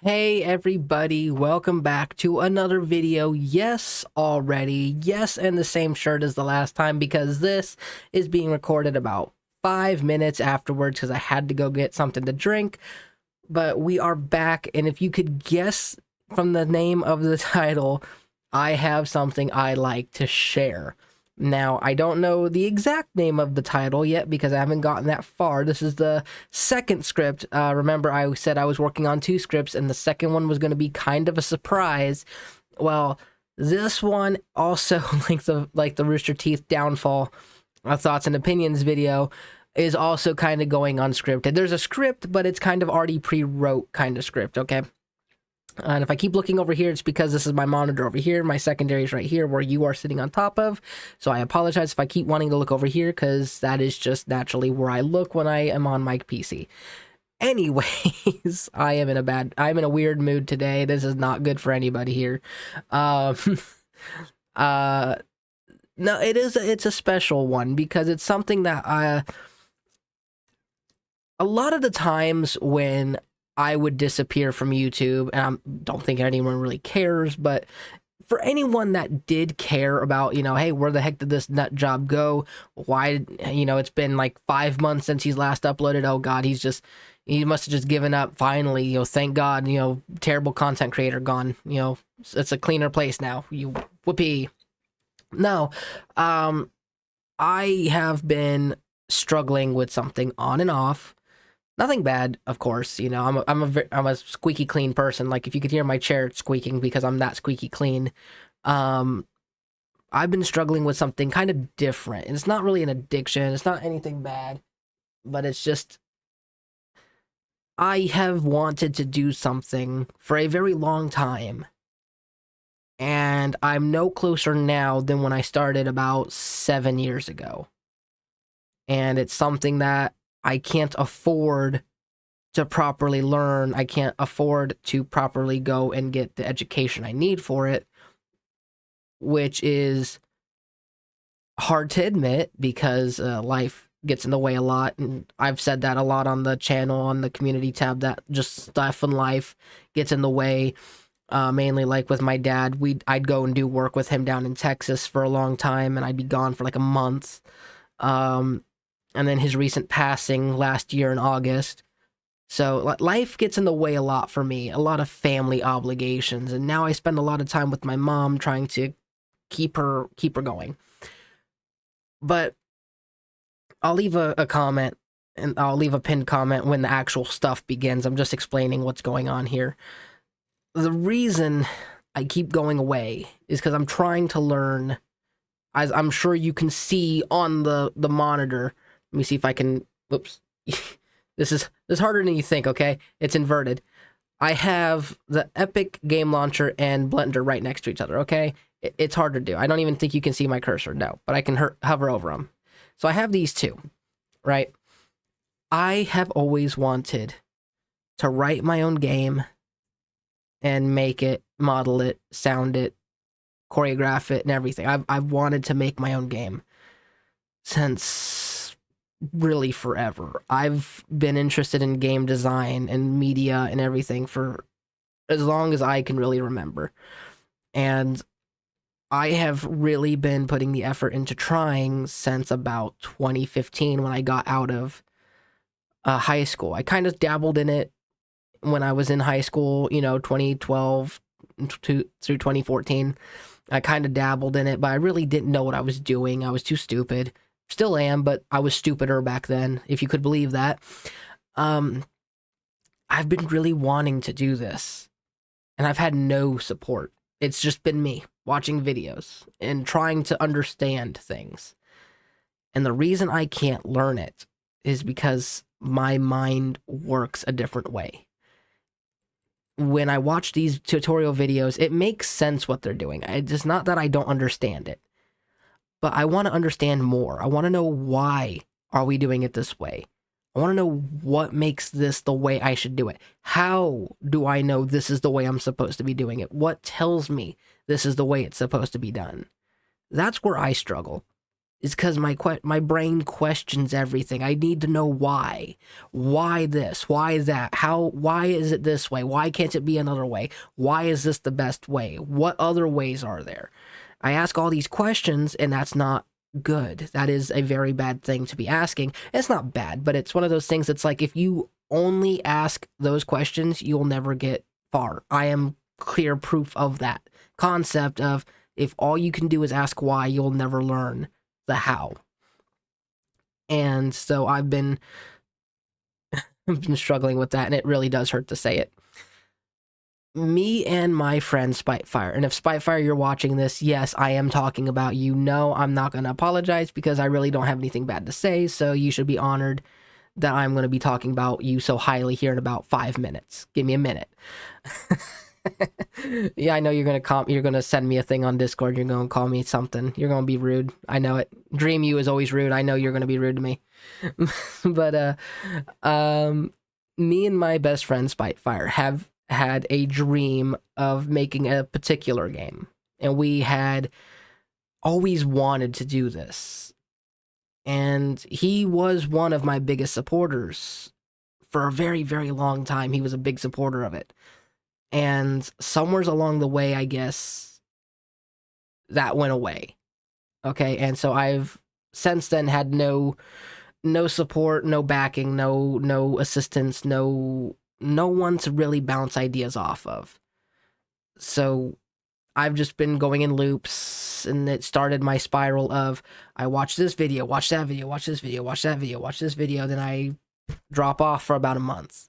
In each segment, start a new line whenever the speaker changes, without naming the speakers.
Hey everybody, welcome back to another video. Yes, already. Yes, and the same shirt as the last time because this is being recorded about 5 minutes afterwards because I had to go get something to drink. But we are back, and if you could guess from the name of the title, I have something I like to share. Now, I don't know the exact name of the title yet because I haven't gotten that far. This is the second script. Remember, I said I was working on two scripts, and the second one was going to be kind of a surprise. Well, this one also, like the Rooster Teeth downfall, thoughts and opinions video, is also kind of going unscripted. There's a script, but it's kind of already pre-wrote kind of script, okay? And if I keep looking over here, it's because this is my monitor over here. My secondary is right here where you are sitting on top of. So I apologize if I keep wanting to look over here because that is just naturally where I look when I am on my PC. Anyways, I'm in a weird mood today. This is not good for anybody here. Um, uh, no, it's a special one because it's something that a lot of the times when I would disappear from YouTube, and I don't think anyone really cares, but for anyone that did care about, hey, where the heck did this nut job go? Why, it's been like 5 months since he's last uploaded. Oh God, he must have just given up finally. Thank God, terrible content creator gone. It's a cleaner place now. You whoopee. No, I have been struggling with something on and off. Nothing bad, of course. I'm a squeaky clean person. Like if you could hear my chair squeaking because I'm that squeaky clean. Um, I've been struggling with something kind of different. And it's not really an addiction. It's not anything bad, but it's just I have wanted to do something for a very long time. And I'm no closer now than when I started about 7 years ago. And it's something that I can't afford to properly learn. I can't afford to properly go and get the education I need for it, which is hard to admit because life gets in the way a lot. And I've said that a lot on the channel, on the community tab, that just stuff in life gets in the way. Mainly like with my dad, I'd go and do work with him down in Texas for a long time and I'd be gone for like a month. And then his recent passing last year in August. So life gets in the way a lot for me, a lot of family obligations, and now I spend a lot of time with my mom trying to keep her going. But I'll leave a comment, and I'll leave a pinned comment when the actual stuff begins. I'm just explaining what's going on here. The reason I keep going away is because I'm trying to learn, as I'm sure you can see on the monitor. Let me see if I can. Whoops. This is harder than you think, okay? It's inverted. I have the Epic game launcher and Blender right next to each other, okay? It's hard to do. I don't even think you can see my cursor, no, but I can hover over them. So I have these two, right? I have always wanted to write my own game and make it, model it, sound it, choreograph it, and everything. I've wanted to make my own game since really forever. I've been interested in game design and media and everything for as long as I can really remember. And I have really been putting the effort into trying since about 2015 when I got out of high school. I kind of dabbled in it when I was in high school, 2012 through 2014. I kind of dabbled in it, but I really didn't know what I was doing. I was too stupid. Still am, but I was stupider back then, if you could believe that. I've been really wanting to do this, and I've had no support. It's just been me watching videos and trying to understand things. And the reason I can't learn it is because my mind works a different way. When I watch these tutorial videos, it makes sense what they're doing. It's not that I don't understand it, but I want to understand more. I want to know why are we doing it this way? I want to know what makes this the way I should do it. How do I know this is the way I'm supposed to be doing it? What tells me this is the way it's supposed to be done? That's where I struggle. is because my brain questions everything. I need to know why. Why this? Why that? How? Why is it this way? Why can't it be another way? Why is this the best way? What other ways are there? I ask all these questions, and that's not good. That is a very bad thing to be asking. It's not bad, but it's one of those things that's like, if you only ask those questions, you'll never get far. I am clear proof of that concept of, if all you can do is ask why, you'll never learn the how. And so I've been struggling with that, and it really does hurt to say it. Me and my friend Spitefire, and if Spitefire, you're watching this, yes, I am talking about you. No, I'm not going to apologize because I really don't have anything bad to say, so you should be honored that I'm going to be talking about you so highly here in about 5 minutes. Give me a minute. Yeah, I know you're gonna send me a thing on Discord. You're gonna call me something. You're gonna be rude. I know it. Dream you is always rude. I know you're gonna be rude to me. But me and my best friend Spitefire have had a dream of making a particular game, and we had always wanted to do this. And he was one of my biggest supporters for a very, very long time. He was a big supporter of it. And somewheres along the way, I guess, that went away. Okay, and so I've since then had no support, no backing, no assistance, no one to really bounce ideas off of. So I've just been going in loops, and it started my spiral of, I watch this video, watch that video, watch this video, watch that video, watch this video, then I drop off for about a month.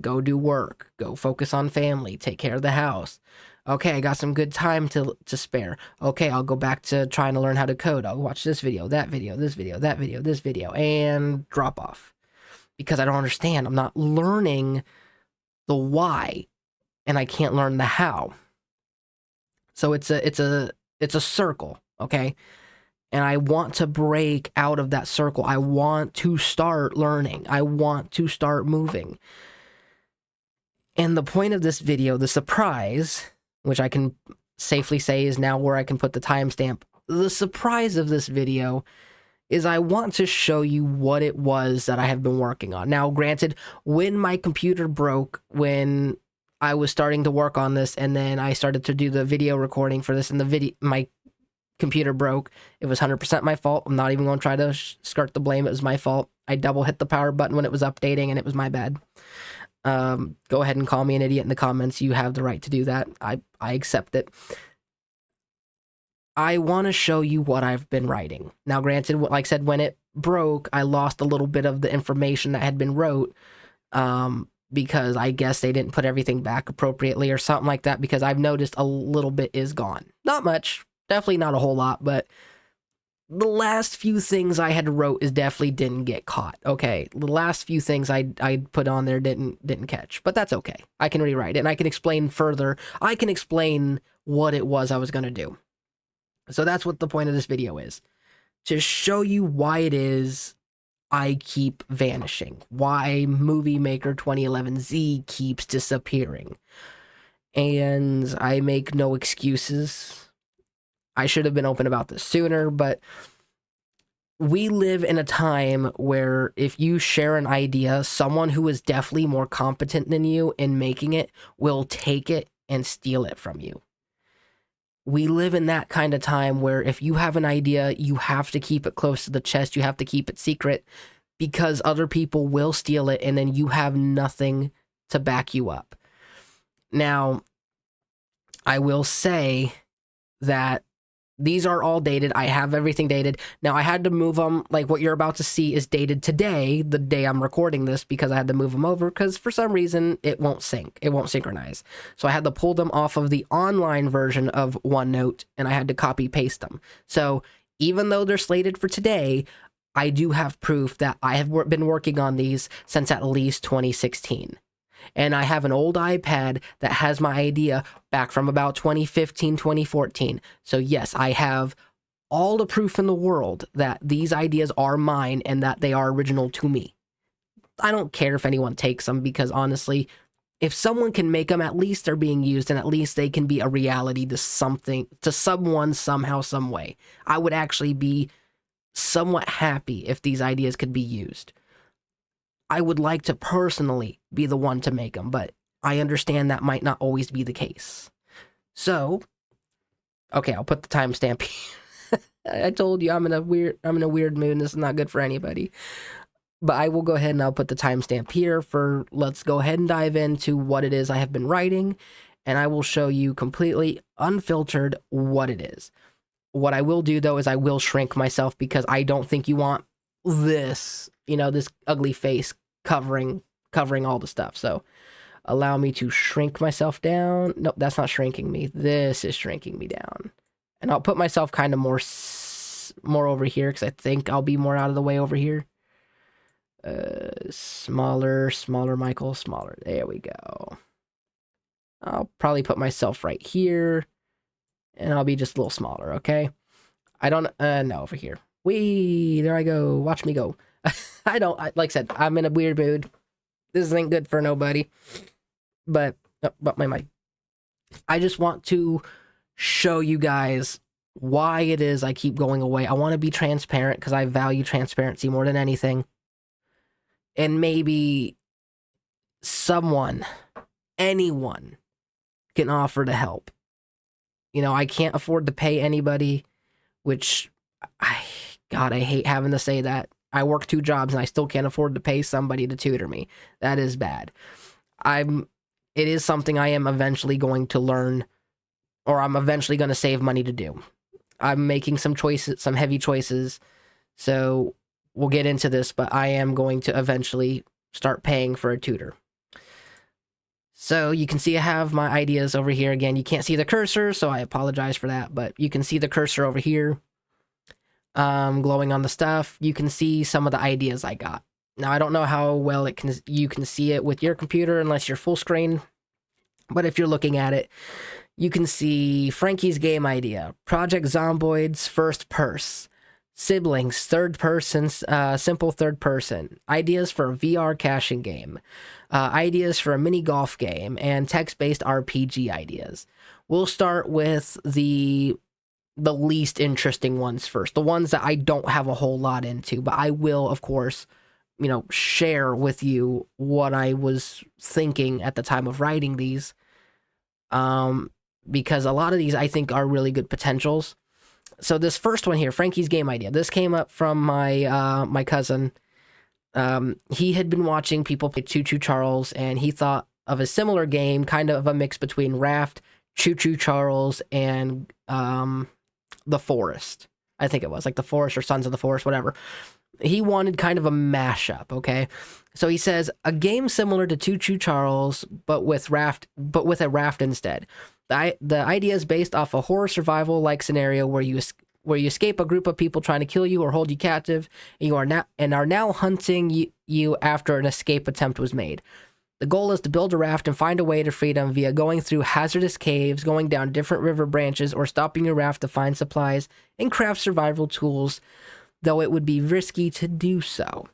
Go do work, go focus on family, take care of the house. Okay, I got some good time to spare. Okay, I'll go back to trying to learn how to code. I'll watch this video, that video, this video, that video, this video, and drop off. Because I don't understand. I'm not learning the why, and I can't learn the how. So it's a circle, okay? And I want to break out of that circle. I want to start learning. I want to start moving. And the point of this video, the surprise, which I can safely say is now where I can put the timestamp, the surprise of this video is I want to show you what it was that I have been working on. Now, granted, when my computer broke, when I was starting to work on this, and then I started to do the video recording for this, and my computer broke, it was 100% my fault. I'm not even going to try to skirt the blame. It was my fault. I double hit the power button when it was updating, and it was my bad. Go ahead and call me an idiot in the comments. You have the right to do that. I accept it. I want to show you what I've been writing. Now, granted, like I said, when it broke, I lost a little bit of the information that had been wrote, because I guess they didn't put everything back appropriately or something like that, because I've noticed a little bit is gone. Not much, definitely not a whole lot, but the last few things I had wrote is definitely didn't get caught. Okay, the last few things I put on there didn't catch, but that's okay. I can rewrite it, and I can explain further. I can explain what it was I was going to do. So that's what the point of this video is. To show you why it is I keep vanishing. Why Movie Maker 2011Z keeps disappearing. And I make no excuses. I should have been open about this sooner, but we live in a time where if you share an idea, someone who is definitely more competent than you in making it will take it and steal it from you. We live in that kind of time where if you have an idea, you have to keep it close to the chest. You have to keep it secret because other people will steal it, and then you have nothing to back you up. Now, I will say that these are all dated. I have everything dated. Now, I had to move them. Like, what you're about to see is dated today, the day I'm recording this, because I had to move them over because for some reason it won't sync. It won't synchronize. So I had to pull them off of the online version of OneNote, and I had to copy paste them. So even though they're slated for today, I do have proof that I have been working on these since at least 2016. And I have an old iPad that has my idea back from about 2015, 2014. So yes, I have all the proof in the world that these ideas are mine and that they are original to me. I don't care if anyone takes them, because honestly, if someone can make them, at least they're being used, and at least they can be a reality to something, to someone, somehow, some way. I would actually be somewhat happy if these ideas could be used. I would like to personally be the one to make them, but I understand that might not always be the case. So, okay, I'll put the timestamp here. I told you I'm in a weird mood and this is not good for anybody. But I will go ahead and I'll put the timestamp here for let's go ahead and dive into what it is I have been writing, and I will show you completely unfiltered what it is. What I will do though is I will shrink myself because I don't think you want this, this ugly face covering all the stuff. So allow me to shrink myself down. Nope, that's not shrinking me. This is shrinking me down. And I'll put myself kind of more over here because I think I'll be more out of the way over here. Smaller, Michael, smaller. There we go. I'll probably put myself right here, and I'll be just a little smaller, okay? I don't, no, over here. There I go. Watch me go. Like I said, I'm in a weird mood. This ain't good for nobody. But my mic. I just want to show you guys why it is I keep going away. I want to be transparent because I value transparency more than anything. And maybe anyone can offer to help. I can't afford to pay anybody, which I hate having to say that. I work 2 jobs and I still can't afford to pay somebody to tutor me. That is bad. It is something I am eventually going to learn, or I'm eventually going to save money to do. I'm making some heavy choices, so we'll get into this, but I am going to eventually start paying for a tutor. So you can see I have my ideas over here. Again, you can't see the cursor, so I apologize for that, but you can see the cursor over here, glowing on the stuff. You can see some of the ideas I got. Now, I don't know how well you can see it with your computer unless you're full screen, but if you're looking at it, you can see Frankie's game idea, Project Zomboid's first purse, Siblings, third person, simple third person, ideas for a VR caching game, ideas for a mini golf game, and text-based RPG ideas. We'll start with the least interesting ones first, the ones that I don't have a whole lot into, but I will, of course, share with you what I was thinking at the time of writing these, because a lot of these I think are really good potentials. So this first one here, Frankie's game idea, this came up from my cousin. He had been watching people play Choo Choo Charles, and he thought of a similar game, kind of a mix between Raft, Choo Choo Charles, and The Forest. I think it was like The Forest or Sons of the Forest, whatever. He wanted kind of a mashup, okay? So he says a game similar to Choo Choo Charles, but with a raft instead. The idea is based off a horror survival-like scenario where you escape a group of people trying to kill you or hold you captive, and are now hunting you after an escape attempt was made. The goal is to build a raft and find a way to freedom via going through hazardous caves, going down different river branches, or stopping your raft to find supplies and craft survival tools, though it would be risky to do so.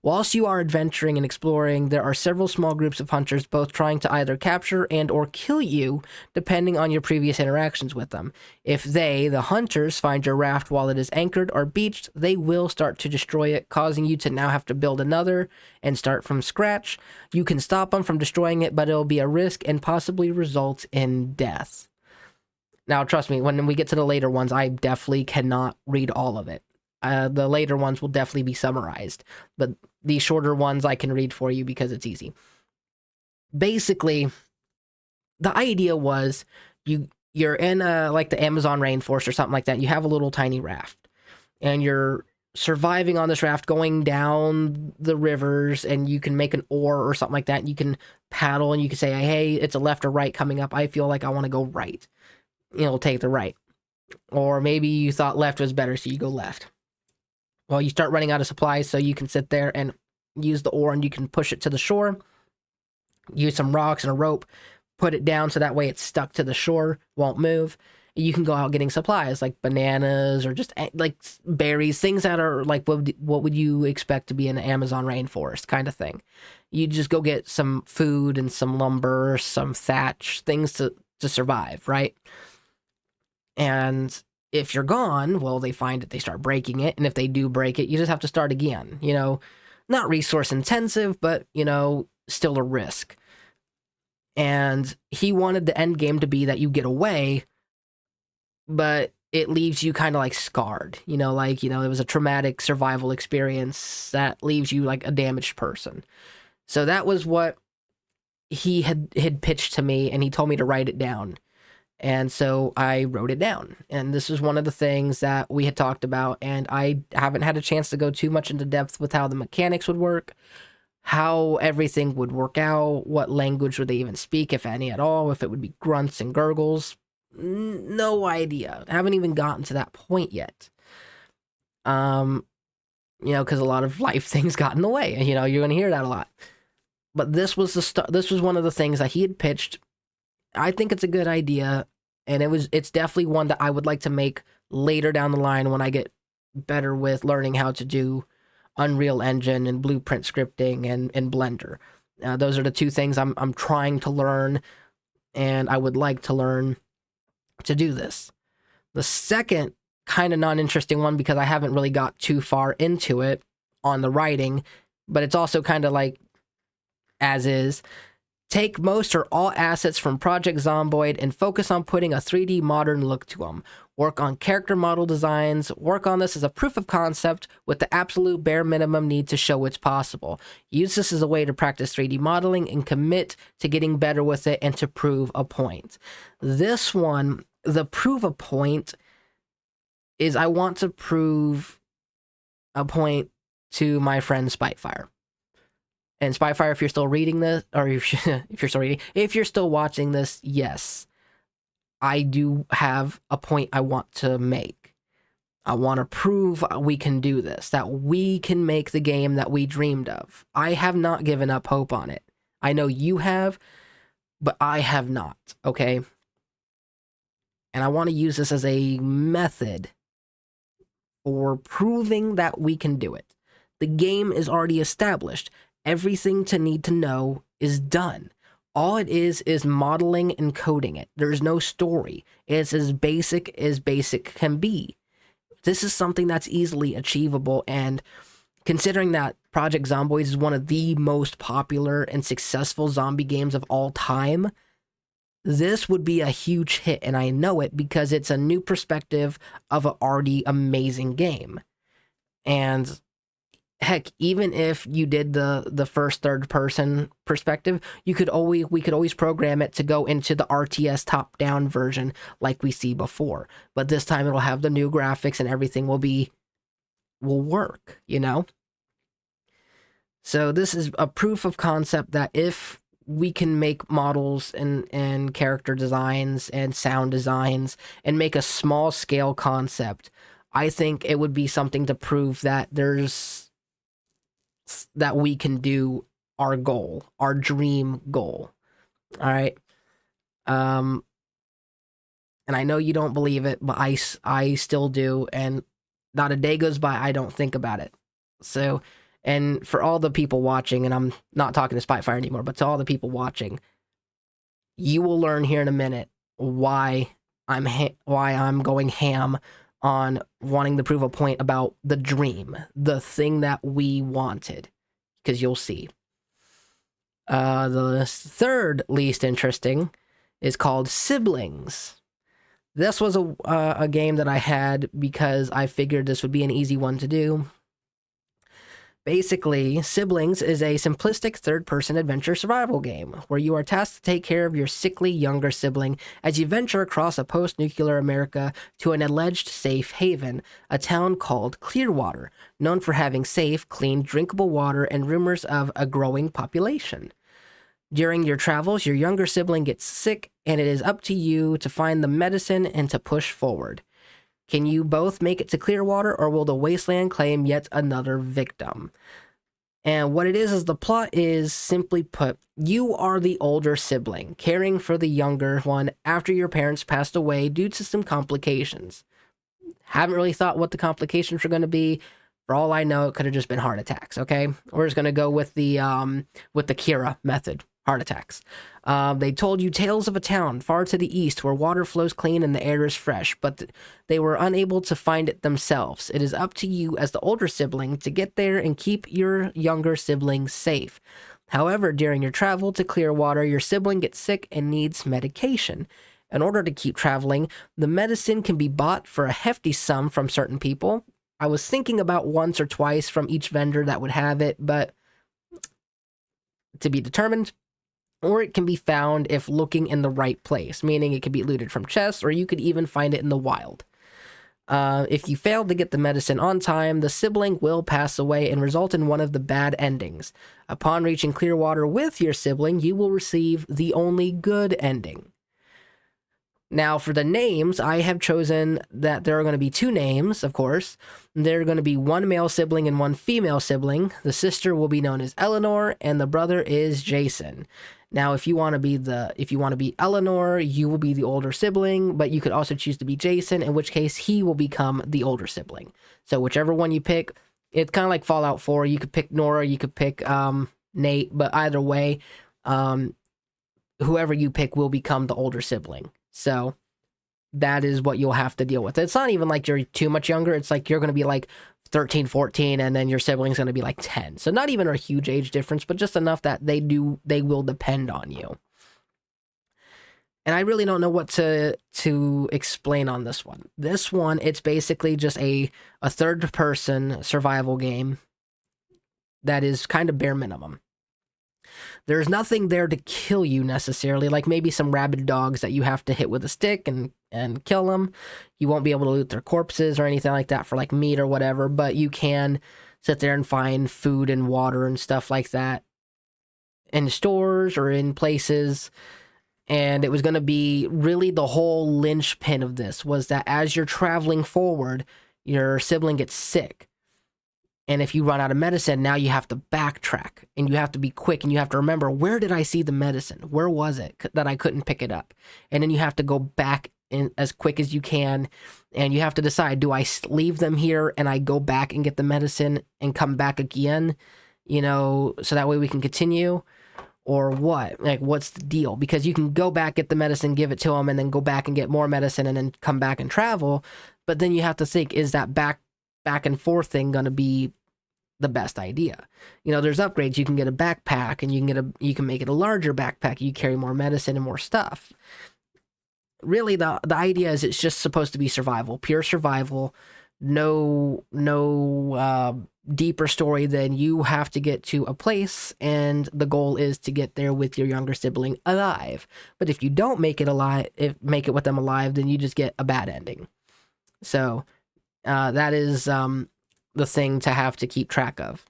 Whilst you are adventuring and exploring, there are several small groups of hunters both trying to either capture and or kill you, depending on your previous interactions with them. If they, the hunters, find your raft while it is anchored or beached, they will start to destroy it, causing you to now have to build another and start from scratch. You can stop them from destroying it, but it'll be a risk and possibly result in death. Now, trust me, when we get to the later ones, I definitely cannot read all of it. The later ones will definitely be summarized, but the shorter ones I can read for you because it's easy. Basically, the idea was you're in like the Amazon rainforest or something like that. And you have a little tiny raft, and you're surviving on this raft, going down the rivers, and you can make an oar or something like that. And you can paddle, and you can say, "Hey, it's a left or right coming up. I feel like I want to go right." Take the right, or maybe you thought left was better, so you go left. Well, you start running out of supplies, so you can sit there and use the oar, and you can push it to the shore. Use some rocks and a rope, put it down so that way it's stuck to the shore, won't move. You can go out getting supplies like bananas or just like berries, things that are like what would you expect to be in an Amazon rainforest kind of thing. You just go get some food and some lumber, some thatch, things to survive, right? And if you're gone, well, they find it, they start breaking it. And if they do break it, you just have to start again. Not resource intensive, but, still a risk. And he wanted the end game to be that you get away, but it leaves you kind of like scarred, it was a traumatic survival experience that leaves you like a damaged person. So that was what he had pitched to me, and he told me to write it down. And so I wrote it down. And this is one of the things that we had talked about, and I haven't had a chance to go too much into depth with how the mechanics would work, how everything would work out, what language would they even speak, if any at all, if it would be grunts and gurgles. No idea. I haven't even gotten to that point yet. Because a lot of life things got in the way. You're going to hear that a lot. But this was this was one of the things that he had pitched. I think it's a good idea, and it's definitely one that I would like to make later down the line when I get better with learning how to do Unreal Engine and blueprint scripting and Blender. Those are the two things I'm trying to learn, and I would like to learn to do this. The second kind of non-interesting one, because I haven't really got too far into it on the writing, but it's also kind of like as is. Take most or all assets from Project Zomboid and focus on putting a 3D modern look to them. Work on character model designs. Work on this as a proof of concept with the absolute bare minimum need to show it's possible. Use this as a way to practice 3D modeling and commit to getting better with it and to prove a point. This one, the prove a point, is I want to prove a point to my friend Spitefire. And Spyfire, if you're still reading this, or if you're still watching this, yes, I do have a point I want to make. I want to prove we can do this, that we can make the game that we dreamed of. I have not given up hope on it. I know you have, but I have not, okay? And I want to use this as a method for proving that we can do it. The game is already established. Everything to need to know is done. All it is modeling and coding it. There's no story. It's as basic can be. This is something that's easily achievable, and considering that Project Zomboid is one of the most popular and successful zombie games of all time, this would be a huge hit, and I know it because it's a new perspective of an already amazing game. And heck, even if you did the first third person perspective, we could always program it to go into the RTS top down version like we see before. But this time it'll have the new graphics and everything will work, So this is a proof of concept that if we can make models and character designs and sound designs and make a small scale concept, I think it would be something to prove that that we can do our goal, our dream goal. All right. And I know you don't believe it, but I still do. And not a day goes by I don't think about it. So, and for all the people watching, and I'm not talking to Spitefire anymore, but to all the people watching, you will learn here in a minute why I'm going ham on wanting to prove a point about the dream, the thing that we wanted, because you'll see. The third least interesting is called Siblings. This was a game that I had because I figured this would be an easy one to do. Basically, Siblings is a simplistic third-person adventure survival game where you are tasked to take care of your sickly younger sibling as you venture across a post-nuclear America to an alleged safe haven, a town called Clearwater, known for having safe, clean, drinkable water and rumors of a growing population. During your travels, your younger sibling gets sick, and it is up to you to find the medicine and to push forward. Can you both make it to Clearwater, or will the wasteland claim yet another victim? And what it is the plot is, simply put, you are the older sibling, caring for the younger one after your parents passed away due to some complications. Haven't really thought what the complications are going to be. For all I know, it could have just been heart attacks, okay? We're just going to go with the Kira method. heart attacks. They told you tales of a town far to the east where water flows clean and the air is fresh, but they were unable to find it themselves. It is up to you as the older sibling to get there and keep your younger sibling safe. However, during your travel to Clearwater, your sibling gets sick and needs medication. In order to keep traveling, the medicine can be bought for a hefty sum from certain people. I was thinking about once or twice from each vendor that would have it, but to be determined. Or it can be found if looking in the right place, meaning it could be looted from chests, or you could even find it in the wild. If you fail to get the medicine on time, the sibling will pass away and result in one of the bad endings. Upon reaching Clearwater with your sibling, you will receive the only good ending. Now, for the names, I have chosen that there are going to be 2 names, of course. There are going to be 1 male sibling and 1 female sibling. The sister will be known as Eleanor, and the brother is Jason. Now, if you want to be Eleanor, you will be the older sibling, but you could also choose to be Jason, in which case he will become the older sibling. So whichever one you pick, it's kind of like Fallout 4. You could pick Nora, you could pick Nate, but either way, whoever you pick will become the older sibling. So that is what you'll have to deal with. It's not even like you're too much younger. It's like you're going to be like 13, 14, and then your sibling's going to be like 10. So not even a huge age difference, but just enough that they will depend on you. And I really don't know what to explain on this one. This one, it's basically just a third-person survival game that is kind of bare minimum. There's nothing there to kill you necessarily, like maybe some rabid dogs that you have to hit with a stick and kill them. You won't be able to loot their corpses or anything like that for like meat or whatever, but you can sit there and find food and water and stuff like that in stores or in places. And it was going to be really the whole linchpin of this was that as you're traveling forward, your sibling gets sick. And if you run out of medicine, now you have to backtrack and you have to be quick and you have to remember, where did I see the medicine? Where was it that I couldn't pick it up? And then you have to go back in as quick as you can. And you have to decide, do I leave them here and I go back and get the medicine and come back again, so that way we can continue, or what? Like, what's the deal? Because you can go back, get the medicine, give it to them, and then go back and get more medicine and then come back and travel. But then you have to think, is that back and forth thing going to be the best idea? There's upgrades. You can get a backpack and you can make it a larger backpack. You carry more medicine and more stuff. Really, the idea is it's just supposed to be survival, pure survival. No deeper story than you have to get to a place and the goal is to get there with your younger sibling alive. But if you don't make it with them alive, then you just get a bad ending. So that is the thing to have to keep track of.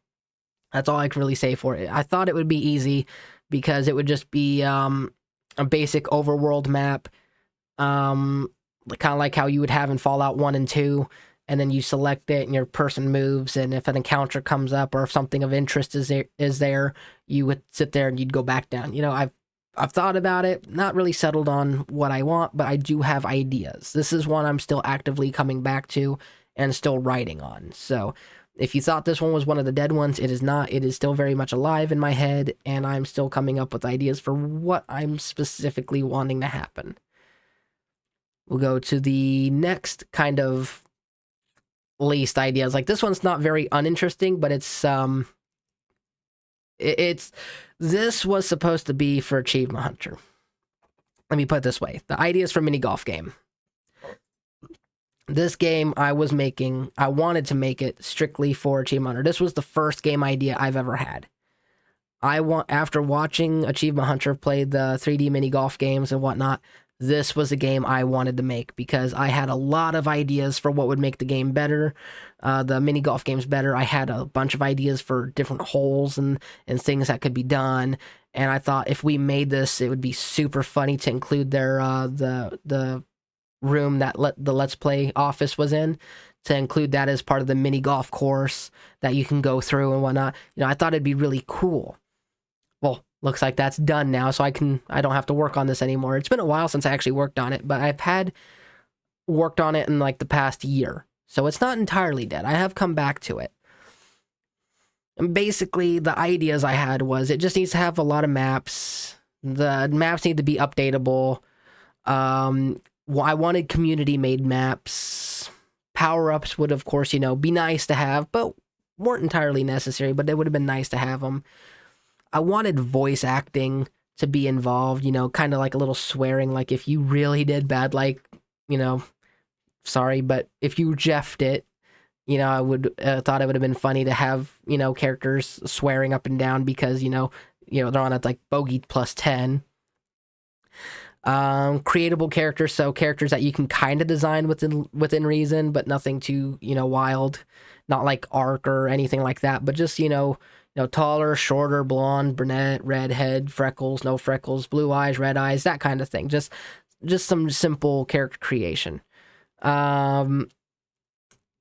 That's all I can really say for it. I thought it would be easy because it would just be a basic overworld map, kind of like how you would have in Fallout 1 and 2, and then you select it and your person moves, and if an encounter comes up or if something of interest is there, you would sit there and you'd go back down. I've thought about it, not really settled on what I want, but I do have ideas. This is one I'm still actively coming back to and still writing on. So if you thought this one was one of the dead ones, it is not. It is still very much alive in my head, and I'm still coming up with ideas for what I'm specifically wanting to happen. We'll go to the next kind of least ideas. Like, this one's not very uninteresting, but this was supposed to be for Achievement Hunter. Let me put it this way. The idea is for mini golf game. This game I wanted to make it strictly for Achievement Hunter. This was the first game idea I've ever had. After watching Achievement Hunter play the 3D mini golf games and whatnot, this was a game I wanted to make because I had a lot of ideas for what would make the game better, the mini golf games better. I had a bunch of ideas for different holes and things that could be done, and I thought if we made this, it would be super funny to include their the room that the Let's Play office was in, to include that as part of the mini golf course that you can go through and whatnot. I thought it'd be really cool. Well, looks like that's done now, so I don't have to work on this anymore. It's been a while since I actually worked on it, but I've had worked on it in like the past year. So it's not entirely dead. I have come back to it. And basically, the ideas I had was it just needs to have a lot of maps. The maps need to be updatable. Well, I wanted community-made maps. Power-ups would, of course, be nice to have, but weren't entirely necessary, but they would have been nice to have them. I wanted voice acting to be involved, kind of like a little swearing, like if you really did bad, like, you know, sorry, but if you Jeffed it, I would thought it would have been funny to have, characters swearing up and down because, they're on a like bogey +10. Creatable characters, so characters that you can kind of design within reason, but nothing too, wild, not like Arc or anything like that, but just, taller, shorter, blonde, brunette, redhead, freckles, no freckles, blue eyes, red eyes, that kind of thing. Just some simple character creation. And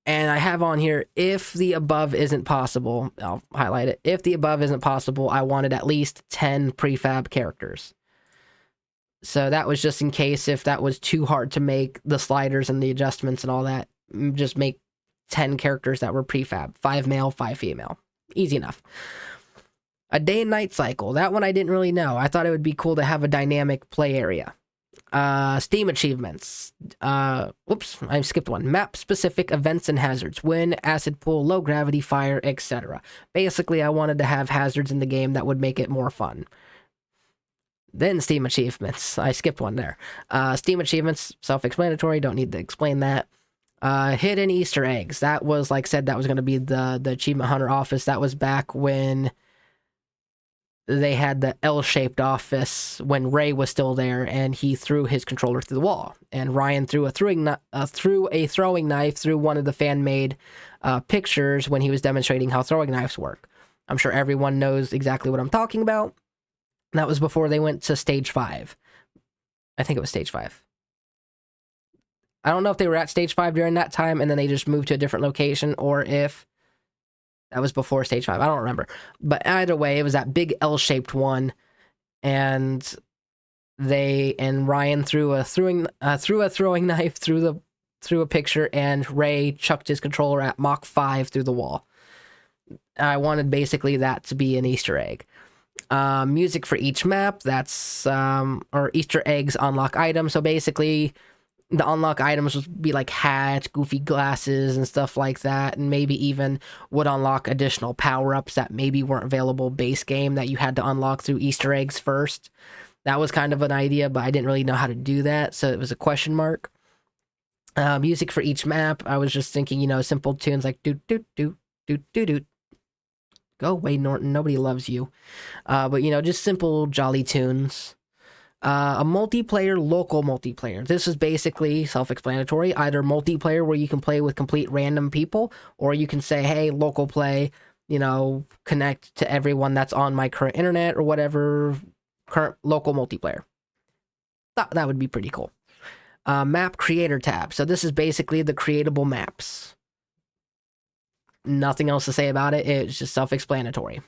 I have on here, if the above isn't possible, I'll highlight it. If the above isn't possible, I wanted at least 10 prefab characters. So that was just in case if that was too hard to make the sliders and the adjustments and all that, just make 10 characters that were prefab, 5 male, 5 female. Easy enough. A day and night cycle. That one I didn't really know. I thought it would be cool to have a dynamic play area. Steam achievements. Whoops, I skipped one. Map specific events and hazards. Wind, acid pool, low gravity, fire, etc. Basically, I wanted to have hazards in the game that would make it more fun. Then Steam achievements. I skipped one there. Steam achievements, self-explanatory. Don't need to explain that. Hidden Easter eggs. That was, like said, that was going to be the Achievement Hunter office. That was back when they had the L-shaped office when Ray was still there, and he threw his controller through the wall. And Ryan threw a throwing knife through one of the fan-made pictures when he was demonstrating how throwing knives work. I'm sure everyone knows exactly what I'm talking about. That was before they went to stage 5. I think it was stage 5. I don't know if they were at stage 5 during that time and then they just moved to a different location, or if that was before stage 5. I don't remember. But either way, it was that big L-shaped one, and Ryan threw a throwing knife through a picture, and Ray chucked his controller at Mach 5 through the wall. I wanted basically that to be an Easter egg. Music for each map, that's or Easter eggs unlock items. So basically the unlock items would be like hats, goofy glasses, and stuff like that, and maybe even would unlock additional power-ups that maybe weren't available base game that you had to unlock through Easter eggs first. That was kind of an idea, but I didn't really know how to do that, so it was a question mark. Music for each map, I was just thinking, simple tunes like doot doot doot doot doot doot. Go away, Norton, nobody loves you. But just simple jolly tunes. A multiplayer, local multiplayer. This is basically self-explanatory. Either multiplayer where you can play with complete random people, or you can say, hey, local play, connect to everyone that's on my current internet or whatever, current local multiplayer. Thought that would be pretty cool. Map creator tab. So this is basically the creatable maps. Nothing else to say about it. It's just self-explanatory.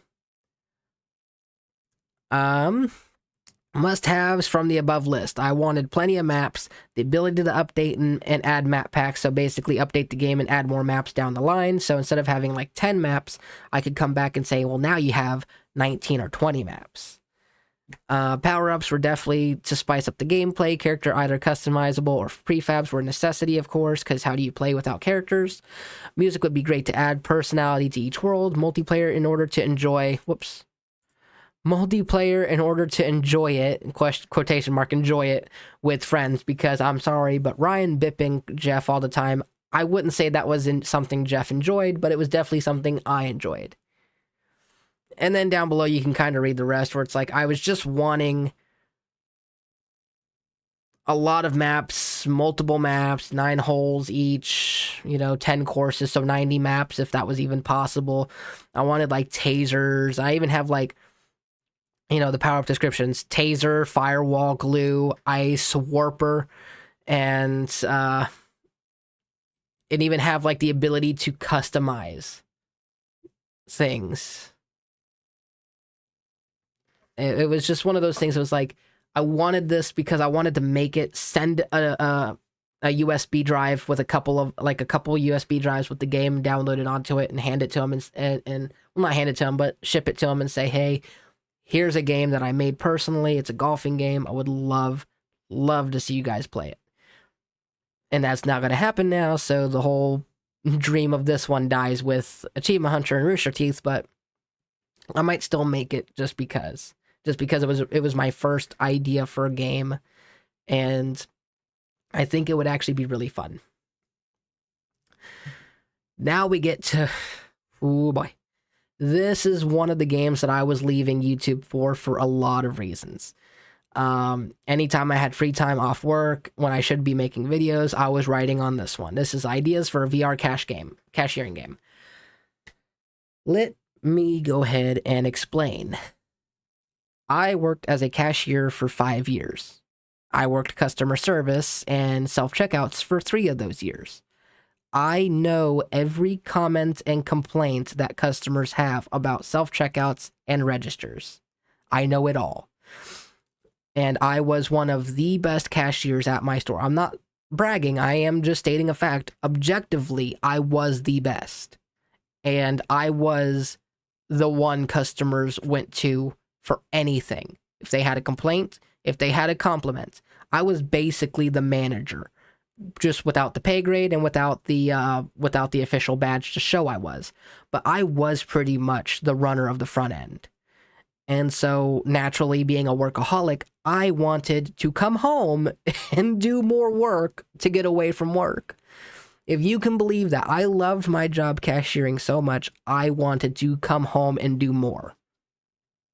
Must-haves from the above list. I wanted plenty of maps, the ability to update and add map packs, so basically update the game and add more maps down the line. So instead of having like 10 maps, I could come back and say, well, now you have 19 or 20 maps. Power-ups were definitely to spice up the gameplay. Character either customizable or prefabs were a necessity, of course, because how do you play without characters? Music would be great to add personality to each world. Multiplayer in order to enjoy it, quotation mark, enjoy it with friends, because I'm sorry, but Ryan bipping Jeff all the time, I wouldn't say that wasn't something Jeff enjoyed, but it was definitely something I enjoyed. And then down below, you can kind of read the rest, where it's like, I was just wanting a lot of maps, multiple maps, 9 holes each, 10 courses, so 90 maps, if that was even possible. I wanted, like, tasers. I even have, like, the power-up descriptions: taser, firewall, glue, ice, warper, and even have, like, the ability to customize things. It was just one of those things that was like, I wanted this because I wanted to make it send a a USB drive with a couple USB drives with the game downloaded onto it and hand it to them and well, not hand it to them, but ship it to them and say, hey, here's a game that I made personally. It's a golfing game. I would love to see you guys play it. And that's not going to happen now. So the whole dream of this one dies with Achievement Hunter and Rooster Teeth, but I might still make it just because it was my first idea for a game. And I think it would actually be really fun. Now we get to, oh boy. This is one of the games that I was leaving YouTube for a lot of reasons. Anytime I had free time off work, when I should be making videos, I was writing on this one. This is ideas for a VR cashiering game. Let me go ahead and explain. I worked as a cashier for 5 years. I worked customer service and self-checkouts for 3 of those years. I know every comment and complaint that customers have about self-checkouts and registers. I know it all. And I was one of the best cashiers at my store. I'm not bragging. I am just stating a fact. Objectively, I was the best. And I was the one customers went to for anything. If they had a complaint, if they had a compliment, I was basically the manager, just without the pay grade and without the official badge to show I was. But I was pretty much the runner of the front end. And so naturally, being a workaholic, I wanted to come home and do more work to get away from work. If you can believe that, I loved my job cashiering so much, I wanted to come home and do more.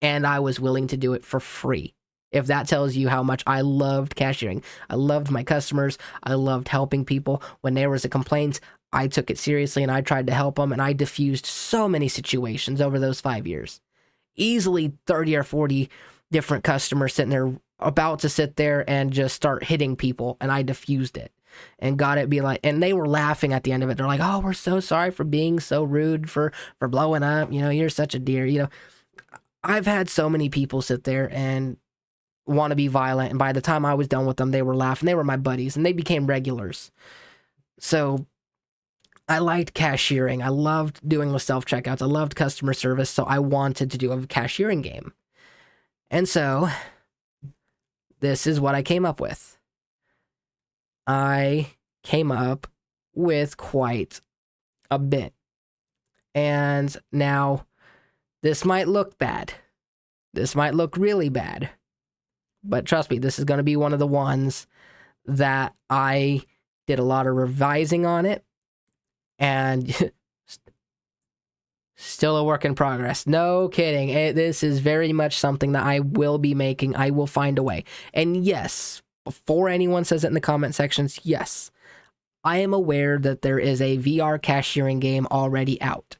And I was willing to do it for free. If that tells you how much I loved cashiering. I loved my customers. I loved helping people. When there was a complaint, I took it seriously and I tried to help them. And I diffused so many situations over those 5 years. Easily 30 or 40 different customers sitting there about to sit there and just start hitting people. And I diffused it and got it be like, and they were laughing at the end of it. They're like, oh, we're so sorry for being so rude, for blowing up. You know, you're such a dear. You know, I've had so many people sit there and want to be violent, and by the time I was done with them, they were laughing. They were my buddies, and they became regulars. So I liked cashiering. I loved doing with self-checkouts. I loved customer service, so I wanted to do a cashiering game. And so this is what I came up with. I came up with quite a bit. And now, this might look bad. This might look really bad. But trust me, this is going to be one of the ones that I did a lot of revising on it. And still a work in progress. No kidding. This is very much something that I will be making. I will find a way. And yes, before anyone says it in the comment sections, yes, I am aware that there is a VR cashiering game already out.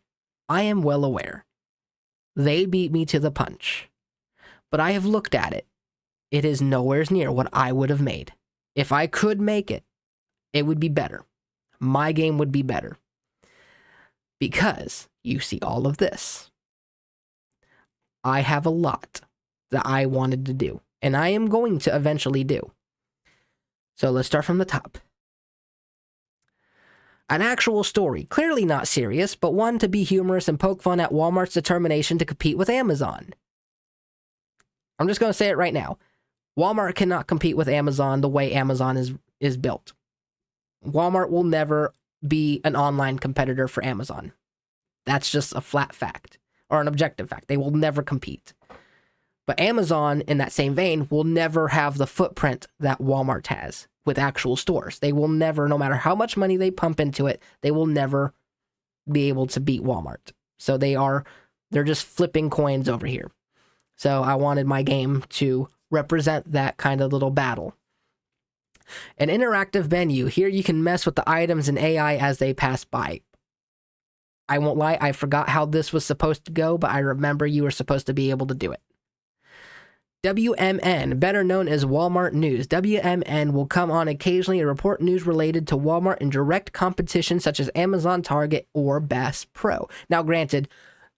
I am well aware. They beat me to the punch. But I have looked at it. It is nowhere near what I would have made. If I could make it, it would be better. My game would be better. Because you see all of this. I have a lot that I wanted to do, and I am going to eventually do. So let's start from the top. An actual story, clearly not serious, but one to be humorous and poke fun at Walmart's determination to compete with Amazon. I'm just going to say it right now. Walmart cannot compete with Amazon the way Amazon is built. Walmart will never be an online competitor for Amazon. That's just a flat fact, or an objective fact. They will never compete. But Amazon, in that same vein, will never have the footprint that Walmart has with actual stores. They will never, no matter how much money they pump into it, they will never be able to beat Walmart. So they're just flipping coins over here. So I wanted my game to represent that kind of little battle. An interactive menu. Here you can mess with the items and AI as they pass by. I won't lie, I forgot how this was supposed to go, but I remember you were supposed to be able to do it. WMN, better known as Walmart News. WMN will come on occasionally and report news related to Walmart in direct competition such as Amazon, Target, or Bass Pro. Now granted,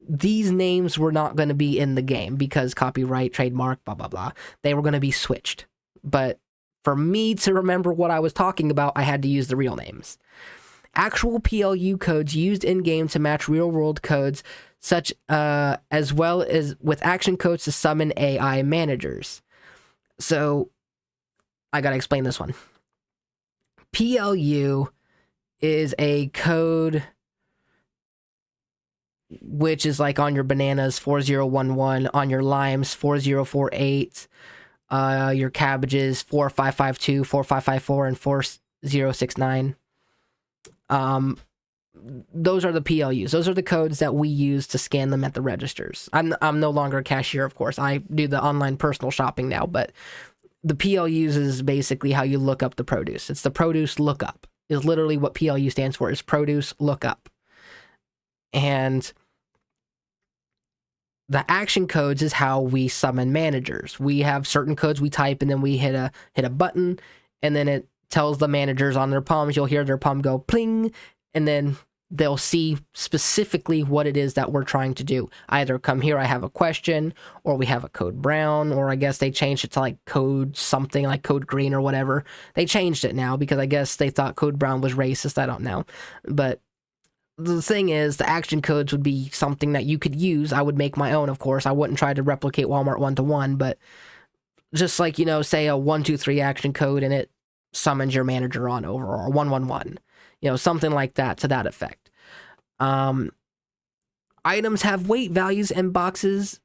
these names were not going to be in the game because copyright, trademark, blah, blah, blah. They were going to be switched. But for me to remember what I was talking about, I had to use the real names. Actual PLU codes used in-game to match real-world codes, such as well as with action codes to summon AI managers. So, I gotta explain this one. PLU is a code which is like on your bananas 4011, on your limes 4048, your cabbages 4552, 4554, and 4069. Those are the PLUs. Those are the codes that we use to scan them at the registers. I'm no longer a cashier, of course. I do the online personal shopping now, but the PLUs is basically how you look up the produce. It's the produce lookup. Is literally what PLU stands for, is produce lookup. And the action codes is how we summon managers. We have certain codes we type, and then we hit a button, and then it tells the managers on their palms. You'll hear their palm go pling, and then they'll see specifically what it is that we're trying to do. Either come here, I have a question, or we have a code brown, or I guess they changed it to like code something, like code green or whatever. They changed it now because I guess they thought code brown was racist. I don't know. But the thing is, the action codes would be something that you could use. I would make my own, of course. I wouldn't try to replicate Walmart one-to-one, but just like, you know, say a 123 action code and it summons your manager on over, or 111. You know, something like that, to that effect. Items have weight values, and bags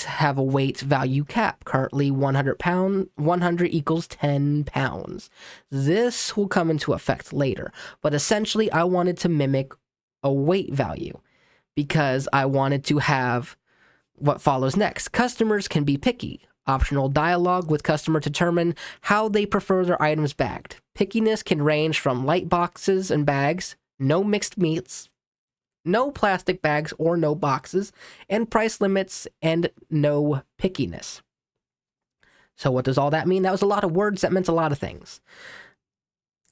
have a weight value cap. Currently 100 equals 10 pounds. This will come into effect later, but essentially I wanted to mimic a weight value because I wanted to have what follows next. Customers can be picky. Optional dialogue with customer to determine how they prefer their items bagged. Pickiness can range from light boxes and bags, no mixed meats, no plastic bags or no boxes, and price limits and no pickiness. So what does all that mean? That was a lot of words that meant a lot of things.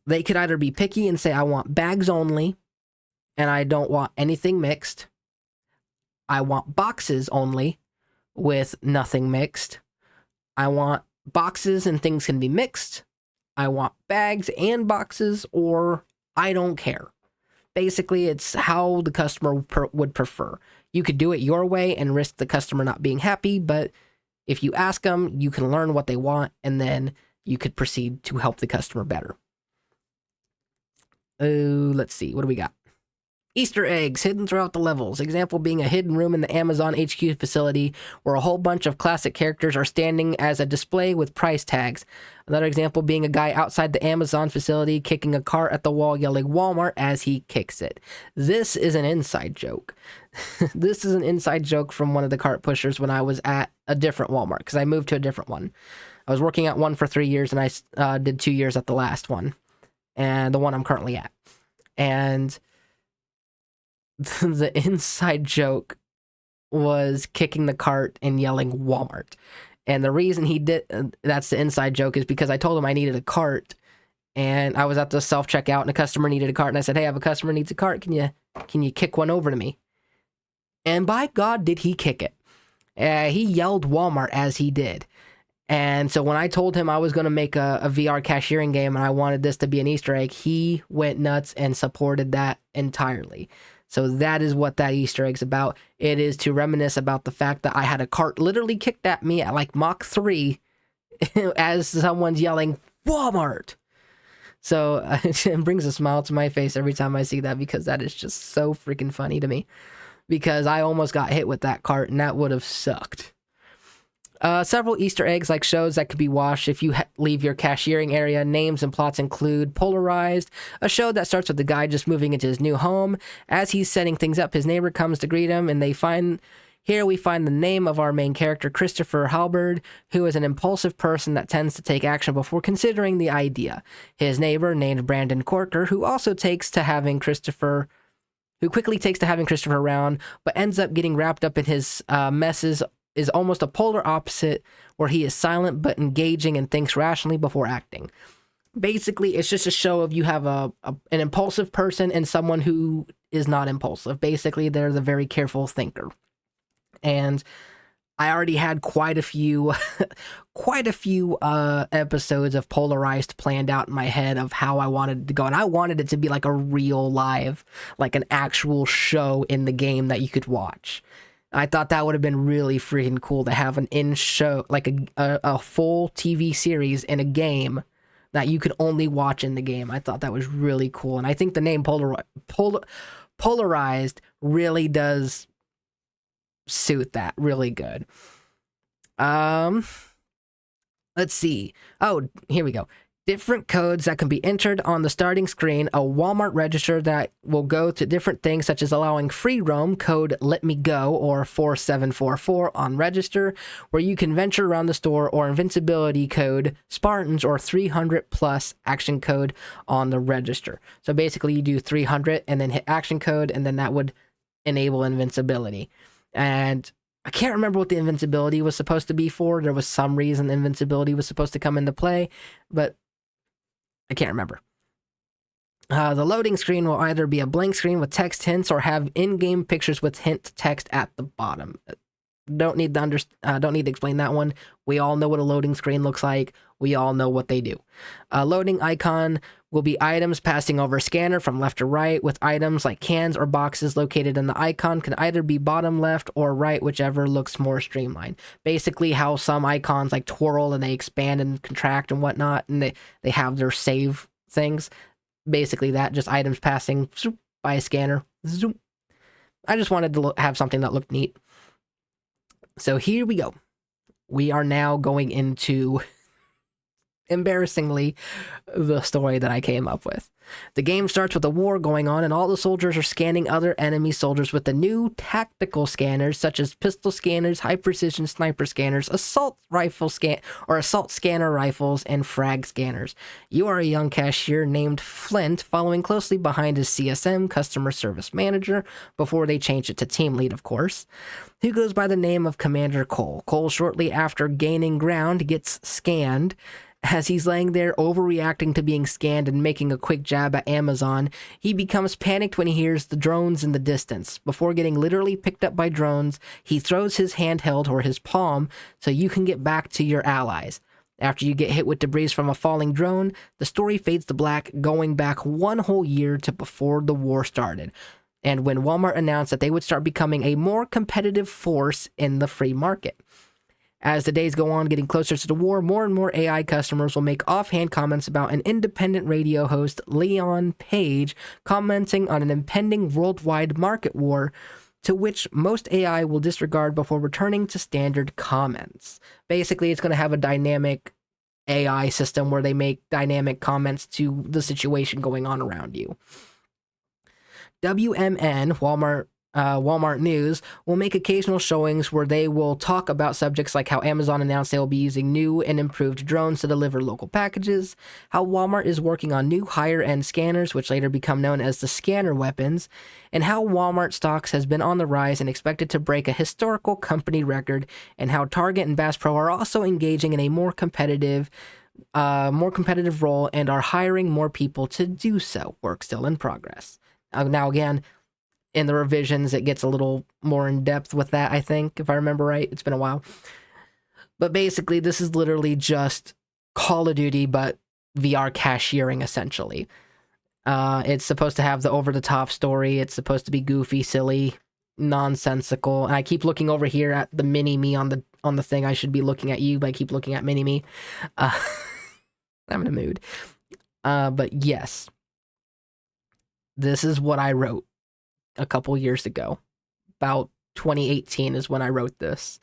They could either be picky and say, I want bags only, and I don't want anything mixed. I want boxes only with nothing mixed. I want boxes and things can be mixed. I want bags and boxes, or I don't care. Basically, it's how the customer would prefer. You could do it your way and risk the customer not being happy, but if you ask them, you can learn what they want, and then you could proceed to help the customer better. Let's see. What do we got? Easter eggs hidden throughout the levels. Example being a hidden room in the Amazon HQ facility where a whole bunch of classic characters are standing as a display with price tags. Another example being a guy outside the Amazon facility kicking a cart at the wall yelling Walmart as he kicks it. This is an inside joke. This is an inside joke from one of the cart pushers when I was at a different Walmart, because I moved to a different one. I was working at one for 3 years, and I did 2 years at the last one, and the one I'm currently at. And the inside joke was kicking the cart and yelling Walmart. And the reason he did, that's the inside joke, is because I told him I needed a cart, and I was at the self-checkout and a customer needed a cart, and I said, hey, I have a customer needs a cart. Can you kick one over to me? And by God, did he kick it. He yelled Walmart as he did. And so when I told him I was going to make a VR cashiering game and I wanted this to be an Easter egg, he went nuts and supported that entirely. So that is what that Easter egg's about. It is to reminisce about the fact that I had a cart literally kicked at me at like Mach 3 as someone's yelling, Walmart! So it brings a smile to my face every time I see that, because that is just so freaking funny to me. Because I almost got hit with that cart, and that would have sucked. Several Easter eggs like shows that could be watched if you leave your cashiering area. Names and plots include Polarized, a show that starts with the guy just moving into his new home. As he's setting things up, his neighbor comes to greet him, and we find the name of our main character, Christopher Halberd, who is an impulsive person that tends to take action before considering the idea. His neighbor, named Brandon Corker, who quickly takes to having Christopher around, but ends up getting wrapped up in his messes, is almost a polar opposite, where he is silent but engaging and thinks rationally before acting. Basically, it's just a show of you have an impulsive person and someone who is not impulsive. Basically, they're the very careful thinker. And I already had quite a few quite a few episodes of Polarized planned out in my head of how I wanted it to go, and I wanted it to be like a real live, like an actual show in the game that you could watch. I thought that would have been really freaking cool to have an in show, like a full TV series in a game that you could only watch in the game. I thought that was really cool, and I think the name Polarized really does suit that really good. Um, let's see. Oh, here we go. Different codes that can be entered on the starting screen, a Walmart register that will go to different things, such as allowing free roam, code Let Me Go, or 4744 on register, where you can venture around the store, or invincibility code, Spartans, or 300 plus action code on the register. So basically, you do 300 and then hit action code, and then that would enable invincibility. And I can't remember what the invincibility was supposed to be for. There was some reason invincibility was supposed to come into play, but I can't remember. The loading screen will either be a blank screen with text hints or have in-game pictures with hint text at the bottom. Don't need to explain that one. We all know what a loading screen looks like. We all know what they do. A loading icon will be items passing over a scanner from left to right, with items like cans or boxes located in the icon can either be bottom left or right, whichever looks more streamlined. Basically how some icons like twirl and they expand and contract and whatnot, and they have their save things. Basically that, just items passing by a scanner. Zoom. I just wanted to have something that looked neat. So here we go. We are now going into, embarrassingly, the story that I came up with. The game starts with a war going on, and all the soldiers are scanning other enemy soldiers with the new tactical scanners, such as pistol scanners, high-precision sniper scanners, assault scanner rifles, and frag scanners. You are a young cashier named Flint, following closely behind his CSM, customer service manager, before they changed it to team lead, of course, who goes by the name of Commander Cole. Cole, shortly after gaining ground, gets scanned. As he's laying there overreacting to being scanned and making a quick jab at Amazon, he becomes panicked when he hears the drones in the distance. Before getting literally picked up by drones, he throws his handheld or his palm so you can get back to your allies. After you get hit with debris from a falling drone, the story fades to black, going back one whole year to before the war started, and when Walmart announced that they would start becoming a more competitive force in the free market. As the days go on, getting closer to the war, more and more AI customers will make offhand comments about an independent radio host, Leon Page, commenting on an impending worldwide market war, to which most AI will disregard before returning to standard comments. Basically, it's going to have a dynamic AI system where they make dynamic comments to the situation going on around you. WMN, Walmart News, will make occasional showings where they will talk about subjects like how Amazon announced they will be using new and improved drones to deliver local packages, how Walmart is working on new higher-end scanners, which later become known as the scanner weapons, and how Walmart stocks has been on the rise and expected to break a historical company record, and how Target and Bass Pro are also engaging in a more competitive role and are hiring more people to do so. Work still in progress. Now again, in the revisions, it gets a little more in depth with that, I think, if I remember right. It's been a while. But basically, this is literally just Call of Duty, but VR cashiering, essentially. It's supposed to have the over-the-top story. It's supposed to be goofy, silly, nonsensical. And I keep looking over here at the mini-me on the thing. I should be looking at you, but I keep looking at mini-me. I'm in a mood. But yes. This is what I wrote a couple years ago. About 2018 is when I wrote this.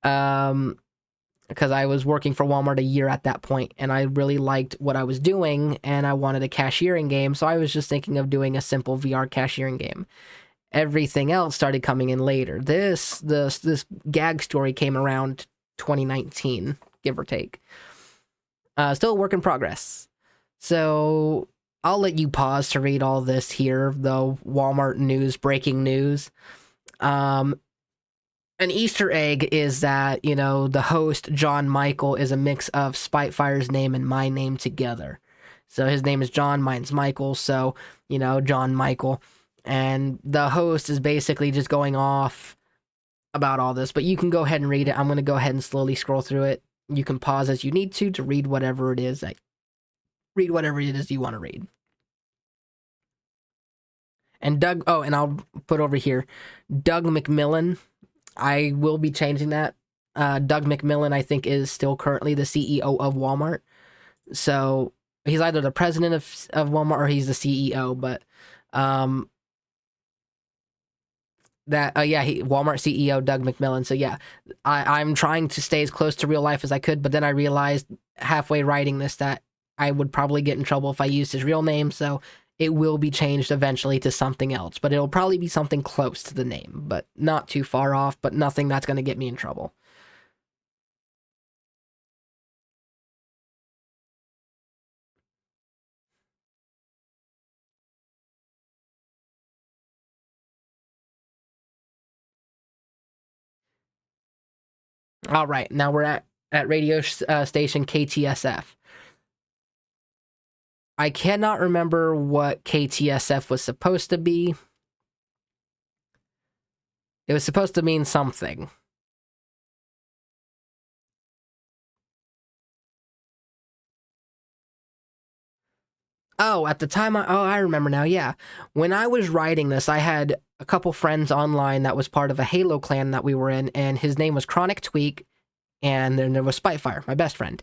Because I was working for Walmart a year at that point, and I really liked what I was doing, and I wanted a cashiering game, so I was just thinking of doing a simple VR cashiering game. Everything else started coming in later. This gag story came around 2019, give or take. Still a work in progress. So I'll let you pause to read all this here, the Walmart news, breaking news. An Easter egg is that, the host, John Michael, is a mix of Spitefire's name and my name together. So his name is John, mine's Michael, so, John Michael. And the host is basically just going off about all this, but you can go ahead and read it. I'm going to go ahead and slowly scroll through it. You can pause as you need to read whatever it is. Read whatever it is you want to read. And Doug, oh, and I'll put over here, Doug McMillan. I will be changing that. Doug McMillan, I think, is still currently the CEO of Walmart. So he's either the president of Walmart or he's the CEO. But Walmart CEO Doug McMillan. So yeah, I'm trying to stay as close to real life as I could. But then I realized halfway writing this that I would probably get in trouble if I used his real name. So it will be changed eventually to something else, but it'll probably be something close to the name, but not too far off, but nothing that's going to get me in trouble. All right, now we're at radio station KTSF. I cannot remember what KTSF was supposed to be. It was supposed to mean something. Oh, at the time, I remember now, yeah. When I was writing this, I had a couple friends online that was part of a Halo clan that we were in, and his name was Chronic Tweak, and then there was Spitefire, my best friend.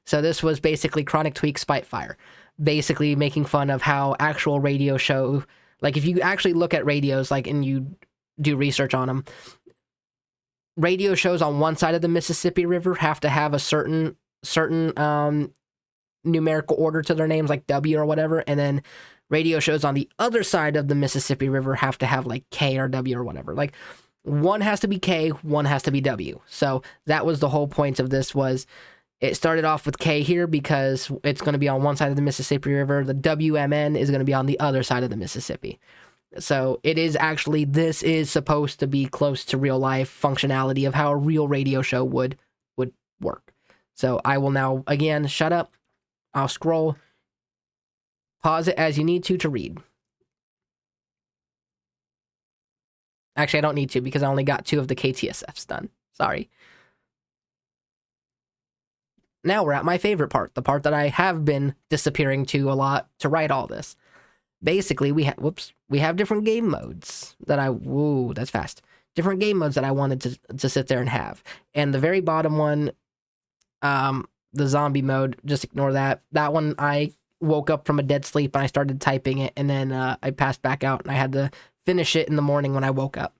So this was basically Chronic Tweak Spitefire, basically making fun of how actual radio show, like if you actually look at radios, like, and you do research on them, radio shows on one side of the Mississippi River have to have a certain numerical order to their names, like W or whatever, and then radio shows on the other side of the Mississippi River have to have like K or W or whatever. Like one has to be K, one has to be W. So that was the whole point of this. Was it started off with K here because it's going to be on one side of the Mississippi River. The WMN is going to be on the other side of the Mississippi. So it is actually, this is supposed to be close to real life functionality of how a real radio show would work. So I will now, again, shut up. I'll scroll. Pause it as you need to read. Actually, I don't need to because I only got 2 of the KTSFs done. Sorry. Now we're at my favorite part, the part that I have been disappearing to a lot to write all this. Basically, we have different game modes that that's fast. Different game modes that I wanted to sit there and have. And the very bottom one, the zombie mode, just ignore that. That one, I woke up from a dead sleep and I started typing it, and then I passed back out and I had to finish it in the morning when I woke up.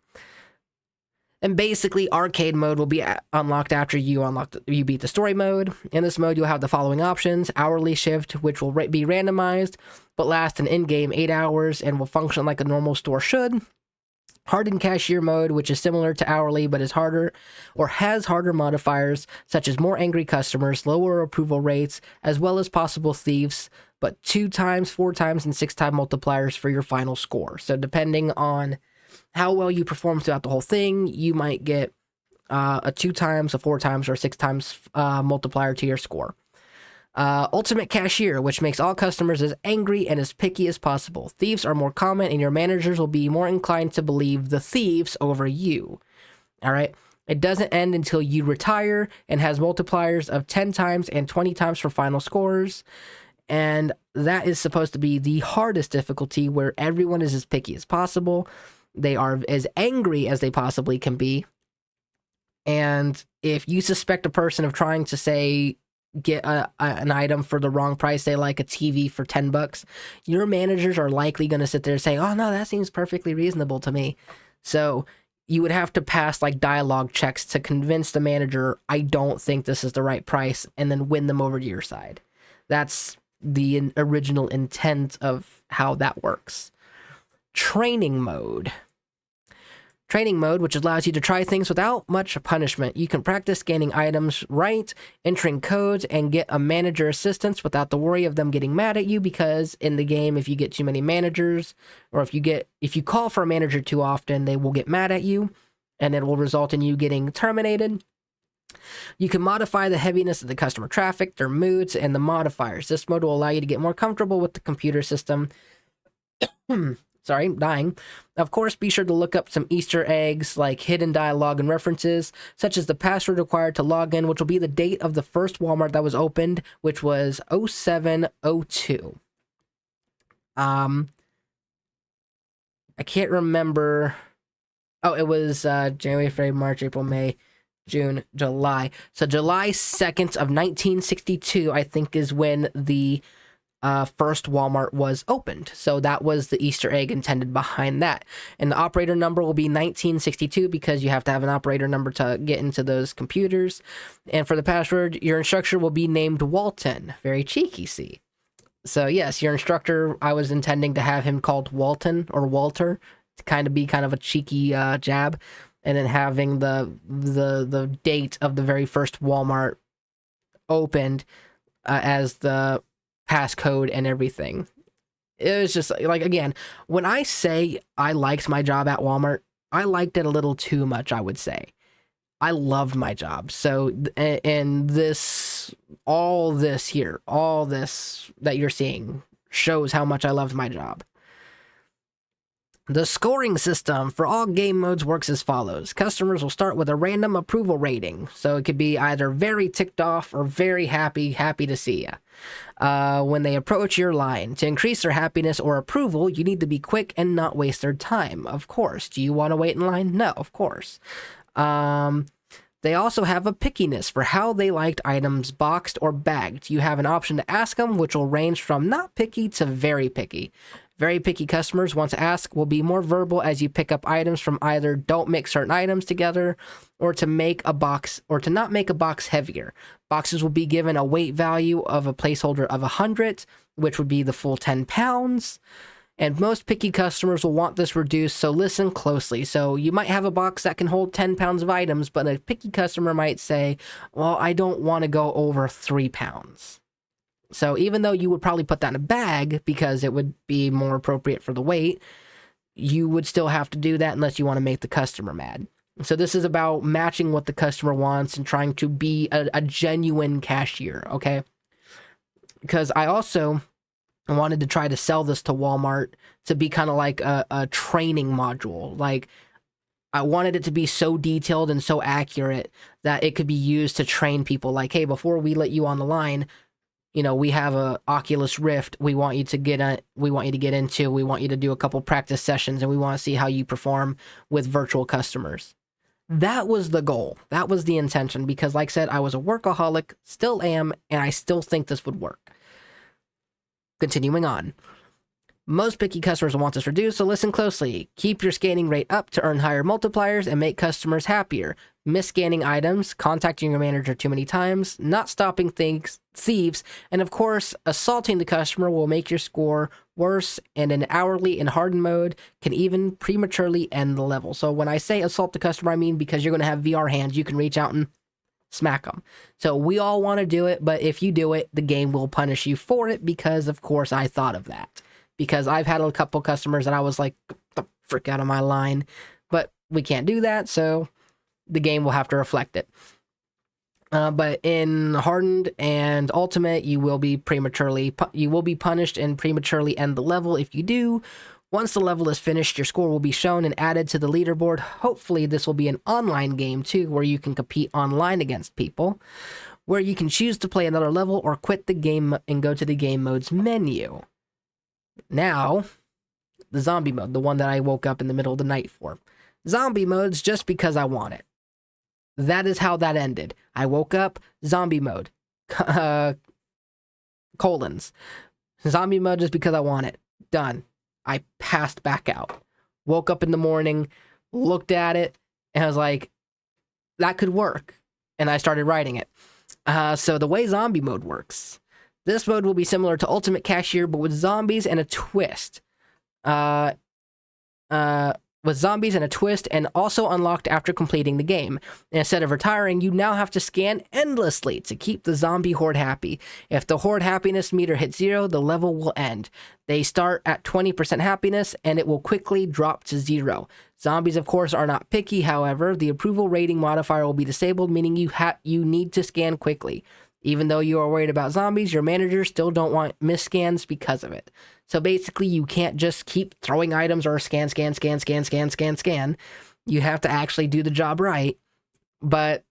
And basically, arcade mode will be unlocked after you beat the story mode. In this mode, you'll have the following options: hourly shift, which will be randomized, but last an in-game 8 hours and will function like a normal store should. Hardened cashier mode, which is similar to hourly, but is harder or has harder modifiers, such as more angry customers, lower approval rates, as well as possible thieves, but 2 times, 4 times, and 6 time multipliers for your final score. So depending on how well you perform throughout the whole thing, you might get a 2 times, a 4 times, or 6 times multiplier to your score. Ultimate cashier, which makes all customers as angry and as picky as possible. Thieves are more common, and your managers will be more inclined to believe the thieves over you. All right. It doesn't end until you retire and has multipliers of 10 times and 20 times for final scores. And that is supposed to be the hardest difficulty, where everyone is as picky as possible. They are as angry as they possibly can be. And if you suspect a person of trying to, say, get an item for the wrong price, say like a TV for $10, your managers are likely going to sit there and say, oh no, that seems perfectly reasonable to me. So you would have to pass like dialogue checks to convince the manager, I don't think this is the right price, and then win them over to your side. That's the original intent of how that works. Training mode. Training mode, which allows you to try things without much punishment. You can practice scanning items right, entering codes, and get a manager assistance without the worry of them getting mad at you, because in the game, if you get too many managers, or if you call for a manager too often, they will get mad at you, and it will result in you getting terminated. You can modify the heaviness of the customer traffic, their moods, and the modifiers. This mode will allow you to get more comfortable with the computer system. Sorry, dying. Of course, be sure to look up some Easter eggs like hidden dialogue and references, such as the password required to log in, which will be the date of the first Walmart that was opened, which was 0702. I can't remember. Oh, it was January, February, March, April, May, June, July. So July 2nd of 1962, I think, is when the first Walmart was opened. So that was the Easter egg intended behind that. And the operator number will be 1962 because you have to have an operator number to get into those computers. And for the password, your instructor will be named Walton. Very cheeky, see. So yes, your instructor, I was intending to have him called Walton or Walter to kind of a cheeky jab. And then having the date of the very first Walmart opened as the passcode and everything. It was just like, again, when I say I liked my job at Walmart, I liked it a little too much, I would say. I loved my job. So, and all this that you're seeing shows how much I loved my job. The scoring system for all game modes works as follows. Customers will start with a random approval rating. So it could be either very ticked off or very happy to see ya. When they approach your line. To increase their happiness or approval, you need to be quick and not waste their time. Of course. Do you want to wait in line? No, of course. They also have a pickiness for how they liked items boxed or bagged. You have an option to ask them, which will range from not picky to very picky. Very picky customers, once asked, will be more verbal as you pick up items from either don't mix certain items together or to not make a box heavier. Boxes will be given a weight value of a placeholder of 100, which would be the full 10 pounds. And most picky customers will want this reduced, so listen closely. So you might have a box that can hold 10 pounds of items, but a picky customer might say, well, I don't want to go over 3 pounds. So even though you would probably put that in a bag because it would be more appropriate for the weight, you would still have to do that unless you want to make the customer mad. So this is about matching what the customer wants and trying to be a genuine cashier, okay? Because I also wanted to try to sell this to Walmart to be kind of like a training module. Like, I wanted it to be so detailed and so accurate that it could be used to train people. Like, hey, before we let you on the line, you know, we have a Oculus Rift. We want you to get into. We want you to do a couple practice sessions, and we want to see how you perform with virtual customers. That was the goal. That was the intention. Because, like I said, I was a workaholic, still am, and I still think this would work. Continuing on. Most picky customers will want this reduced, so listen closely. Keep your scanning rate up to earn higher multipliers and make customers happier. Misscanning items, contacting your manager too many times, not stopping thieves, and of course, assaulting the customer will make your score worse, and in hourly and hardened mode can even prematurely end the level. So when I say assault the customer, I mean because you're going to have VR hands. You can reach out and smack them. So we all want to do it, but if you do it, the game will punish you for it because, of course, I thought of that. Because I've had a couple customers that I was like, get the frick out of my line. But we can't do that, so the game will have to reflect it. But in Hardened and Ultimate, you will be punished and prematurely end the level if you do. Once the level is finished, your score will be shown and added to the leaderboard. Hopefully, this will be an online game too, where you can compete online against people, where you can choose to play another level or quit the game and go to the game modes menu. Now, the zombie mode, the one that I woke up in the middle of the night for. Zombie mode's just because I want it. That is how that ended. I woke up, zombie mode. Colons. Zombie mode just because I want it. Done. I passed back out. Woke up in the morning, looked at it, and I was like, that could work. And I started writing it. So the way zombie mode works. This mode will be similar to Ultimate Cashier, but with zombies and a twist. With zombies and a twist, and also unlocked after completing the game. And instead of retiring, you now have to scan endlessly to keep the zombie horde happy. If the horde happiness meter hits 0, the level will end. They start at 20% happiness, and it will quickly drop to 0. Zombies, of course, are not picky, however. The approval rating modifier will be disabled, meaning you need to scan quickly. Even though you are worried about zombies, your managers still don't want misscans because of it. So basically, you can't just keep throwing items or scan, scan, scan, scan, scan, scan, scan. You have to actually do the job right. But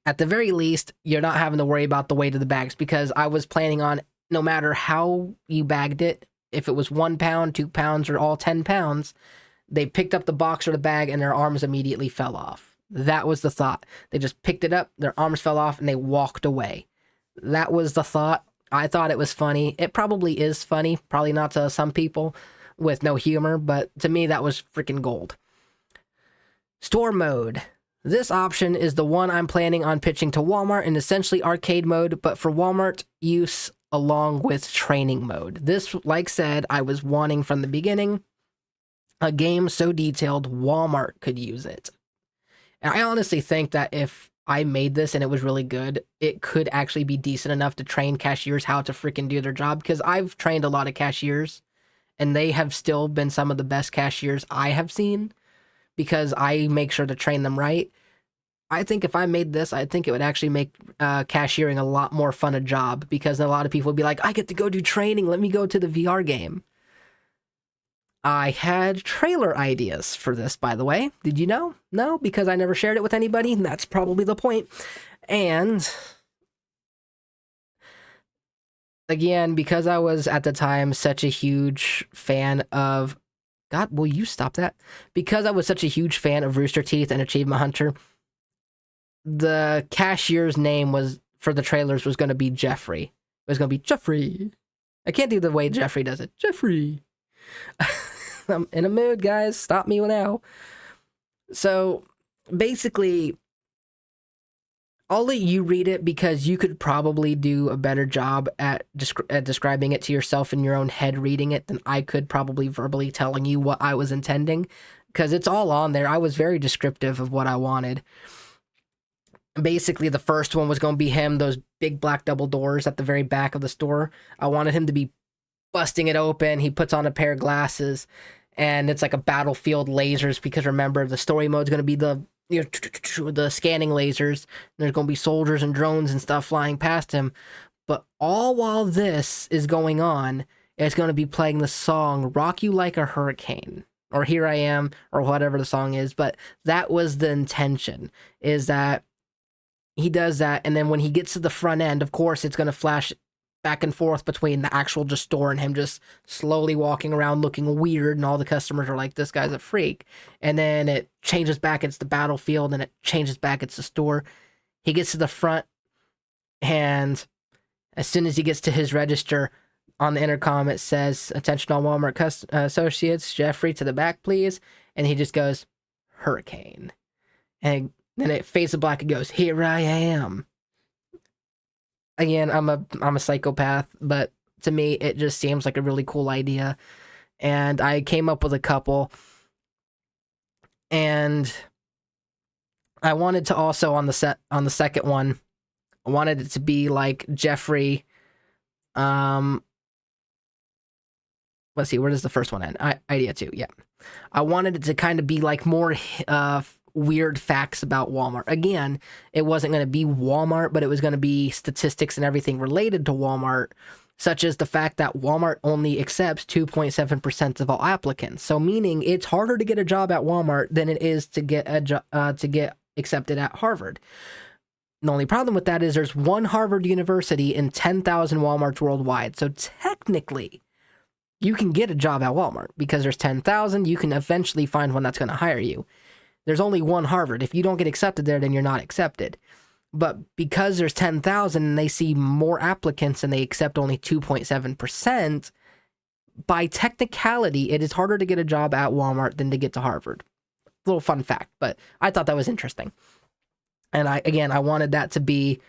at the very least, you're not having to worry about the weight of the bags, because I was planning on, no matter how you bagged it, if it was 1 pound, 2 pounds, or all 10 pounds, they picked up the box or the bag and their arms immediately fell off. That was the thought. They just picked it up, their arms fell off, and they walked away. That was the thought. I thought it was funny. It probably is funny, probably not to some people with no humor, but to me, that was freaking gold. Store mode. This option is the one I'm planning on pitching to Walmart in essentially arcade mode, but for Walmart use along with training mode. This, like said, I was wanting from the beginning a game so detailed Walmart could use it. And I honestly think that if I made this and it was really good, it could actually be decent enough to train cashiers how to freaking do their job, because I've trained a lot of cashiers and they have still been some of the best cashiers I have seen, because I make sure to train them right. I think if I made this, I think it would actually make cashiering a lot more fun a job, because a lot of people would be like, I get to go do training. Let me go to the VR game. I had trailer ideas for this, by the way. Did you know? No, because I never shared it with anybody. That's probably the point. And again, because I was at the time such a huge fan of... God, will you stop that? Because I was such a huge fan of Rooster Teeth and Achievement Hunter, the cashier's name was for the trailers was going to be Jeffrey. It was going to be Jeffrey. I can't do the way Jeffrey does it. Jeffrey. I'm in a mood, guys. Stop me now. So basically, I'll let you read it, because you could probably do a better job at describing it to yourself in your own head reading it than I could probably verbally telling you what I was intending, because it's all on there. I was very descriptive of what I wanted. Basically, the first one was going to be him, those big black double doors at the very back of the store. I wanted him to be busting it open. He puts on a pair of glasses, and it's like a battlefield lasers, because remember, the story mode is going to be the scanning lasers. There's going to be soldiers and drones and stuff flying past him. But all while this is going on, it's going to be playing the song Rock You Like a Hurricane, or Here I Am, or whatever the song is. But that was the intention, is that he does that, and then when he gets to the front end, of course, it's going to flash back and forth between the actual just store and him just slowly walking around looking weird, and all the customers are like, this guy's a freak. And then it changes back, it's the battlefield, and it changes back, it's the store. He gets to the front, and as soon as he gets to his register, on the intercom it says, attention all Walmart associates, Jeffrey to the back please. And he just goes, hurricane. And then it fades to black and goes, here I am. Again, I'm a psychopath, but to me, it just seems like a really cool idea. And I came up with a couple. And I wanted to also, on the second one, I wanted it to be like Jeffrey. Let's see, where does the first one end? Idea 2, yeah. I wanted it to kind of be like more weird facts about Walmart. Again, it wasn't going to be Walmart, but it was going to be statistics and everything related to Walmart, such as the fact that Walmart only accepts 2.7% of all applicants. So meaning it's harder to get a job at Walmart than it is to get accepted at Harvard. The only problem with that is there's one Harvard University in 10,000 Walmarts worldwide. So technically, you can get a job at Walmart because there's 10,000. You can eventually find one that's going to hire you. There's only one Harvard. If you don't get accepted there, then you're not accepted. But because there's 10,000 and they see more applicants and they accept only 2.7%, by technicality, it is harder to get a job at Walmart than to get to Harvard. Little fun fact, but I thought that was interesting. And I wanted that to be,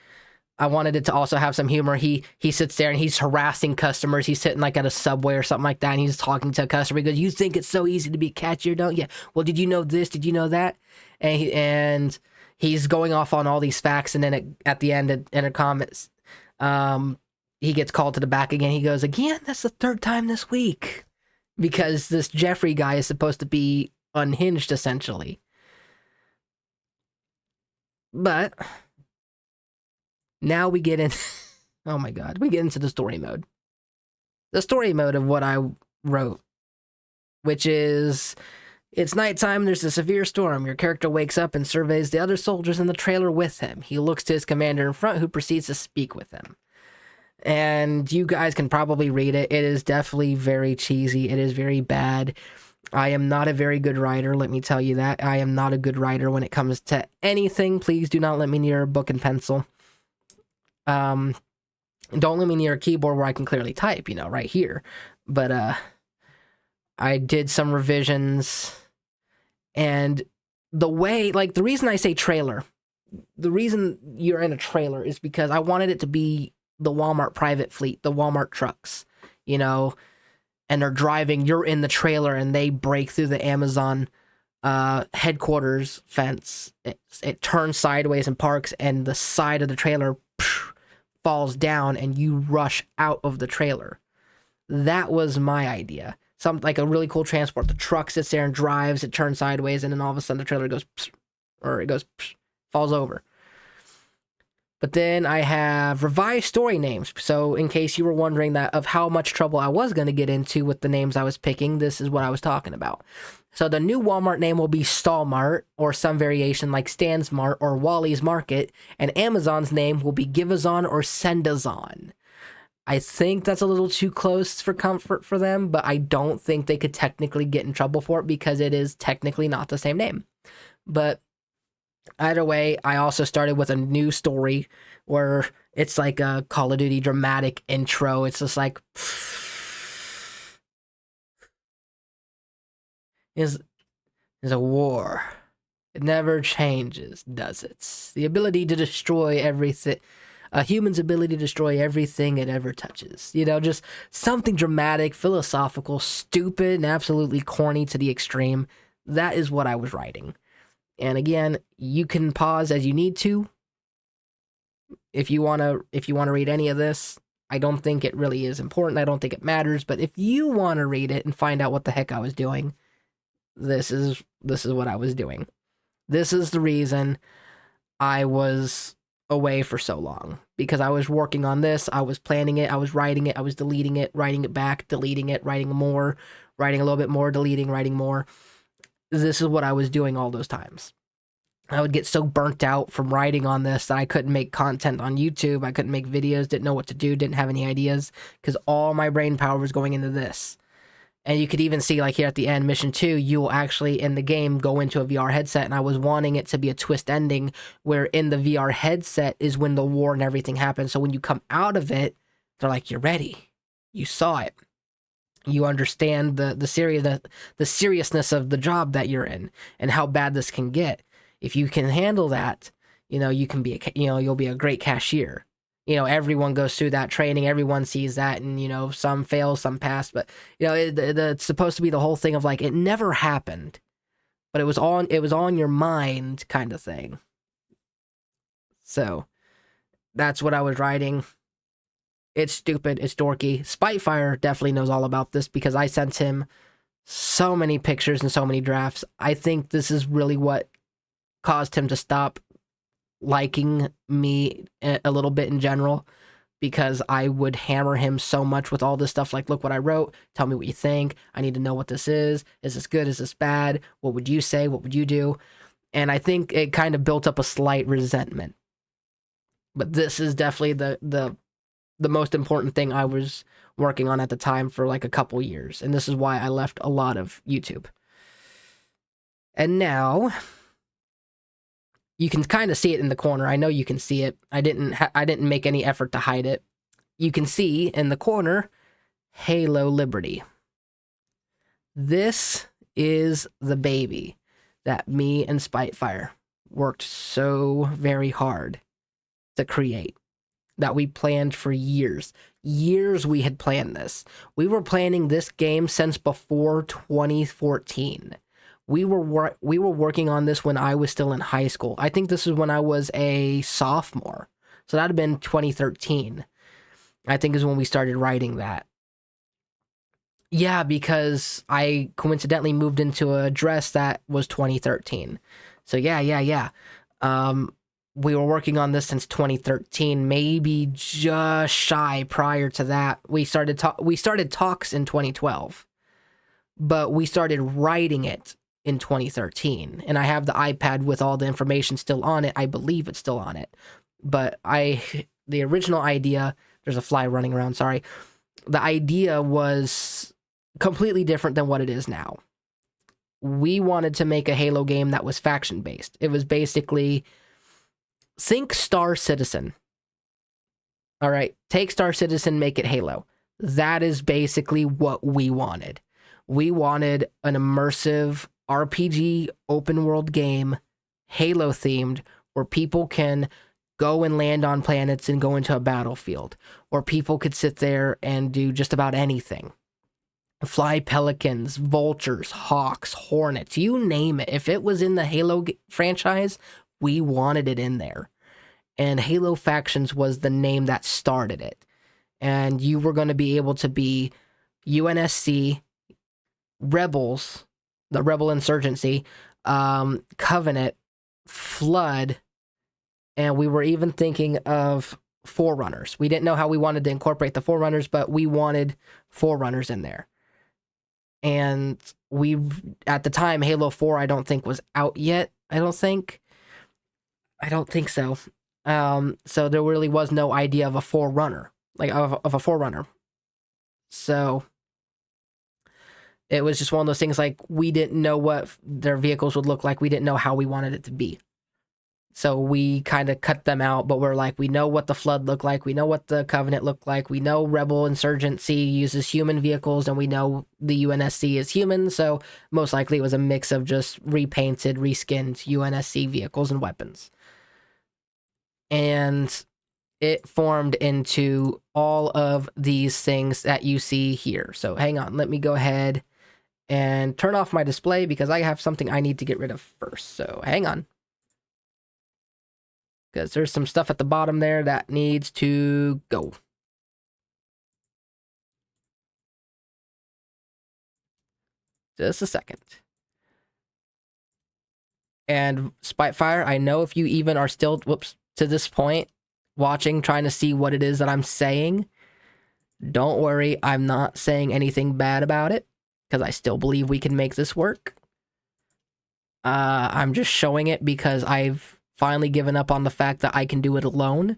I wanted it to also have some humor. He sits there and he's harassing customers. He's sitting like at a Subway or something like that, and he's talking to a customer. He goes, you think it's so easy to be a cashier, don't you? Well, did you know this? Did you know that? And he's going off on all these facts, and then at the end, at intercom, he gets called to the back again. He goes, again, that's the third time this week. Because this Jeffrey guy is supposed to be unhinged, essentially. But now we get in... oh my god, we get into the story mode. the story mode of what I wrote, which is it's nighttime, there's a severe storm. Your character wakes up and surveys the other soldiers in the trailer with him. He looks to his commander in front, who proceeds to speak with him. And you guys can probably read it. It is definitely very cheesy. It is very bad. I am not a very good writer, let me tell you that. I am not a good writer when it comes to anything. Please do not let me near a book and pencil. Don't let me near a keyboard where I can clearly type, right here. But I did some revisions, and the reason I say trailer, the reason you're in a trailer is because I wanted it to be the Walmart private fleet, the Walmart trucks, and they're driving, you're in the trailer, and they break through the Amazon headquarters fence. It turns sideways and parks, and the side of the trailer falls down, and you rush out of the trailer. That was my idea. Something like a really cool transport. The truck sits there and drives, it turns sideways, and then all of a sudden the trailer goes, falls over. But then I have revised story names. So in case you were wondering that of how much trouble I was going to get into with the names I was picking, this is what I was talking about. So the new Walmart name will be Stallmart, or some variation like Stansmart or Wally's Market, and Amazon's name will be Givazon or Sendazon. I think that's a little too close for comfort for them, but I don't think they could technically get in trouble for it because it is technically not the same name. But either way, I also started with a new story where it's like a Call of Duty dramatic intro. It's just like, is a war. It never changes, does it? The ability to destroy everything. A human's ability to destroy everything it ever touches. Just something dramatic, philosophical, stupid, and absolutely corny to the extreme. That is what I was writing. And again, you can pause as you need to. If you wanna read any of this, I don't think it really is important. I don't think it matters. But if you want to read it and find out what the heck I was doing, this is what I was doing. This is the reason I was away for so long, because I was working on this, I was planning it, I was writing it, I was deleting it, writing it back, deleting it, writing more, writing a little bit more, deleting, writing more. This is what I was doing all those times. I would get so burnt out from writing on this that I couldn't make content on YouTube, I couldn't make videos, didn't know what to do, didn't have any ideas, because all my brain power was going into this. And you could even see, like here at the end, Mission 2, you will actually, in the game, go into a VR headset, and I was wanting it to be a twist ending, where in the VR headset is when the war and everything happens. So when you come out of it, they're like, you're ready. You saw it. You understand the seriousness of the job that you're in, and how bad this can get. If you can handle that, you can be, you'll be a great cashier. Everyone goes through that training, everyone sees that, and, some fail, some pass, but, it's supposed to be the whole thing of, like, it never happened, but it was on your mind kind of thing. So, that's what I was writing. It's stupid, it's dorky. Spitefire definitely knows all about this, because I sent him so many pictures and so many drafts. I think this is really what caused him to stop liking me a little bit in general, because I would hammer him so much with all this stuff, like, look what I wrote, tell me what you think, I need to know what this is this good, is this bad, what would you say, what would you do? And I think it kind of built up a slight resentment. But this is definitely the most important thing I was working on at the time for like a couple years, and this is why I left a lot of YouTube. And now you can kind of see it in the corner. I know you can see it. I didn't make any effort to hide it. You can see in the corner, Halo Liberty. This is the baby that me and Spitefire worked so very hard to create, that we planned for years. Years we had planned this. We were planning this game since before 2014. We were working on this when I was still in high school. I think this is when I was a sophomore. So that'd have been 2013. I think is when we started writing that. Yeah, because I coincidentally moved into a dress that was 2013. So yeah. we were working on this since 2013, maybe just shy prior to that. We started talks in 2012, but we started writing it in 2013. And I have the iPad with all the information still on it. I believe it's still on it. But the original idea, there's a fly running around, sorry. The idea was completely different than what it is now. We wanted to make a Halo game that was faction based. It was basically think Star Citizen. All right, take Star Citizen, make it Halo. That is basically what we wanted. We wanted an immersive RPG open world game, Halo themed, where people can go and land on planets and go into a battlefield, or people could sit there and do just about anything. Fly pelicans, vultures, hawks, hornets, you name it. If it was in the Halo franchise, we wanted it in there. And Halo Factions was the name that started it. And you were going to be able to be UNSC, Rebels, the Rebel Insurgency, Covenant, Flood, and we were even thinking of Forerunners. We didn't know how we wanted to incorporate the Forerunners, but we wanted Forerunners in there. And at the time, Halo 4, I don't think was out yet. I don't think so. So there really was no idea of a Forerunner, like of a Forerunner. So it was just one of those things, like, we didn't know what their vehicles would look like. We didn't know how we wanted it to be. So we kind of cut them out, but we're like, we know what the Flood looked like. We know what the Covenant looked like. We know Rebel Insurgency uses human vehicles, and we know the UNSC is human. So most likely it was a mix of just repainted, reskinned UNSC vehicles and weapons. And it formed into all of these things that you see here. So hang on, let me go ahead and turn off my display because I have something I need to get rid of first. So hang on. Because there's some stuff at the bottom there that needs to go. Just a second. And Spitefire, I know if you even are still, to this point, watching, trying to see what it is that I'm saying, don't worry, I'm not saying anything bad about it, because I still believe we can make this work. I'm just showing it because I've finally given up on the fact that I can do it alone.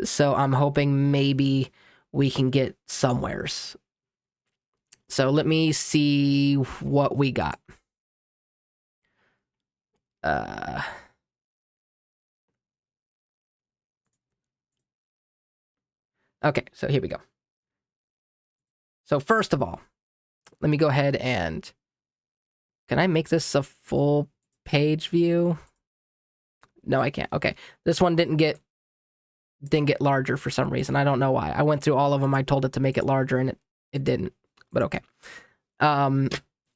So I'm hoping maybe we can get somewheres. So let me see what we got. Okay, so here we go. So first of all, let me go ahead and... Can I make this a full page view? No, I can't. Okay, this one didn't get larger for some reason. I don't know why. I went through all of them. I told it to make it larger, and it didn't. But okay. Like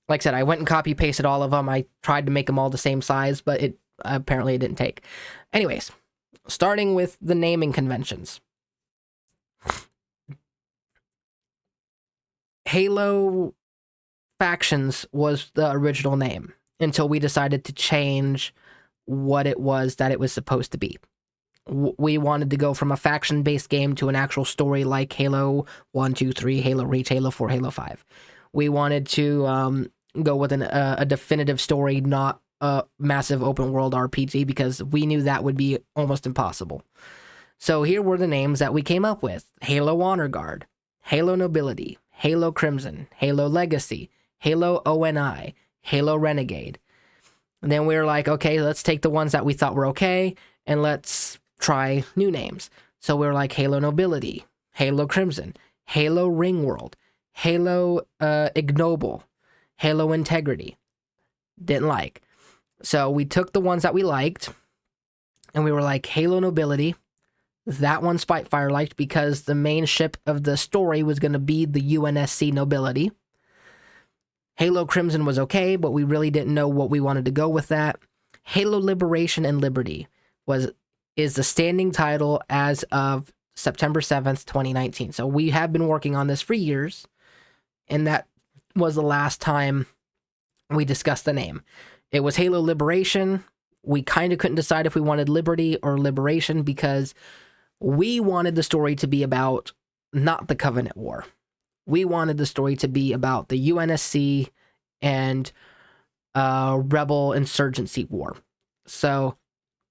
I said, I went and copy pasted all of them. I tried to make them all the same size, but it apparently it didn't take. Anyways, starting with the naming conventions. Halo Factions was the original name until we decided to change what it was that it was supposed to be. We wanted to go from a faction-based game to an actual story like Halo 1, 2, 3, Halo Reach, Halo 4, Halo 5. We wanted to go with a definitive story, not a massive open-world RPG, because we knew that would be almost impossible. So here were the names that we came up with. Halo Honor Guard, Halo Nobility, Halo Crimson, Halo Legacy, Halo ONI, Halo Renegade. And then we were like, okay, let's take the ones that we thought were okay, and let's try new names. So we were like Halo Nobility, Halo Crimson, Halo Ringworld, Halo Ignoble, Halo Integrity. Didn't like. So we took the ones that we liked, and we were like Halo Nobility. That one Spitefire liked because the main ship of the story was going to be the UNSC Nobility. Halo Crimson was okay, but we really didn't know what we wanted to go with that. Halo Liberation and Liberty is the standing title as of September 7th, 2019. So we have been working on this for years, and that was the last time we discussed the name. It was Halo Liberation, we kind of couldn't decide if we wanted liberty or liberation, because we wanted the story to be about not the Covenant War. We wanted the story to be about the UNSC and rebel insurgency war. So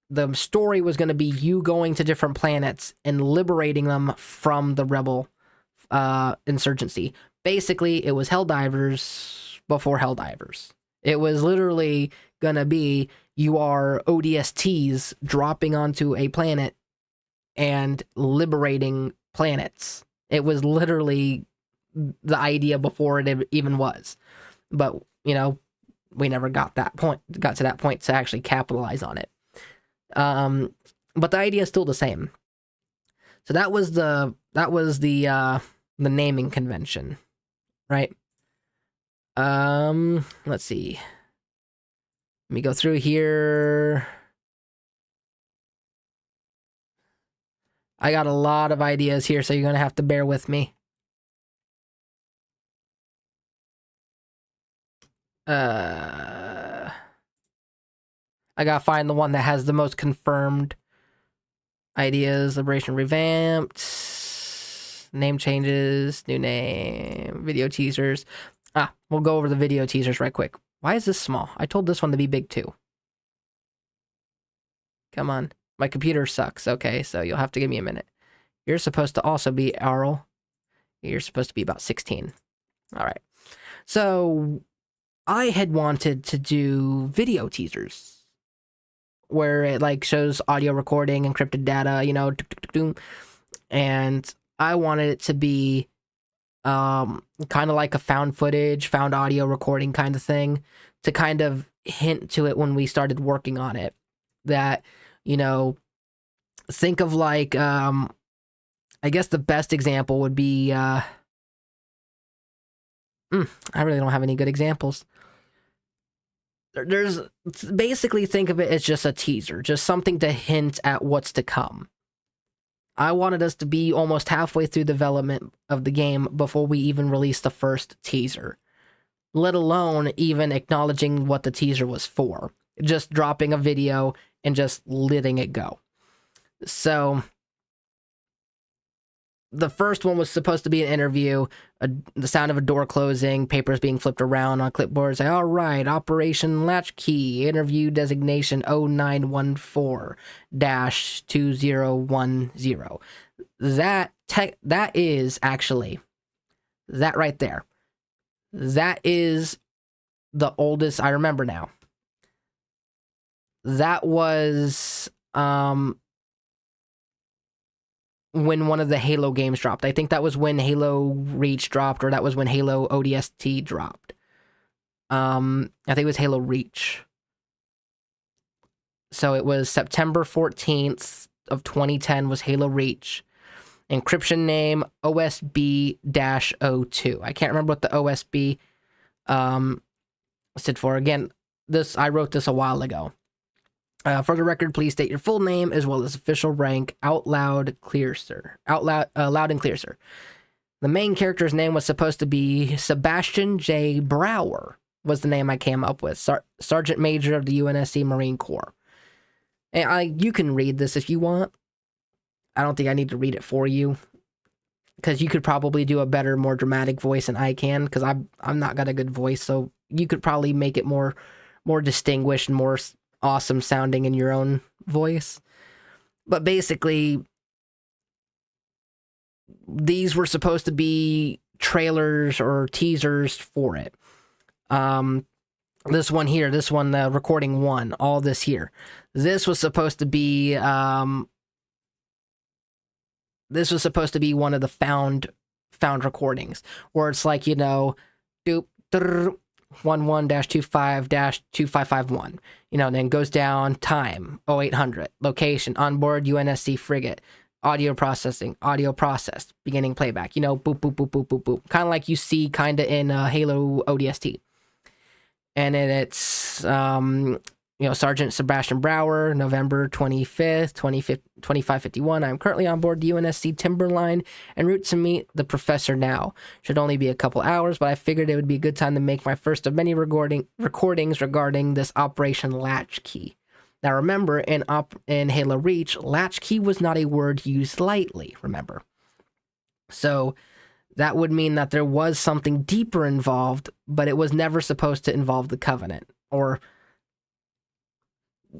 the story was going to be you going to different planets and liberating them from the rebel insurgency. Basically, it was Helldivers before Helldivers. It was literally going to be you are ODSTs dropping onto a planet and liberating planets. It was literally the idea before it even was. But, you know, we never got to that point to actually capitalize on it. But the idea is still the same. So that was the naming convention, right? Let's see. Let me go through here. I got a lot of ideas here, so you're gonna have to bear with me. I gotta find the one that has the most confirmed ideas. Liberation revamped, name changes, new name, video teasers. We'll go over the video teasers right quick. Why is this small? I told this one to be big too. Come on. My computer sucks. Okay, so you'll have to give me a minute. You're supposed to also be Arl. You're supposed to be about 16. All right. So I had wanted to do video teasers where it like shows audio recording, encrypted data, you know, and I wanted it to be kind of like a found footage, found audio recording kind of thing, to kind of hint to it when we started working on it. That, you know, think of like, I guess the best example would be, I really don't have any good examples. There's basically, think of it as just a teaser, just something to hint at what's to come. I wanted us to be almost halfway through development of the game before we even released the first teaser, let alone even acknowledging what the teaser was for. Just dropping a video and just letting it go. So the first one was supposed to be an interview, the sound of a door closing, papers being flipped around on clipboards. Like, all right, Operation Latchkey, interview designation 0914-2010. That is actually, that right there, that is the oldest I remember now. That was when one of the Halo games dropped. I think that was when Halo Reach dropped, or that was when Halo ODST dropped. I think it was Halo Reach. So it was September 14th of 2010 was Halo Reach. Encryption name OSB-02. I can't remember what the OSB stood for. Again, I wrote this a while ago. For the record, please state your full name as well as official rank loud and clear, sir. The main character's name was supposed to be Sebastian J. Brower, was the name I came up with. Sergeant Major of the UNSC Marine Corps. And you can read this if you want. I don't think I need to read it for you, because you could probably do a better, more dramatic voice than I can, because I'm not got a good voice, so you could probably make it more distinguished and more awesome sounding in your own voice. But basically, these were supposed to be trailers or teasers for it. This one here, the recording one, all this here. This was supposed to be one of the found recordings, where it's like, you know, doop 11-25-2551, you know, and then goes down, time 0800, location onboard UNSC frigate, audio processing, audio processed, beginning playback, you know, boop boop boop boop boop boop, kind of like you see kind of in Halo ODST. And then it's you know, Sergeant Sebastian Brower, November 25th, 2551. I'm currently on board the UNSC Timberline en route to meet the professor now. Should only be a couple hours, but I figured it would be a good time to make my first of many recordings regarding this Operation Latchkey. Now remember, in Halo Reach, latchkey was not a word used lightly, remember. So that would mean that there was something deeper involved, but it was never supposed to involve the Covenant, or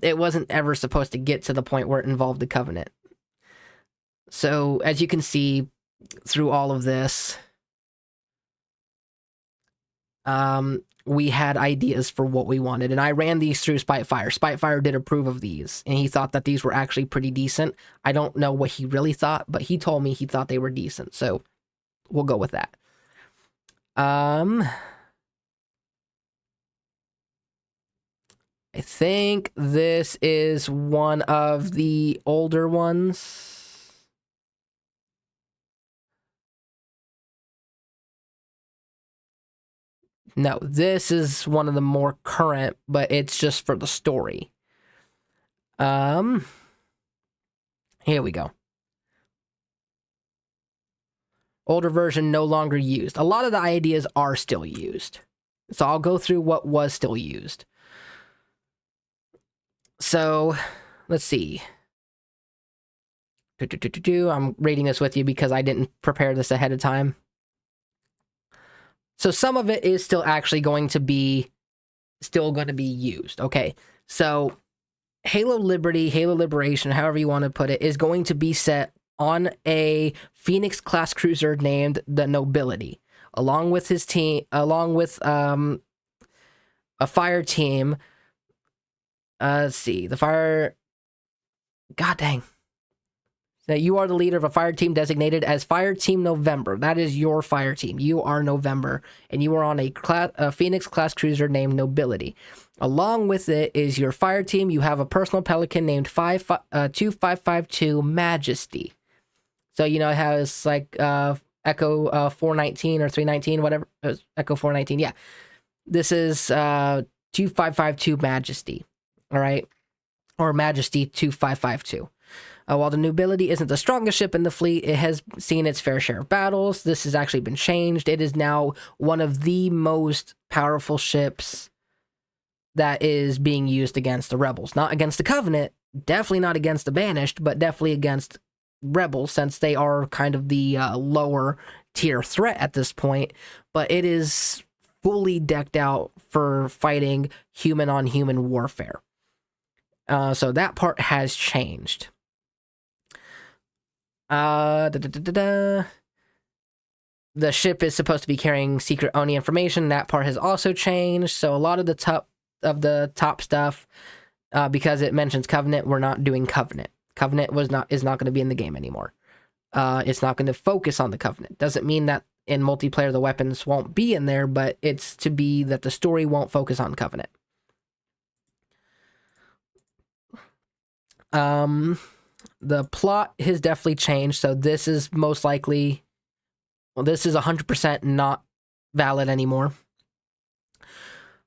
it wasn't ever supposed to get to the point where it involved the Covenant. So as you can see through all of this, we had ideas for what we wanted, and I ran these through Spitefire. Spitefire did approve of these, and he thought that these were actually pretty decent. I don't know what he really thought, but he told me he thought they were decent, so we'll go with that. I think this is one of the older ones. No, this is one of the more current, but it's just for the story. Here we go. Older version no longer used. A lot of the ideas are still used. So I'll go through what was still used. So, let's see. I'm reading this with you because I didn't prepare this ahead of time. So some of it is still actually going to be used. Okay. So Halo Liberty, Halo Liberation, however you want to put it, is going to be set on a Phoenix class cruiser named the Nobility, along with his team, along with a fire team. Let's see, the fire. God dang. That you are the leader of a fire team designated as Fire Team November. That is your fire team. You are November, and you are on a Phoenix class cruiser named Nobility. Along with it is your fire team. You have a personal pelican named 2552 Majesty. So, you know, it has like Echo 419 or 319, whatever. Echo 419, yeah. This is 2552 Majesty, all right? Or Majesty 2552. While the Nobility isn't the strongest ship in the fleet, it has seen its fair share of battles. This has actually been changed. It is now one of the most powerful ships that is being used against the rebels. Not against the Covenant, definitely not against the Banished, but definitely against rebels, since they are kind of the lower tier threat at this point. But it is fully decked out for fighting human-on-human warfare. So that part has changed. The ship is supposed to be carrying secret Oni information. That part has also changed. So a lot of the top stuff, because it mentions Covenant, we're not doing Covenant. Covenant is not going to be in the game anymore. It's not going to focus on the Covenant. Doesn't mean that in multiplayer the weapons won't be in there, but it's to be that the story won't focus on Covenant. The plot has definitely changed, so this is most likely, well, this is 100% not valid anymore.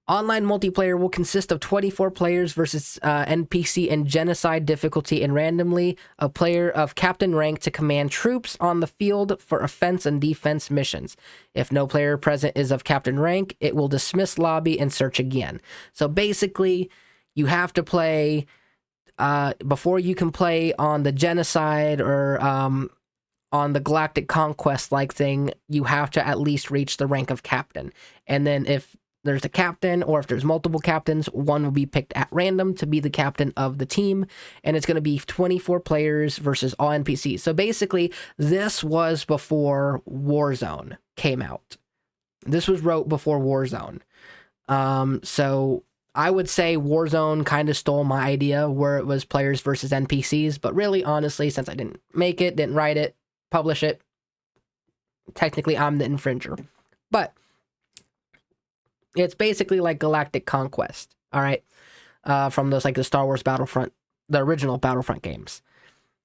Online multiplayer will consist of 24 players versus NPC and genocide difficulty, and randomly a player of captain rank to command troops on the field for offense and defense missions. If no player present is of captain rank, it will dismiss lobby and search again. So basically, you have to play... before you can play on the genocide or on the galactic conquest like thing, you have to at least reach the rank of captain. And then if there's a captain, or if there's multiple captains, one will be picked at random to be the captain of the team, and it's going to be 24 players versus all NPCs. So basically, this was before Warzone came out. This was wrote before Warzone. So I would say Warzone kind of stole my idea where it was players versus NPCs, but really, honestly, since I didn't make it, didn't write it, publish it, technically I'm the infringer. But it's basically like Galactic Conquest, all right? From those, like the Star Wars Battlefront, the original Battlefront games.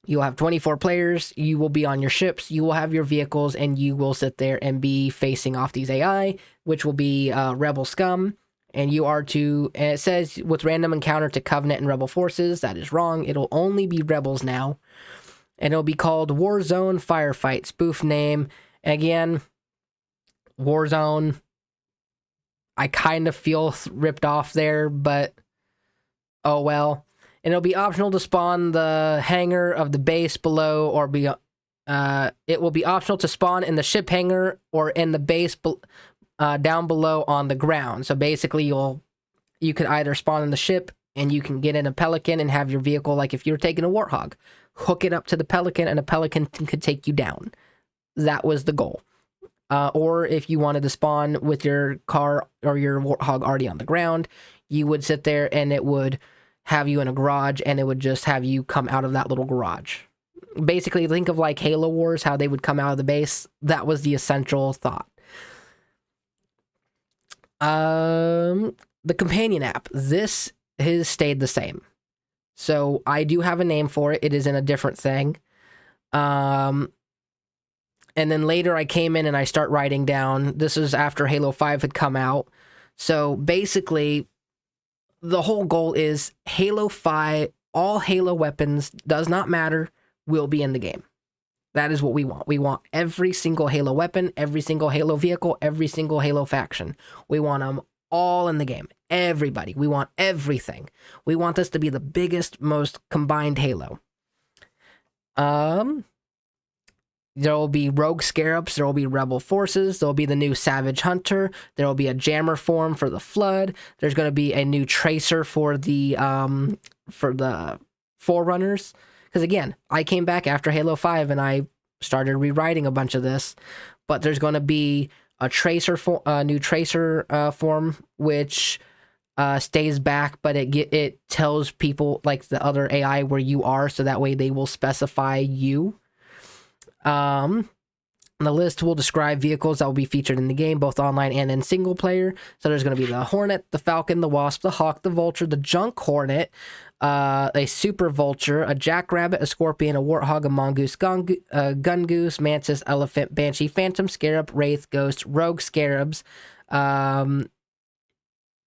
You'll have 24 players, you will be on your ships, you will have your vehicles, and you will sit there and be facing off these AI, which will be Rebel Scum. And you are to, and it says with random encounter to Covenant and Rebel forces. That is wrong. It'll only be Rebels now. And it'll be called Warzone Firefight, spoof name. Again, Warzone, I kind of feel ripped off there, but oh well. and it'll be optional to spawn the hangar of the base below or be. It will be optional to spawn in the ship hangar or in the base down below on the ground. So basically, you could either spawn in the ship and you can get in a Pelican and have your vehicle, like if you're taking a Warthog, hook it up to the Pelican and a Pelican could take you down. That was the goal. Or if you wanted to spawn with your car or your Warthog already on the ground, you would sit there and it would have you in a garage and it would just have you come out of that little garage. Basically, think of like Halo Wars, how they would come out of the base. That was the essential thought. The companion app. This has stayed the same. So I do have a name for it. It is in a different thing. And then later I came in and I start writing down. This is after Halo 5 had come out. So basically, the whole goal is Halo 5, all Halo weapons, does not matter, will be in the game. That is what we want. We want every single Halo weapon, every single Halo vehicle, every single Halo faction. We want them all in the game. Everybody. We want everything. We want this to be the biggest, most combined Halo. There will be rogue scarabs, there will be rebel forces, there will be the new savage hunter, there will be a jammer form for the flood, there's going to be a new tracer for the forerunners. Because again, I came back after Halo 5 and I started rewriting a bunch of this, but there's going to be a new tracer form which stays back, but it tells people, like the other AI, where you are, so that way they will specify you. The list will describe vehicles that will be featured in the game, both online and in single player. So there's going to be the Hornet, the Falcon, the Wasp, the Hawk, the Vulture, the Junk Hornet, a Super Vulture, a Jackrabbit, a Scorpion, a Warthog, a Mongoose, Gungoose, Mantis, Elephant, Banshee, Phantom, Scarab, Wraith, Ghost, Rogue Scarabs. I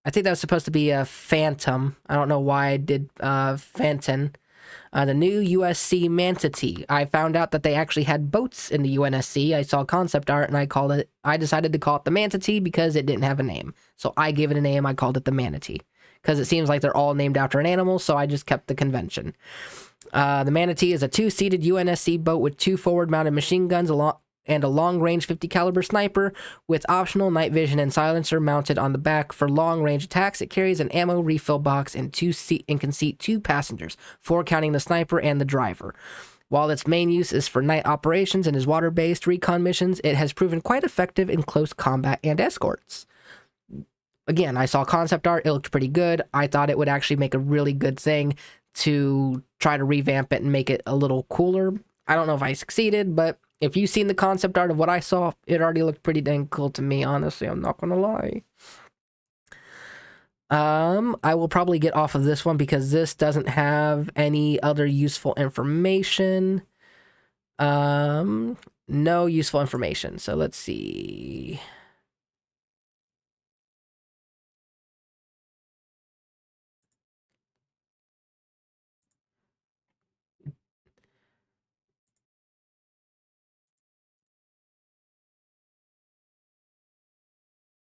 think that was supposed to be a Phantom. I don't know why I did Phantom. The new USC Manatee. I found out that they actually had boats in the UNSC. I saw concept art and I decided to call it the Manatee because it didn't have a name. So I gave it a name. I called it the Manatee because it seems like they're all named after an animal. So I just kept the convention. The Manatee is a 2-seated UNSC boat with 2 forward-mounted machine guns and a long-range 50 caliber sniper with optional night vision and silencer mounted on the back for long-range attacks. It carries an ammo refill box and can seat 2 passengers, 4 counting the sniper and the driver. While its main use is for night operations and is water-based recon missions, it has proven quite effective in close combat and escorts. Again, I saw concept art. It looked pretty good. I thought it would actually make a really good thing to try to revamp it and make it a little cooler. I don't know if I succeeded, but if you've seen the concept art of what I saw, it already looked pretty dang cool to me, honestly. I'm not gonna lie. I will probably get off of this one because this doesn't have any other useful information. No useful information. So let's see.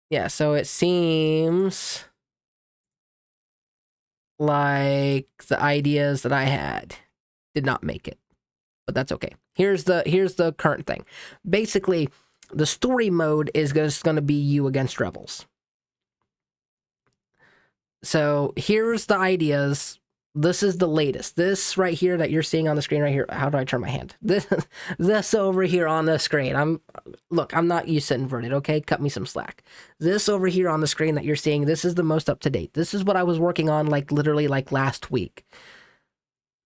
Yeah, so it seems like the ideas that I had did not make it, but that's okay. Here's the current thing. Basically, the story mode is just going to be you against rebels. So here's the ideas. This is the latest. This right here that you're seeing on the screen right here. How do I turn my hand? This over here on the screen. Look, I'm not used to inverted, okay? Cut me some slack. This over here on the screen that you're seeing, this is the most up to date. This is what I was working on literally last week.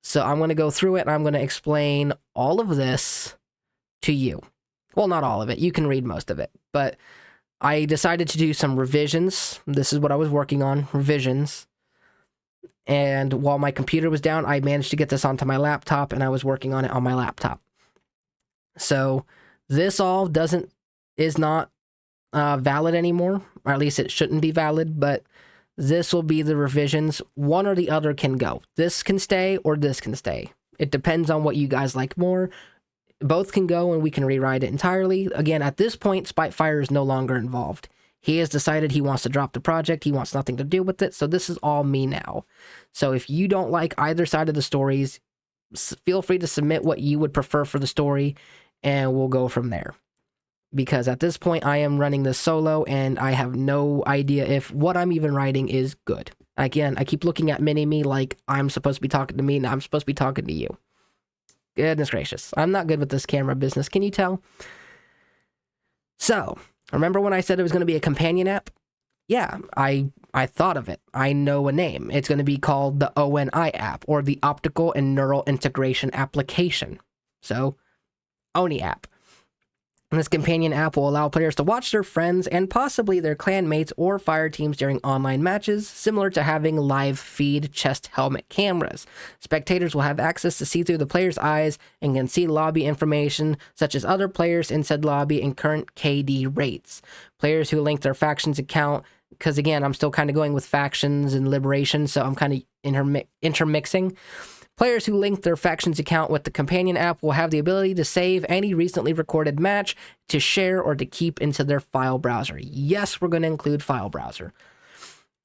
So I'm going to go through it and I'm going to explain all of this to you. Well, not all of it. You can read most of it, but I decided to do some revisions. This is what I was working on, revisions. And while my computer was down, I managed to get this onto my laptop, and I was working on it on my laptop. So this all is not valid anymore, or at least it shouldn't be valid, but this will be the revisions. One or the other can go. This can stay or this can stay. It depends on what you guys like more. Both can go and we can rewrite it entirely. Again, at this point, Spitfire is no longer involved. He has decided he wants to drop the project. He wants nothing to do with it. So this is all me now. So if you don't like either side of the stories, feel free to submit what you would prefer for the story, and we'll go from there. Because at this point, I am running this solo, and I have no idea if what I'm even writing is good. Again, I keep looking at mini-me like I'm supposed to be talking to me, and I'm supposed to be talking to you. Goodness gracious. I'm not good with this camera business. Can you tell? So, remember when I said it was going to be a companion app? Yeah, I thought of it. I know a name. It's going to be called the ONI app, or the Optical and Neural Integration Application. So, ONI app. And this companion app will allow players to watch their friends and possibly their clan mates or fire teams during online matches, similar to having live feed chest helmet cameras. Spectators will have access to see through the player's eyes and can see lobby information, such as other players in said lobby and current KD rates. Players who link their factions account, because again, I'm still kind of going with factions and liberation, so I'm kind of intermixing. Players who link their factions account with the companion app will have the ability to save any recently recorded match, to share, or to keep into their file browser. Yes, we're going to include file browser.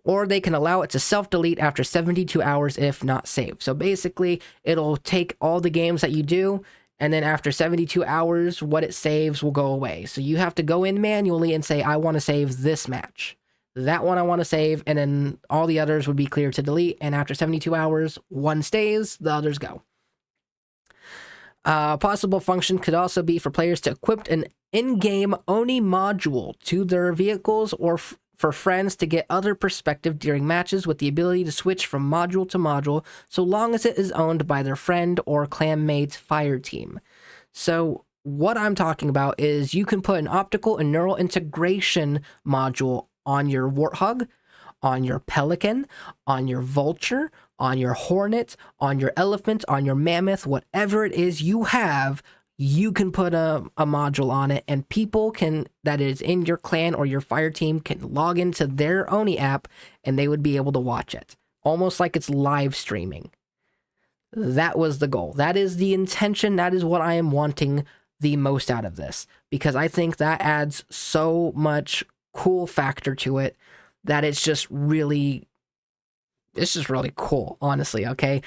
Or they can allow it to self-delete after 72 hours if not saved. So basically, it'll take all the games that you do, and then after 72 hours, what it saves will go away. So you have to go in manually and say, I want to save this match. That one I want to save, and then all the others would be clear to delete, and after 72 hours, one stays, the others go. A possible function could also be for players to equip an in-game ONI module to their vehicles, or for friends to get other perspective during matches with the ability to switch from module to module, so long as it is owned by their friend or clanmate's fire team. So what I'm talking about is you can put an optical and neural integration module on your Warthog, on your Pelican, on your Vulture, on your Hornet, on your Elephant, on your Mammoth, whatever it is you have, you can put a module on it, and people that is in your clan or your fire team can log into their ONI app, and they would be able to watch it. Almost like it's live streaming. That was the goal. That is the intention. That is what I am wanting the most out of this, because I think that adds so much cool factor to it that it's just really cool, honestly. Okay,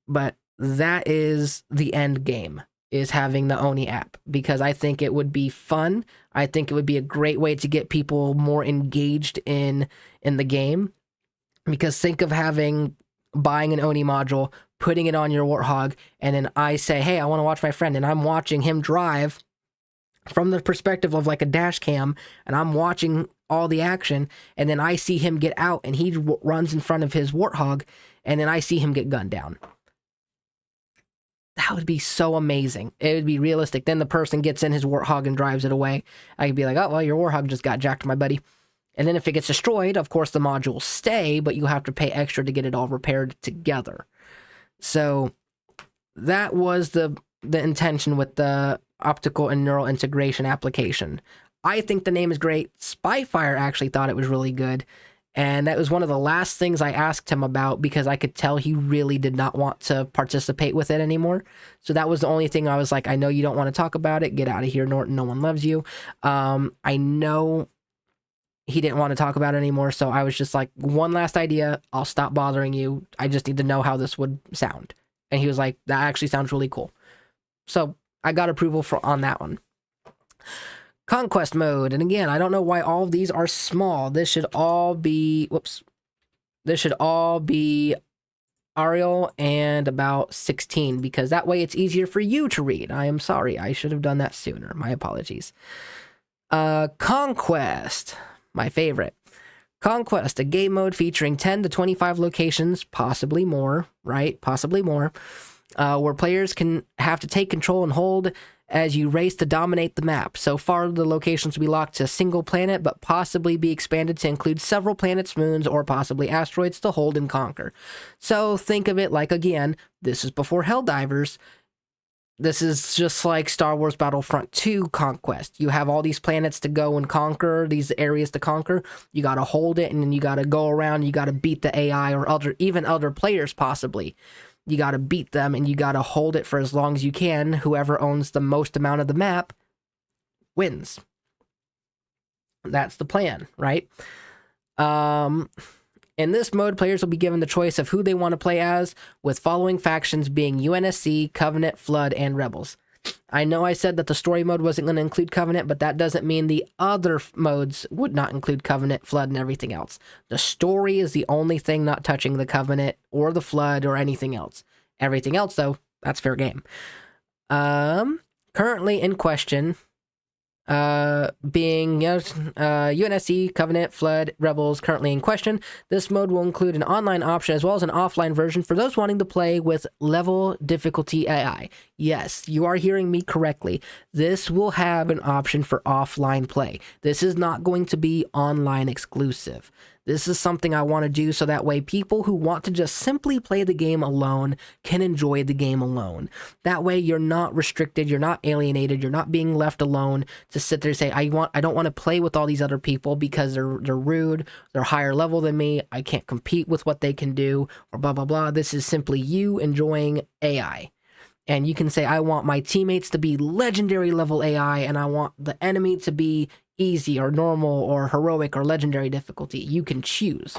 but that is the end game, is having the ONI app, because I think it would be fun. I think it would be a great way to get people more engaged in the game, because think of buying an ONI module, putting it on your Warthog, and then I say, hey, I want to watch my friend, and I'm watching him drive from the perspective of like a dash cam, and I'm watching all the action, and then I see him get out, and he runs in front of his Warthog, and then I see him get gunned down. That would be so amazing. It would be realistic. Then the person gets in his Warthog and drives it away. I could be like, oh, well, your Warthog just got jacked, my buddy. And then if it gets destroyed, of course the modules stay, but you have to pay extra to get it all repaired together. So that was the intention with the optical and neural integration application. I think the name is great. Spyfire actually thought it was really good, and that was one of the last things I asked him about, because I could tell he really did not want to participate with it anymore. So that was the only thing I was like, I know you don't want to talk about it. Get out of here, Norton. No one loves you. I know he didn't want to talk about it anymore, so I was just like, one last idea. I'll stop bothering you. I just need to know how this would sound. And he was like, that actually sounds really cool. So I got approval on that one. Conquest mode. And again, I don't know why all of these are small. This should all be, this should all be Arial and about 16, because that way it's easier for you to read. I am sorry. I should have done that sooner. My apologies. Conquest. My favorite. Conquest, a game mode featuring 10 to 25 locations, possibly more, right? Possibly more. Where players can have to take control and hold as you race to dominate the map. So far, the locations will be locked to a single planet, but possibly be expanded to include several planets, moons, or possibly asteroids to hold and conquer. So think of it like, again, this is before Helldivers. This is just like Star Wars Battlefront 2 Conquest. You have all these planets to go and conquer, these areas to conquer. You got to hold it, and then you got to go around, you got to beat the AI or even other players possibly. You got to beat them, and you got to hold it for as long as you can. Whoever owns the most amount of the map wins. That's the plan, right? Um, in this mode, players will be given the choice of who they want to play as, with following factions being UNSC, Covenant, Flood, and Rebels. I know I said that the story mode wasn't going to include Covenant, but that doesn't mean the other modes would not include Covenant, Flood, and everything else. The story is the only thing not touching the Covenant or the Flood or anything else. Everything else, though, that's fair game. Currently in question, being UNSC, Covenant, Flood, Rebels currently in question. This mode will include an online option as well as an offline version for those wanting to play with level difficulty AI. Yes, you are hearing me correctly. This will have an option for offline play. This is not going to be online exclusive. This is something I want to do so that way people who want to just simply play the game alone can enjoy the game alone. That way you're not restricted, you're not alienated, you're not being left alone to sit there and say, I don't want to play with all these other people because they're rude, they're higher level than me, I can't compete with what they can do, or blah blah blah. This is simply you enjoying AI. And you can say, I want my teammates to be legendary level AI, and I want the enemy to be easy or normal or heroic or legendary difficulty. You can choose.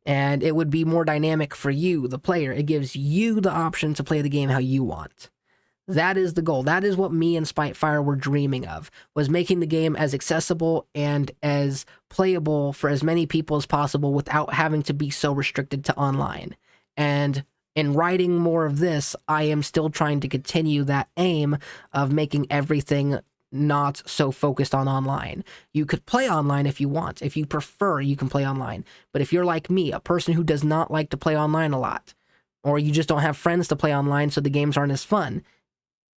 And it would be more dynamic for you, the player. It gives you the option to play the game how you want. That is the goal. That is what me and Spitefire were dreaming of, was making the game as accessible and as playable for as many people as possible without having to be so restricted to online. And in writing more of this, I am still trying to continue that aim of making everything not so focused on online. You could play online if you want. If you prefer, you can play online. But if you're like me, a person who does not like to play online a lot, or you just don't have friends to play online so the games aren't as fun,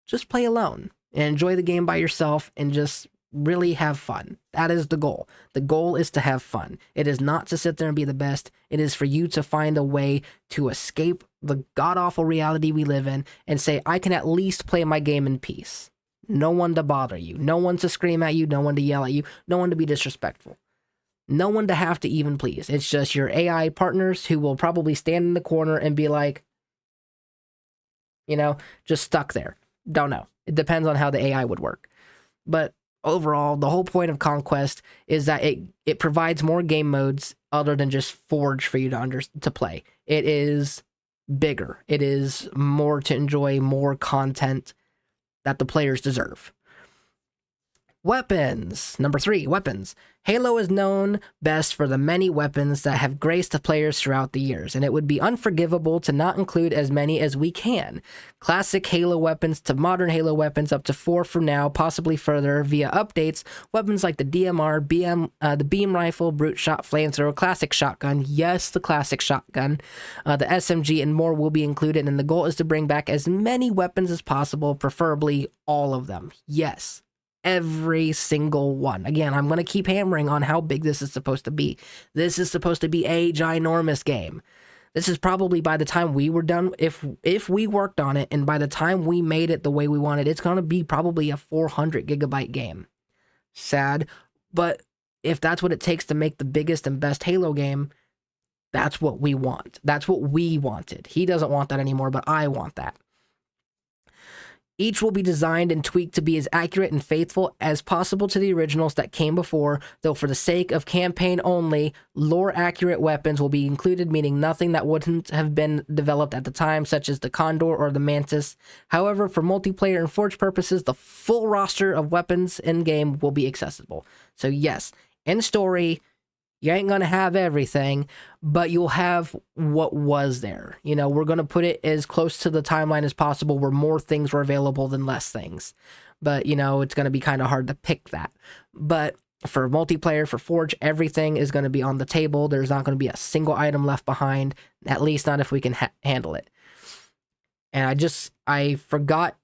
just play alone and enjoy the game by yourself and just really have fun. That is the goal. The goal is to have fun. It is not to sit there and be the best. It is for you to find a way to escape the god-awful reality we live in and say, I can at least play my game in peace. No one to bother you. No one to scream at you. No one to yell at you. No one to be disrespectful. No one to have to even please. It's just your AI partners who will probably stand in the corner and be like, just stuck there. Don't know. It depends on how the AI would work. But overall, the whole point of Conquest is that it provides more game modes other than just Forge for you to play. It is bigger. It is more to enjoy, more content that the players deserve. Weapons. Number 3, weapons. Halo is known best for the many weapons that have graced the players throughout the years, and it would be unforgivable to not include as many as we can. Classic Halo weapons to modern Halo weapons, up to 4 for now, possibly further via updates. Weapons like the DMR, the beam rifle, brute shot, flamethrower, classic shotgun, yes, the classic shotgun, the SMG, and more will be included, and the goal is to bring back as many weapons as possible, preferably all of them. Yes. Every single one. Again, I'm going to keep hammering on how big this is supposed to be. This is supposed to be a ginormous game. This is probably, by the time we were done, if we worked on it, and by the time we made it the way we wanted, it's going to be probably a 400 gigabyte game. Sad, but if that's what it takes to make the biggest and best Halo game, that's what we want. That's what we wanted. He doesn't want that anymore, but I want that. Each will be designed and tweaked to be as accurate and faithful as possible to the originals that came before, though for the sake of campaign only, lore-accurate weapons will be included, meaning nothing that wouldn't have been developed at the time, such as the Condor or the Mantis. However, for multiplayer and Forge purposes, the full roster of weapons in-game will be accessible. So yes, in story, you ain't going to have everything, but you'll have what was there. We're going to put it as close to the timeline as possible where more things were available than less things. But, it's going to be kind of hard to pick that. But for multiplayer, for Forge, everything is going to be on the table. There's not going to be a single item left behind, at least not if we can handle it. And I forgot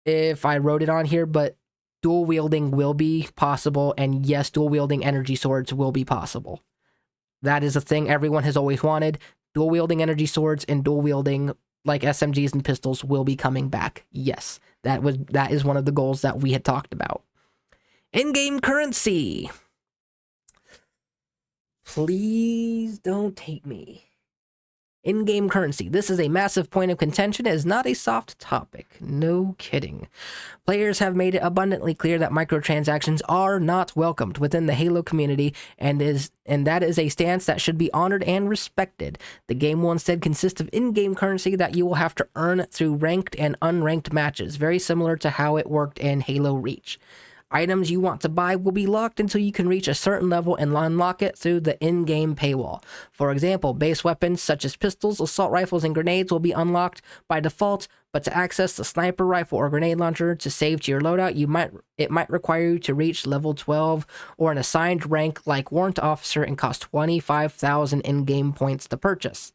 if I wrote it on here, but dual wielding will be possible, and yes, dual wielding energy swords will be possible. That is a thing everyone has always wanted. Dual wielding energy swords and dual wielding like SMGs and pistols will be coming back. Yes, that is one of the goals that we had talked about. In-game currency. Please don't take me. In-game currency. This is a massive point of contention. It is not a soft topic. No kidding. Players have made it abundantly clear that microtransactions are not welcomed within the Halo community, and that is a stance that should be honored and respected. The game will instead consist of in-game currency that you will have to earn through ranked and unranked matches, very similar to how it worked in Halo Reach. Items you want to buy will be locked until you can reach a certain level and unlock it through the in-game paywall. For example, base weapons such as pistols, assault rifles, and grenades will be unlocked by default, but to access the sniper rifle or grenade launcher to save to your loadout, it might require you to reach level 12 or an assigned rank like Warrant Officer and cost 25,000 in-game points to purchase.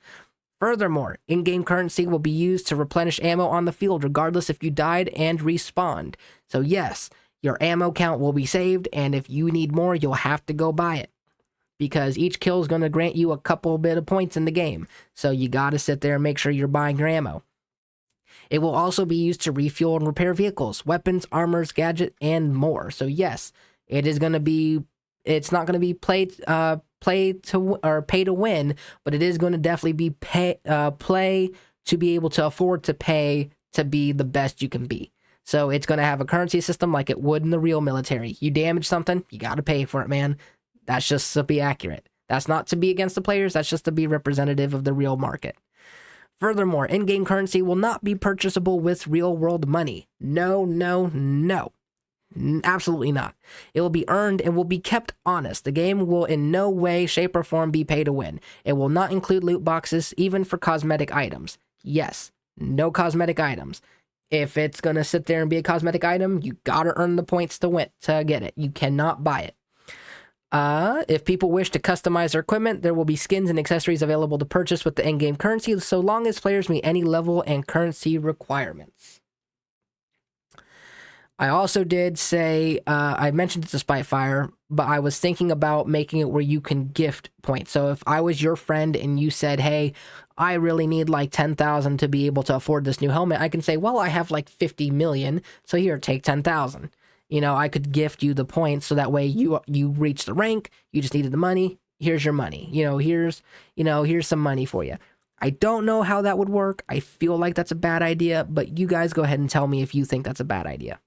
Furthermore, in-game currency will be used to replenish ammo on the field regardless if you died and respawned. So yes, your ammo count will be saved, and if you need more, you'll have to go buy it. Because each kill is going to grant you a couple bit of points in the game. So you got to sit there and make sure you're buying your ammo. It will also be used to refuel and repair vehicles, weapons, armors, gadgets, and more. So yes, it's not going to be play to win, but it is going to definitely be play to be able to afford to pay to be the best you can be. So it's going to have a currency system like it would in the real military. You damage something, you got to pay for it, man. That's just to be accurate. That's not to be against the players. That's just to be representative of the real market. Furthermore, in-game currency will not be purchasable with real-world money. No, no, no. Absolutely not. It will be earned and will be kept honest. The game will in no way, shape, or form be pay to win. It will not include loot boxes, even for cosmetic items. Yes, no cosmetic items. If it's going to sit there and be a cosmetic item, you got to earn the points to get it. You cannot buy it. If people wish to customize their equipment, there will be skins and accessories available to purchase with the in-game currency, so long as players meet any level and currency requirements. I also did say, I mentioned it to Spitefire, but I was thinking about making it where you can gift points. So if I was your friend and you said, hey, I really need like 10,000 to be able to afford this new helmet, I can say, well, I have like 50 million, so here, take 10,000. You know, I could gift you the points so that way you reach the rank, you just needed the money, here's your money. Here's some money for you. I don't know how that would work. I feel like that's a bad idea, but you guys go ahead and tell me if you think that's a bad idea.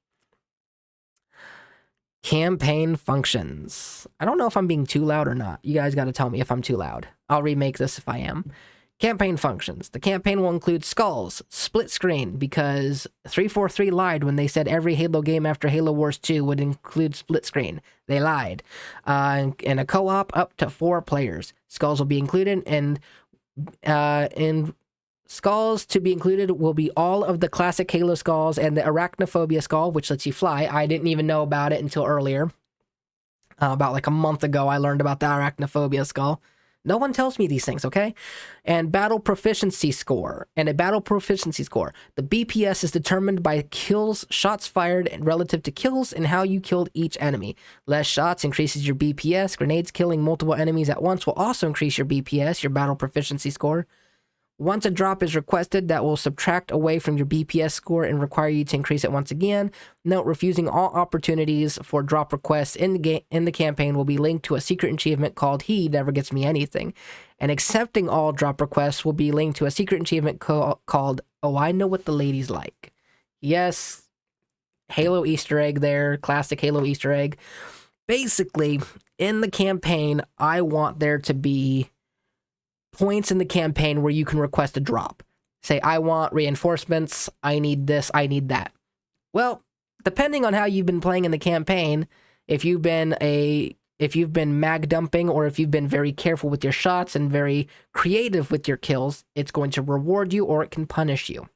Campaign functions. I don't know if I'm being too loud or not. You guys got to tell me if I'm too loud. I'll remake this if I am. Campaign functions. The campaign will include skulls, split screen, because 343 lied when they said every Halo game after Halo Wars 2 would include split screen. They lied. And a co-op up to 4 players. Skulls will be included, and in skulls to be included will be all of the classic Halo skulls and the arachnophobia skull, which lets you fly. I didn't even know about it until earlier. About like a month ago, I learned about the arachnophobia skull. No one tells me these things, okay? And battle proficiency score. And a battle proficiency score. The BPS is determined by kills, shots fired, and relative to kills and how you killed each enemy. Less shots increases your BPS. Grenades killing multiple enemies at once will also increase your BPS, your battle proficiency score. Once a drop is requested, that will subtract away from your BPS score and require you to increase it once again. Note, refusing all opportunities for drop requests in the campaign will be linked to a secret achievement called He Never Gets Me Anything. And accepting all drop requests will be linked to a secret achievement called Oh, I Know What the Ladies Like. Yes, Halo Easter egg there, classic Halo Easter egg. Basically, in the campaign, I want there to be points in the campaign where you can request a drop. Say, I want reinforcements, I need this, I need that. Well, depending on how you've been playing in the campaign, if you've been mag dumping or if you've been very careful with your shots and very creative with your kills, it's going to reward you or it can punish you.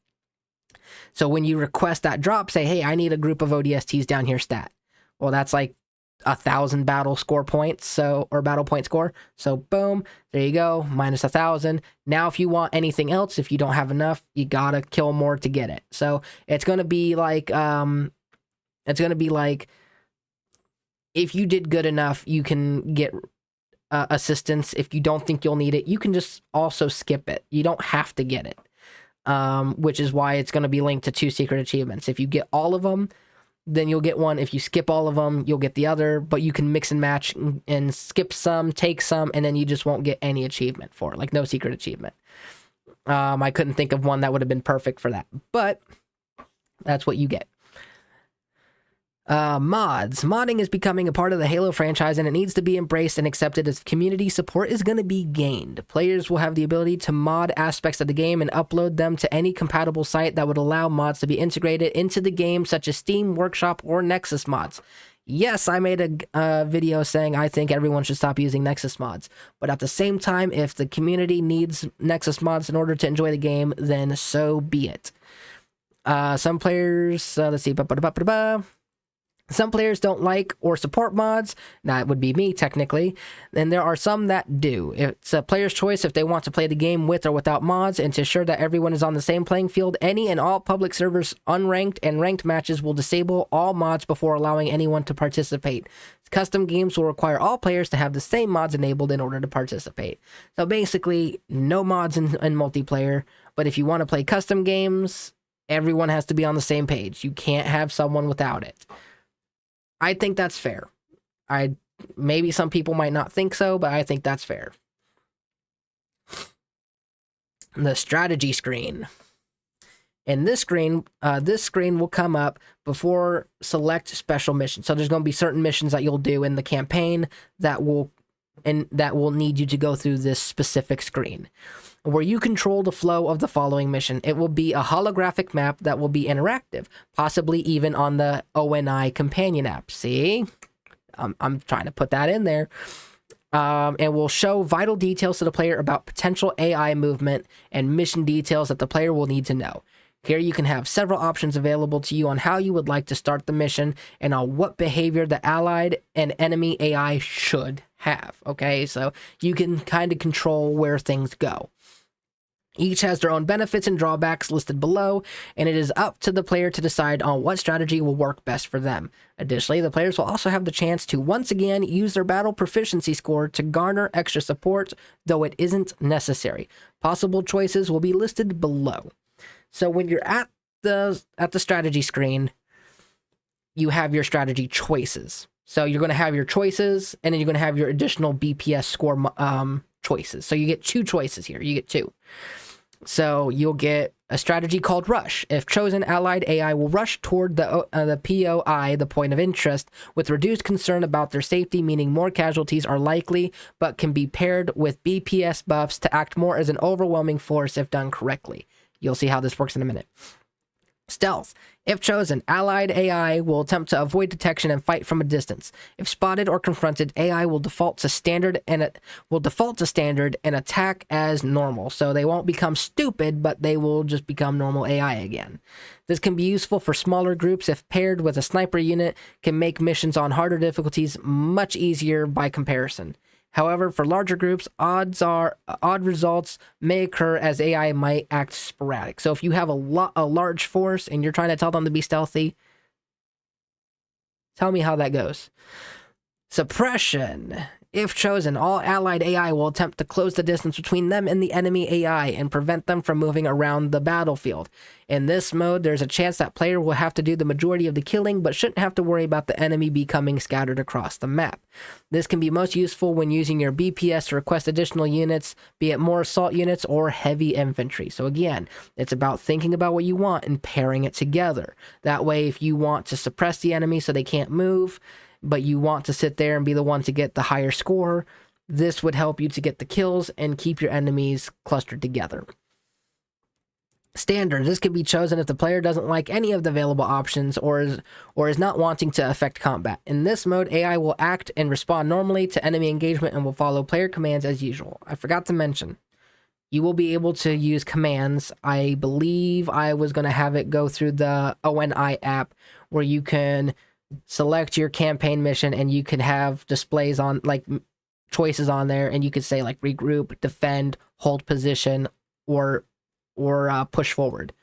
So when you request that drop, say, hey, I need a group of ODSTs down here stat. Well, that's like 1,000 battle score points, or battle point score. So boom, there you go, minus 1,000. Now, if you want anything else, if you don't have enough, you gotta kill more to get it. So it's gonna be like, if you did good enough, you can get assistance. If you don't think you'll need it, you can just also skip it. You don't have to get it, which is why it's gonna be linked to 2 secret achievements. If you get all of them, then you'll get one. If you skip all of them, you'll get the other, but you can mix and match and skip some, take some, and then you just won't get any achievement for it, like no secret achievement. I couldn't think of one that would have been perfect for that, but that's what you get. Mods. Modding is becoming a part of the Halo franchise, and it needs to be embraced and accepted as community support is going to be gained. Players will have the ability to mod aspects of the game and upload them to any compatible site that would allow mods to be integrated into the game, such as Steam, Workshop, or Nexus mods. Yes, I made a video saying I think everyone should stop using Nexus mods, but at the same time, if the community needs Nexus mods in order to enjoy the game, then so be it. Some players, let's see, some players don't like or support mods. That would be me, technically. And there are some that do. It's a player's choice if they want to play the game with or without mods, and to ensure that everyone is on the same playing field, any and all public servers, unranked and ranked matches will disable all mods before allowing anyone to participate. Custom games will require all players to have the same mods enabled in order to participate. So basically, no mods in multiplayer, but if you want to play custom games, everyone has to be on the same page. You can't have someone without it. I think that's fair. Maybe some people might not think so, but I think that's fair. The strategy screen. In this screen will come up before select special missions. So there's going to be certain missions that you'll do in the campaign that will need you to go through this specific screen, where you control the flow of the following mission. It will be a holographic map that will be interactive, possibly even on the ONI companion app. See? I'm trying to put that in there. And will show vital details to the player about potential AI movement and mission details that the player will need to know. Here you can have several options available to you on how you would like to start the mission and on what behavior the allied and enemy AI should have. Okay, so you can kind of control where things go. Each has their own benefits and drawbacks listed below, and it is up to the player to decide on what strategy will work best for them. Additionally, the players will also have the chance to once again use their battle proficiency score to garner extra support, though it isn't necessary. Possible choices will be listed below. So when you're at the strategy screen, you have your strategy choices. So you're going to have your choices, and then you're going to have your additional BPS score choices. So you get 2 choices here. You get 2. So you'll get a strategy called Rush. If chosen, allied AI will rush toward the POI, the point of interest, with reduced concern about their safety, meaning more casualties are likely, but can be paired with BPS buffs to act more as an overwhelming force if done correctly. You'll see how this works in a minute. Stealth. If chosen, allied AI will attempt to avoid detection and fight from a distance. If spotted or confronted, AI will default to standard and attack as normal. So they won't become stupid, but they will just become normal AI again. This can be useful for smaller groups if paired with a sniper unit, can make missions on harder difficulties much easier by comparison. However, for larger groups, odd results may occur as AI might act sporadic. So if you have a large force and you're trying to tell them to be stealthy, tell me how that goes. Suppression. If chosen, all allied AI will attempt to close the distance between them and the enemy AI and prevent them from moving around the battlefield. In this mode, there's a chance that player will have to do the majority of the killing, but shouldn't have to worry about the enemy becoming scattered across the map. This can be most useful when using your BPS to request additional units, be it more assault units or heavy infantry. So again, it's about thinking about what you want and pairing it together. That way, if you want to suppress the enemy so they can't move, but you want to sit there and be the one to get the higher score, this would help you to get the kills and keep your enemies clustered together. Standard. This can be chosen if the player doesn't like any of the available options or is not wanting to affect combat. In this mode, AI will act and respond normally to enemy engagement and will follow player commands as usual. I forgot to mention, you will be able to use commands. I believe I was going to have it go through the ONI app where you can select your campaign mission and you can have displays on, like, choices on there, and you could say like regroup, defend, hold position, or push forward.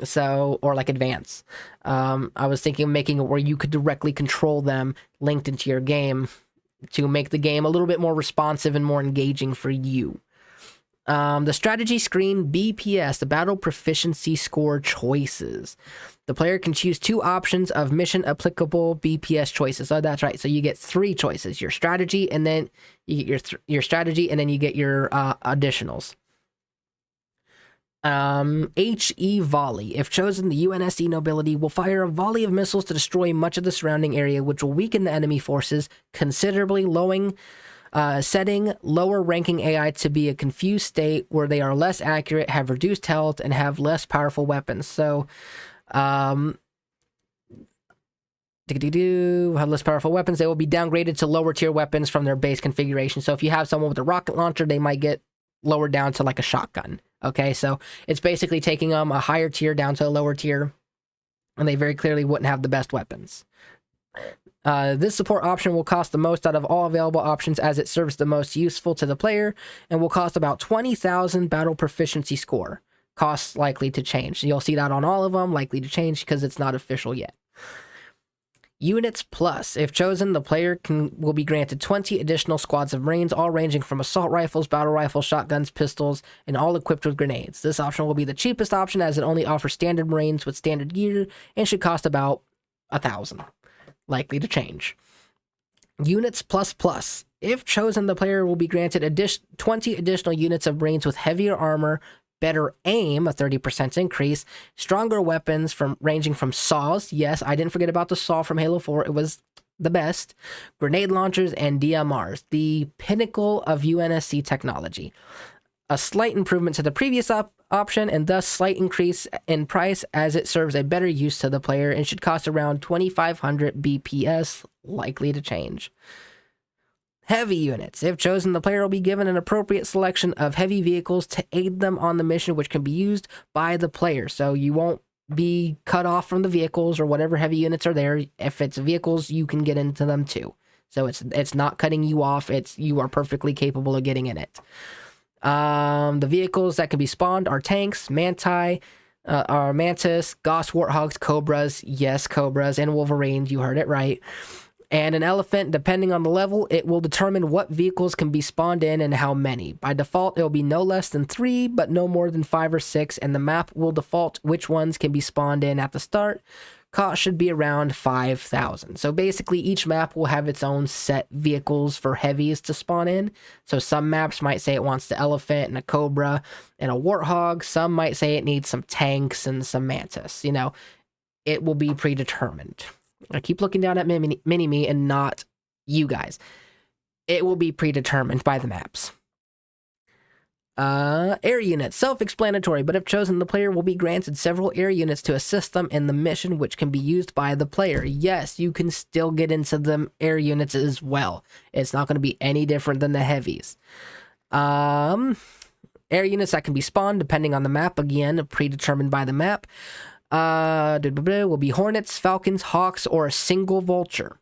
So, or like advance. I was thinking of making it where you could directly control them linked into your game to make the game a little bit more responsive and more engaging for you. The strategy screen BPS, the battle proficiency score choices. The player can choose 2 options of mission applicable BPS choices. So that's right. So you get 3 choices: your strategy, and then you get your strategy, and then you get your additionals. HE Volley. If chosen, the UNSC nobility will fire a volley of missiles to destroy much of the surrounding area, which will weaken the enemy forces, considerably setting lower ranking AI to be a confused state where they are less accurate, have reduced health, and have less powerful weapons. So, have less powerful weapons. They will be downgraded to lower tier weapons from their base configuration. So if you have someone with a rocket launcher, they might get lowered down to like a shotgun. Okay, so it's basically taking them a higher tier down to a lower tier, and they very clearly wouldn't have the best weapons. This support option will cost the most out of all available options as it serves the most useful to the player and will cost about 20,000 battle proficiency score. Costs likely to change. You'll see that on all of them, likely to change because it's not official yet. Units Plus. If chosen, the player will be granted 20 additional squads of Marines, all ranging from assault rifles, battle rifles, shotguns, pistols, and all equipped with grenades. This option will be the cheapest option as it only offers standard Marines with standard gear and should cost about 1,000. Likely to change. Units Plus. If chosen, the player will be granted 20 additional units of Marines with heavier armor, better aim, a 30% increase, stronger weapons ranging from saws. Yes, I didn't forget about the saw from Halo 4. It was the best. Grenade launchers and DMRs, the pinnacle of UNSC technology. A slight improvement to the previous option and thus slight increase in price as it serves a better use to the player and should cost around 2,500 BPS, likely to change. Heavy units. If chosen, the player will be given an appropriate selection of heavy vehicles to aid them on the mission, which can be used by the player. So you won't be cut off from the vehicles or whatever heavy units are there. If it's vehicles, you can get into them too. So it's not cutting you off. You are perfectly capable of getting in it. The vehicles that can be spawned are tanks, mantis, Gauss warthogs, cobras, yes, cobras, and wolverines. You heard it right. And an elephant. Depending on the level, it will determine what vehicles can be spawned in and how many. By default, it will be no less than 3, but no more than 5 or 6, and the map will default which ones can be spawned in at the start. Cost should be around 5,000. So basically, each map will have its own set vehicles for heavies to spawn in. So some maps might say it wants the elephant and a cobra and a warthog. Some might say it needs some tanks and some mantis. It will be predetermined. I keep looking down at Mini-Me and not you guys. It will be predetermined by the maps. Air units. Self-explanatory, but if chosen, the player will be granted several air units to assist them in the mission, which can be used by the player. Yes, you can still get into the air units as well. It's not going to be any different than the heavies. Air units that can be spawned depending on the map, again, predetermined by the map. Will be Hornets, Falcons, Hawks, or a single Vulture.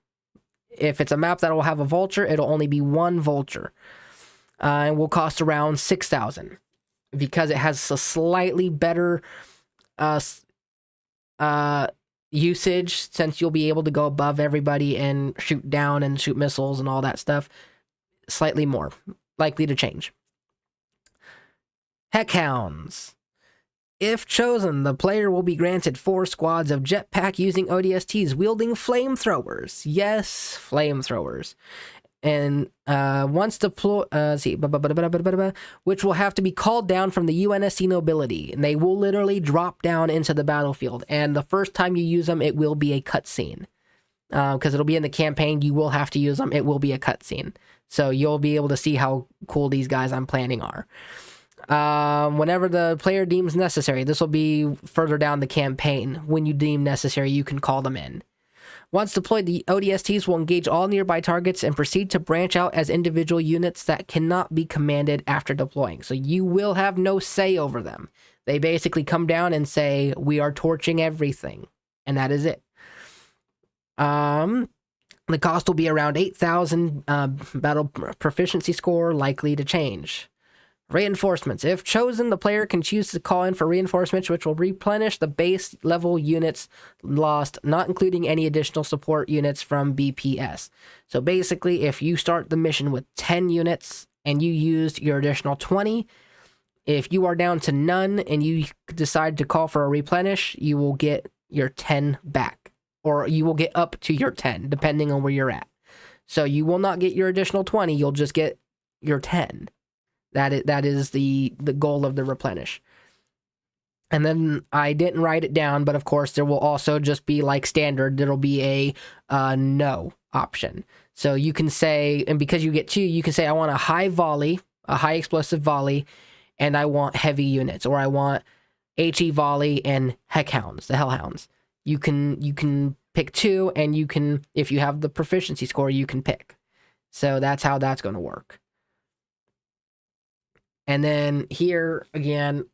If it's a map that will have a Vulture, it'll only be one Vulture. And will cost around 6,000 because it has a slightly better usage, since you'll be able to go above everybody and shoot down and shoot missiles and all that stuff. Slightly more likely to change. Heckhounds. If chosen, the player will be granted 4 squads of jetpack using ODSTs wielding flamethrowers. Yes, flamethrowers. And once deployed, which will have to be called down from the UNSC nobility, and they will literally drop down into the battlefield. And the first time you use them, it will be a cutscene, because it'll be in the campaign. You will have to use them. It will be a cutscene, so you'll be able to see how cool these guys I'm planning are. Whenever the player deems necessary, this will be further down the campaign. When you deem necessary, you can call them in. Once deployed, the ODSTs will engage all nearby targets and proceed to branch out as individual units that cannot be commanded after deploying. So you will have no say over them. They basically come down and say, we are torching everything. And that is it. The cost will be around 8,000 battle proficiency score, likely to change. Reinforcements. If chosen, the player can choose to call in for reinforcements, which will replenish the base level units lost, not including any additional support units from BPS. So basically, if you start the mission with 10 units and you used your additional 20, if you are down to none and you decide to call for a replenish, you will get your 10 back, or you will get up to your 10, depending on where you're at. So you will not get your additional 20, you'll just get your 10. That is the goal of the replenish. And then I didn't write it down, but of course there will also just be like standard. There'll be a no option. So you can say, and because you get two, you can say I want a high volley, a high explosive volley, and I want heavy units, or I want HE volley and heckhounds, the hellhounds. You can pick two, and you can, if you have the proficiency score, you can pick. So that's how that's going to work. And then here again,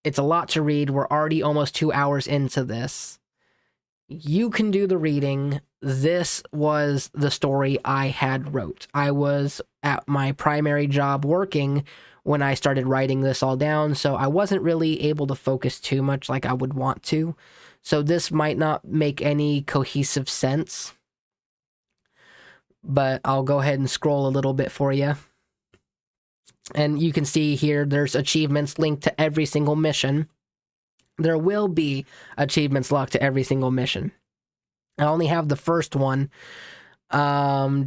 it's a lot to read. We're already almost 2 hours into this. You can do the reading. This was the story I had wrote. I was at my primary job working when I started writing this all down, so I wasn't really able to focus too much like I would want to. So this might not make any cohesive sense, but I'll go ahead and scroll a little bit for you. And you can see here there's achievements linked to every single mission. There will be achievements locked to every single mission. I only have the first one. You'll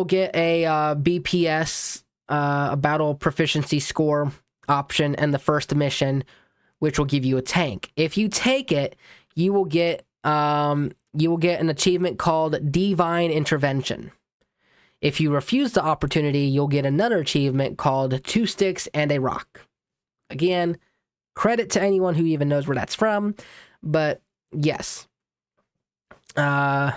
get a BPS, a battle proficiency score option in the first mission, which will give you a tank. If you take it, you will get an achievement called Divine Intervention. If you refuse the opportunity, you'll get another achievement called 2 Sticks and a Rock. Again, credit to anyone who even knows where that's from, but yes. And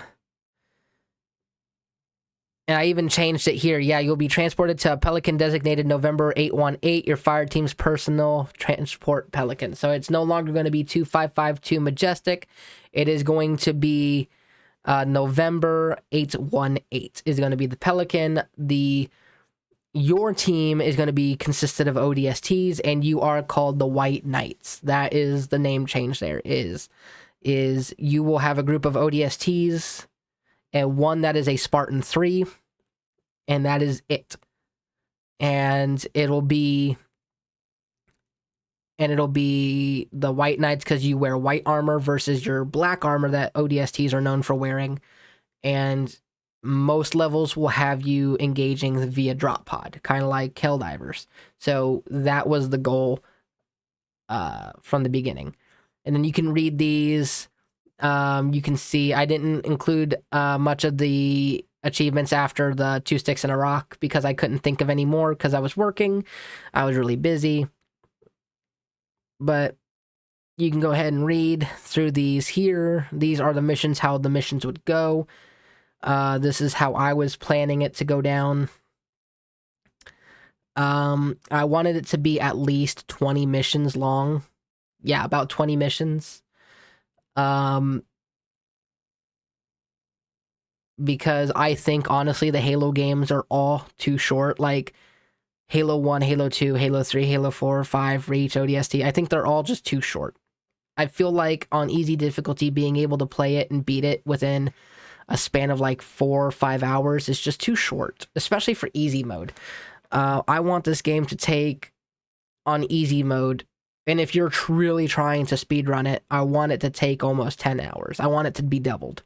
I even changed it here. Yeah, you'll be transported to a Pelican designated November 818, your fire team's personal transport Pelican. So it's no longer going to be 2552 Majestic. It is going to be November 818 is going to be the Pelican. Your team is going to be consisted of ODSTs, and you are called the White Knights. That is the name change. There is you will have a group of ODSTs and one that is a Spartan 3, and that is it. And it'll be the White Knights because you wear white armor versus your black armor that ODSTs are known for wearing. And most levels will have you engaging via drop pod, kind of like Helldivers. So that was the goal from the beginning. And then you can read these. You can see I didn't include much of the achievements after the 2 Sticks and a Rock because I couldn't think of any more because I was working. I was really busy. But you can go ahead and read through these here. These are the missions, how the missions would go. This is how I was planning it to go down. I wanted it to be at least 20 missions long. Yeah, about 20 missions. Because I think, honestly, the Halo games are all too short. Like, Halo 1, Halo 2, Halo 3, Halo 4, 5, Reach, ODST. I think they're all just too short. I feel like on easy difficulty, being able to play it and beat it within a span of like 4 or 5 hours is just too short, especially for easy mode. I want this game to take on easy mode, and if you're really trying to speedrun it, I want it to take almost 10 hours. I want it to be doubled.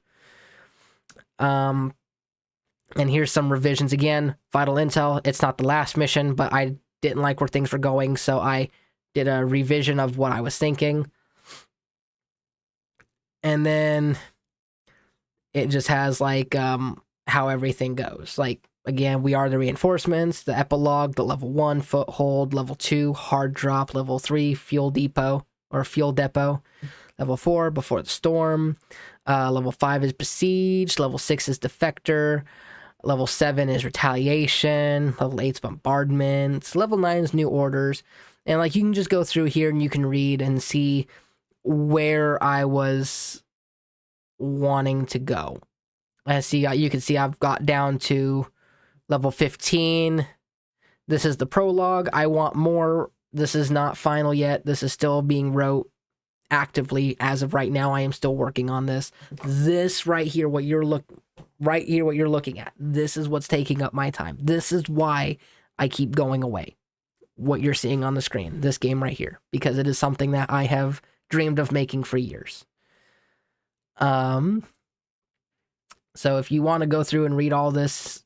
And here's some revisions again. Vital intel. It's not the last mission, but I didn't like where things were going, so I did a revision of what I was thinking. And then it just has like how everything goes. Like, again, we are the reinforcements, the epilogue, the level 1 foothold, level 2 hard drop, level 3 fuel depot, level 4 before the storm, level 5 is besieged, level 6 is defector, level 7 is retaliation, level 8 is bombardment, level 9 is new orders. And like, you can just go through here and you can read and see where I was wanting to go. And see, you can see I've got down to level 15. This is the prologue. I want more. This is not final yet. This is still being wrote actively as of right now. I am still working on this. This right here, what you're looking at, this is what's taking up my time. This is why I keep going away. What you're seeing on the screen, this game right here, because it is something that I have dreamed of making for years. So if you want to go through and read all this,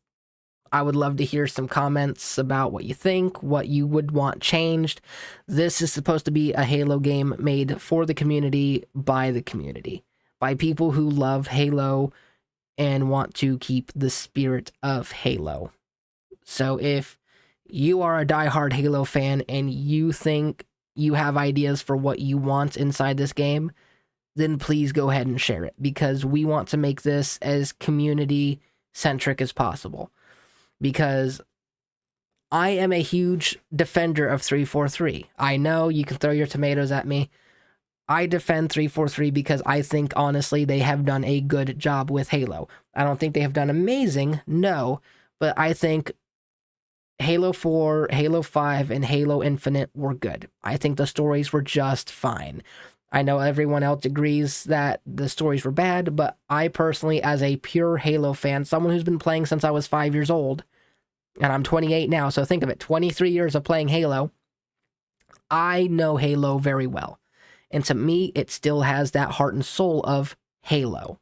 I would love to hear some comments about what you think, what you would want changed. This is supposed to be a Halo game made for the community, by people who love Halo and want to keep the spirit of Halo. So if you are a diehard Halo fan and you think you have ideas for what you want inside this game, then please go ahead and share it, because we want to make this as community centric as possible. Because I am a huge defender of 343. I know you can throw your tomatoes at me. I defend 343 because I think, honestly, they have done a good job with Halo. I don't think they have done amazing, no, but I think Halo 4, Halo 5, and Halo Infinite were good. I think the stories were just fine. I know everyone else agrees that the stories were bad, but I personally, as a pure Halo fan, someone who's been playing since I was 5 years old, and I'm 28 now, so think of it, 23 years of playing Halo, I know Halo very well. And to me, it still has that heart and soul of Halo.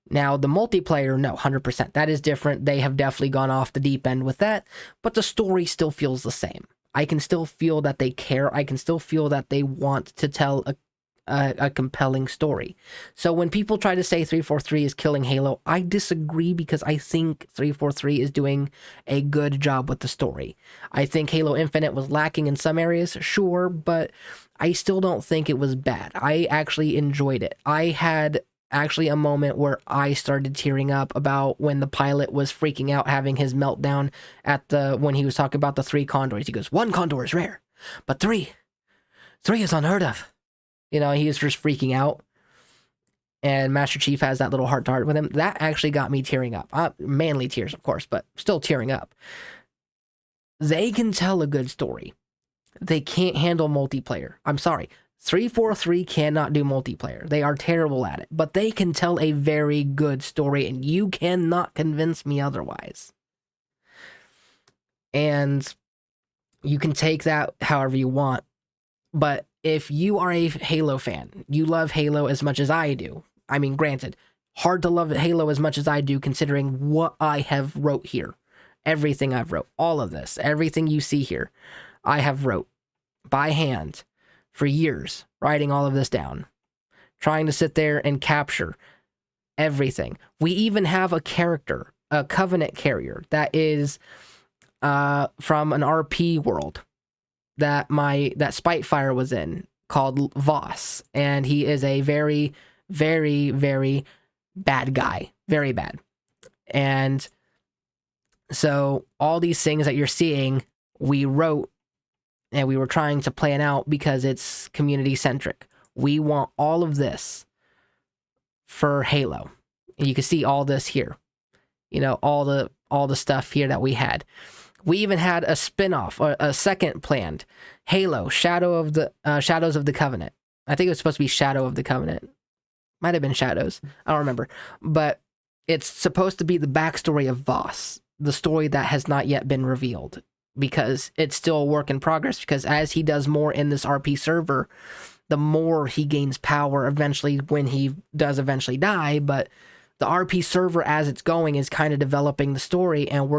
Now, the multiplayer, no, 100%. That is different. They have definitely gone off the deep end with that, but the story still feels the same. I can still feel that they care. I can still feel that they want to tell a compelling story. So when people try to say 343 is killing Halo, I disagree, because I think 343 is doing a good job with the story. I think Halo Infinite was lacking in some areas, sure, but I still don't think it was bad. I actually enjoyed it. I had actually a moment where I started tearing up about when the pilot was freaking out, having his meltdown when he was talking about the 3 condors. He goes, 1 condor is rare, but 3 is unheard of. You know, he was just freaking out. And Master Chief has that little heart to heart with him. That actually got me tearing up. Manly tears, of course, but still tearing up. They can tell a good story. They can't handle multiplayer. I'm sorry. 343 cannot do multiplayer. They are terrible at it. But they can tell a very good story, and you cannot convince me otherwise. And you can take that however you want. But if you are a Halo fan, you love Halo as much as I do. I mean, granted, hard to love Halo as much as I do, considering what I have wrote here. Everything I've wrote, all of this, everything you see here, I have wrote by hand for years, writing all of this down, trying to sit there and capture everything. We even have a character, a Covenant carrier, that is from an RP world that Spitefire was in, called Voss, and he is a very, very, very bad guy, very bad. And so all these things that you're seeing, we wrote, and we were trying to plan out because it's community centric. We want all of this for Halo. And you can see all this here. You know, all the stuff here that we had. We even had a spin-off, or a second planned, Halo, Shadows of the Covenant. I think it was supposed to be Shadow of the Covenant. Might have been Shadows. I don't remember. But it's supposed to be the backstory of Voss, the story that has not yet been revealed, because it's still a work in progress, because as he does more in this RP server, the more he gains power eventually, when he does eventually die. But the RP server, as it's going, is kind of developing the story, and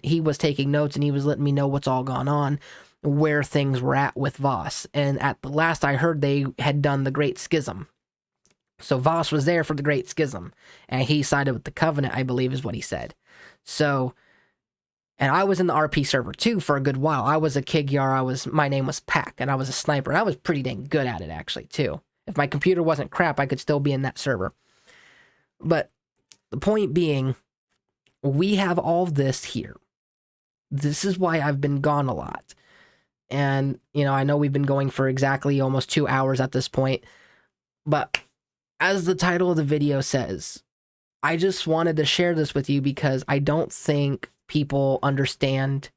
he was taking notes, and he was letting me know what's all gone on, where things were at with Voss. And at the last I heard, they had done the Great Schism. So Voss was there for the Great Schism, and he sided with the Covenant, I believe is what he said. So, and I was in the RP server too for a good while. I was a Kigyar, my name was Pack, and I was a sniper, and I was pretty dang good at it actually too. If my computer wasn't crap, I could still be in that server. But the point being, we have all this here. This is why I've been gone a lot. And, you know, I know we've been going for exactly almost 2 hours at this point, but as the title of the video says, I just wanted to share this with you because I don't think people understand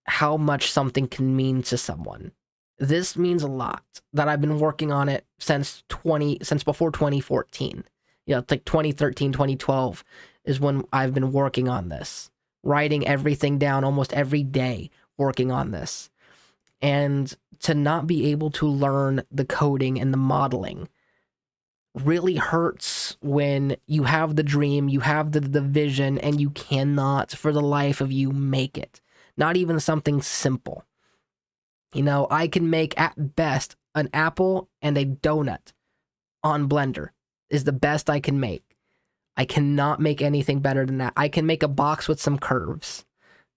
how much something can mean to someone. This means a lot, that I've been working on it since before 2014. You know, it's like 2013, 2012 is when I've been working on this, writing everything down almost every day, working on this. And to not be able to learn the coding and the modeling really hurts when you have the dream, you have the vision, and you cannot, for the life of you, make it. Not even something simple. You know, I can make at best an apple and a donut on Blender is the best I can make. I cannot make anything better than that. I can make a box with some curves,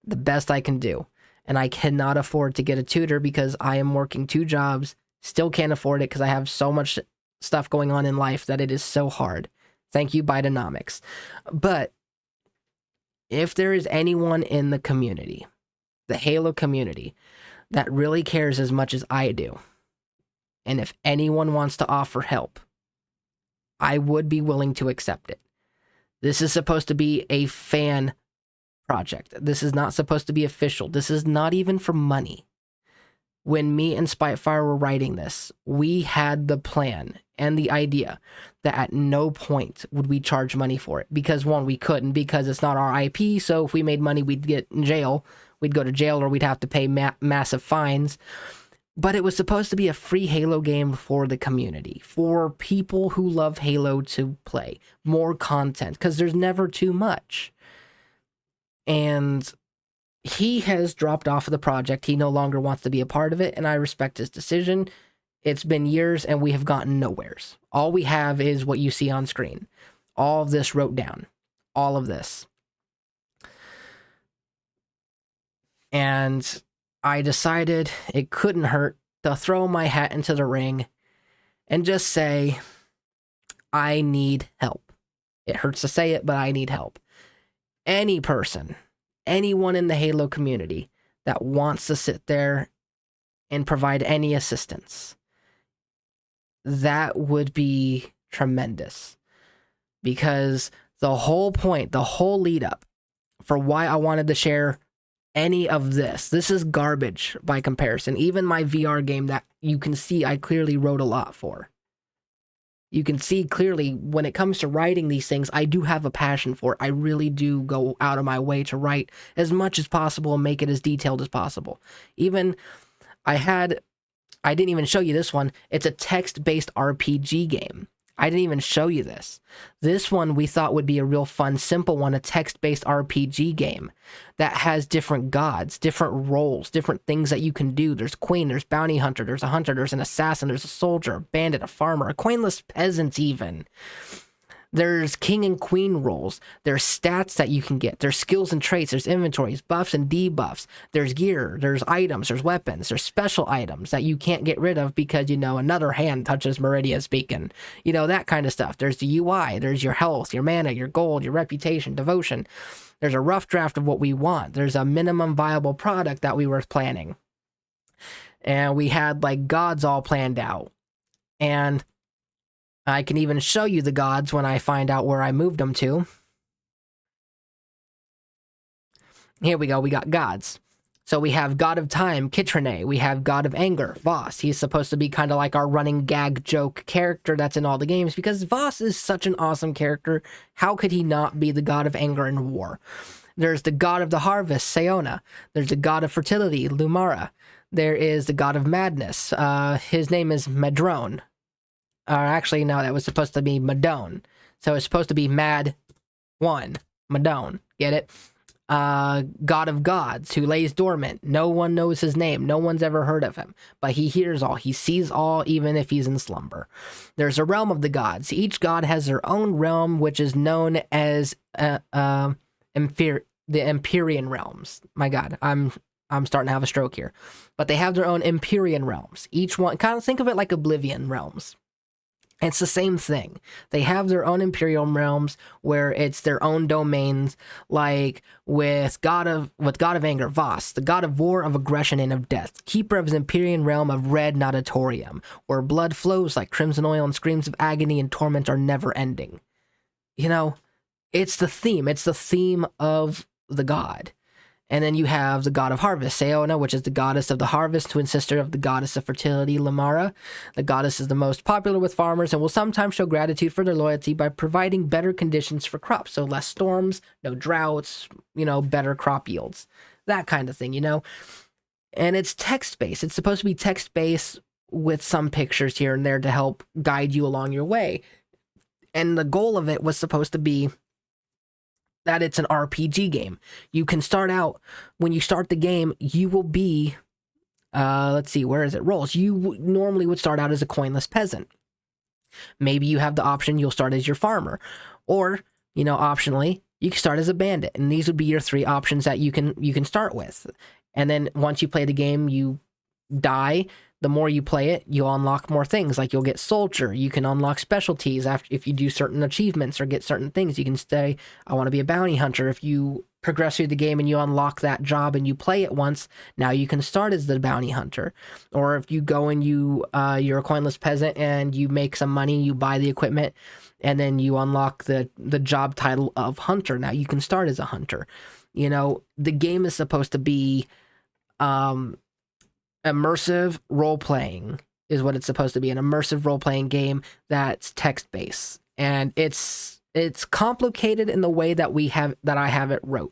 the best I can do. And I cannot afford to get a tutor because I am working 2 jobs, still can't afford it because I have so much stuff going on in life that it is so hard. Thank you, Bidenomics. But if there is anyone in the community, the Halo community, that really cares as much as I do, and if anyone wants to offer help, I would be willing to accept it. This is supposed to be a fan project. This is not supposed to be official. This is not even for money. When me and Spitefire were writing this, we had the plan and the idea that at no point would we charge money for it. Because one, we couldn't, because it's not our IP, so if we made money, we'd get in jail. We'd go to jail or we'd have to pay massive fines. But it was supposed to be a free Halo game for the community, for people who love Halo to play. More content, because there's never too much. And he has dropped off of the project. He no longer wants to be a part of it, and I respect his decision. It's been years, and we have gotten nowheres. All we have is what you see on screen. All of this wrote down. All of this. And I decided it couldn't hurt to throw my hat into the ring and just say, I need help. It hurts to say it, but I need help. Any person, anyone in the Halo community that wants to sit there and provide any assistance, that would be tremendous. Because the whole point, the whole lead up for why I wanted to share any of this is garbage by comparison. Even my VR game that you can see I clearly wrote a lot for. You can see clearly when it comes to writing these things, I do have a passion for it. I really do go out of my way to write as much as possible and make it as detailed as possible. Even I didn't even show you this one. It's a text-based RPG game. I didn't even show you this. This one we thought would be a real fun, simple one, a text-based RPG game that has different gods, different roles, different things that you can do. There's queen, there's bounty hunter, there's a hunter, there's an assassin, there's a soldier, a bandit, a farmer, a coinless peasant even. There's king and queen roles. There's stats that you can get. There's skills and traits. There's inventories, buffs and debuffs. There's gear. There's items. There's weapons. There's special items that you can't get rid of because, another hand touches Meridia's beacon. That kind of stuff. There's the UI. There's your health, your mana, your gold, your reputation, devotion. There's a rough draft of what we want. There's a minimum viable product that we were planning. And we had gods all planned out. And I can even show you the gods when I find out where I moved them to. Here we go, we got gods. So we have God of Time, Kitrine. We have God of Anger, Voss. He's supposed to be kind of like our running gag joke character that's in all the games because Voss is such an awesome character. How could he not be the God of Anger and War? There's the God of the Harvest, Seona. There's the God of Fertility, Lumara. There is the God of Madness. His name is Madrone. Actually, no, that was supposed to be Madone. So it's supposed to be Mad 1. Madone. Get it? God of Gods, who lays dormant. No one knows his name. No one's ever heard of him. But he hears all. He sees all, even if he's in slumber. There's a realm of the gods. Each god has their own realm, which is known as the Empyrean realms. My God, I'm starting to have a stroke here. But they have their own Empyrean realms. Each one, kind of think of it like Oblivion realms. It's the same thing. They have their own imperial realms where it's their own domains, like with God of Anger, Voss, the God of War, of Aggression, and of Death, keeper of his Empyrean realm of Red Natatorium, where blood flows like crimson oil and screams of agony and torment are never ending. It's the theme. It's the theme of the god. And then you have the God of Harvest, Seona, which is the goddess of the harvest, twin sister of the goddess of fertility, Lamara. The goddess is the most popular with farmers and will sometimes show gratitude for their loyalty by providing better conditions for crops. So less storms, no droughts, better crop yields. That kind of thing, And it's text-based. It's supposed to be text-based with some pictures here and there to help guide you along your way. And the goal of it was supposed to be that it's an RPG game. You can start out, when you start the game, you will be, let's see, where is it? Roles. You normally would start out as a coinless peasant. Maybe you have the option you'll start as your farmer. Or, optionally, you can start as a bandit. And these would be your 3 options that you can start with. And then once you play the game, you die. The more you play it, you'll unlock more things. Like you'll get soldier. You can unlock specialties if you do certain achievements or get certain things. You can say, I want to be a bounty hunter. If you progress through the game and you unlock that job and you play it once, now you can start as the bounty hunter. Or if you go and you're a coinless peasant and you make some money, you buy the equipment, and then you unlock the job title of hunter. Now you can start as a hunter. The game is supposed to be immersive role-playing is what it's supposed to be, an immersive role-playing game that's text-based. And it's complicated in the way that I have it wrote.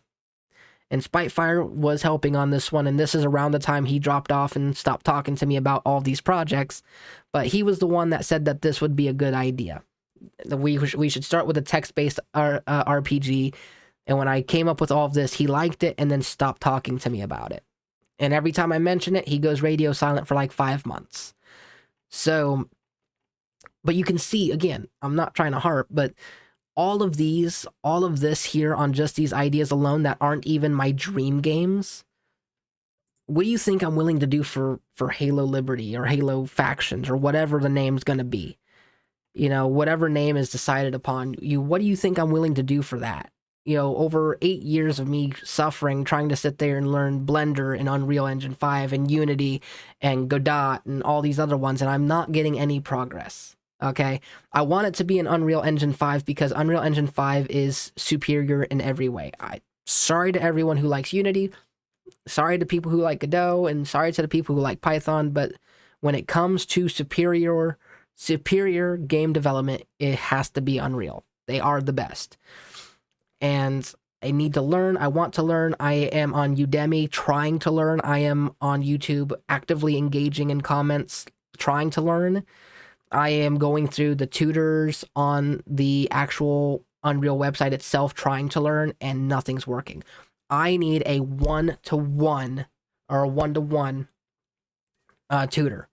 And Spitefire was helping on this one, and this is around the time he dropped off and stopped talking to me about all these projects. But he was the one that said that this would be a good idea. That we should start with a text-based RPG. And when I came up with all of this, he liked it and then stopped talking to me about it. And every time I mention it, he goes radio silent for like 5 months. So, but you can see, again, I'm not trying to harp, but all of this here on just these ideas alone that aren't even my dream games, what do you think I'm willing to do for Halo Liberty or Halo Factions or whatever the name's going to be? Whatever name is decided upon, what do you think I'm willing to do for that? Over 8 years of me suffering, trying to sit there and learn Blender and Unreal Engine 5 and Unity and Godot and all these other ones, and I'm not getting any progress, okay? I want it to be an Unreal Engine 5 because Unreal Engine 5 is superior in every way. Sorry to everyone who likes Unity, sorry to people who like Godot, and sorry to the people who like Python, but when it comes to superior game development, it has to be Unreal. They are the best. And I need to learn. I want to learn. I am on Udemy trying to learn. I am on YouTube actively engaging in comments, trying to learn. I am going through the tutors on the actual Unreal website itself, trying to learn, and nothing's working. I need a 1-to-1 or a 1-to-1 tutor.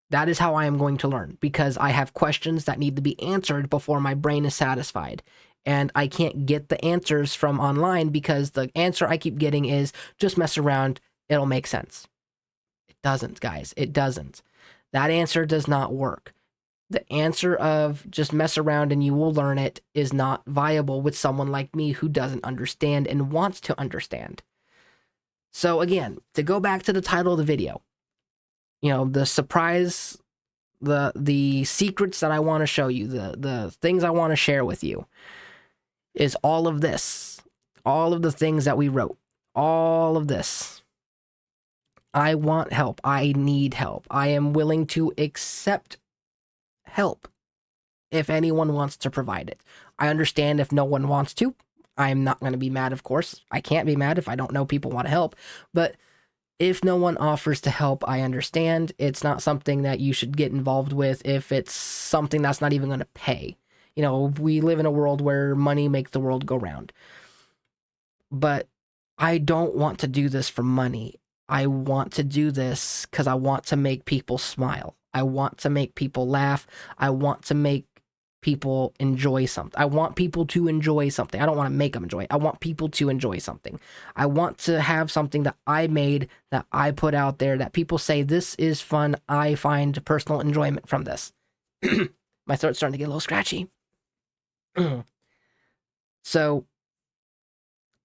That is how I am going to learn, because I have questions that need to be answered before my brain is satisfied. And I can't get the answers from online because the answer I keep getting is just mess around, it'll make sense. It doesn't, guys. It doesn't. That answer does not work. The answer of just mess around and you will learn it is not viable with someone like me who doesn't understand and wants to understand. So again, to go back to the title of the video, the surprise, the secrets that I want to show you, the things I want to share with you, is all of this, all of the things that we wrote, all of this. I want help. I need help. I am willing to accept help if anyone wants to provide it. I understand if no one wants to. I'm not going to be mad, of course. I can't be mad if I don't know people want to help. But if no one offers to help, I understand. It's not something that you should get involved with if it's something that's not even going to pay. We live in a world where money makes the world go round. But I don't want to do this for money. I want to do this because I want to make people smile. I want to make people laugh. I want to make people enjoy something. I want people to enjoy something. I don't want to make them enjoy it. I want people to enjoy something. I want to have something that I made, that I put out there, that people say, this is fun. I find personal enjoyment from this. My throat's starting to get a little scratchy. So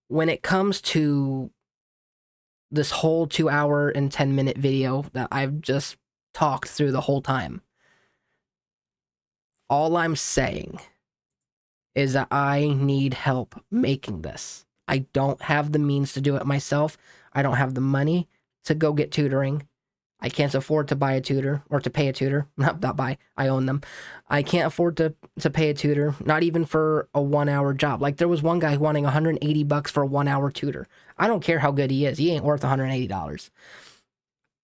when it comes to this whole 2-hour and 10-minute video that I've just talked through the whole time, all I'm saying is that I need help making this. I don't have the means to do it myself. I don't have the money to go get tutoring. I can't afford to buy a tutor or to pay a tutor. Not buy, I own them. I can't afford to pay a tutor, not even for a 1-hour job. Like there was one guy wanting $180 for a 1-hour tutor. I don't care how good he is. He ain't worth $180.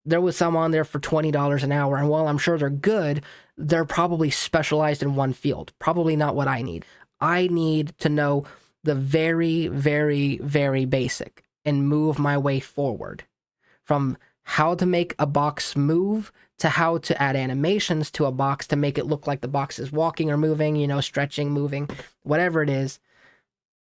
there was some on there for $20 an hour, and while I'm sure they're good, they're probably specialized in one field. Probably not what I need. I need to know the very, very, very basic and move my way forward from how to make a box move to how to add animations to a box to make it look like the box is walking or moving, stretching, moving, whatever it is.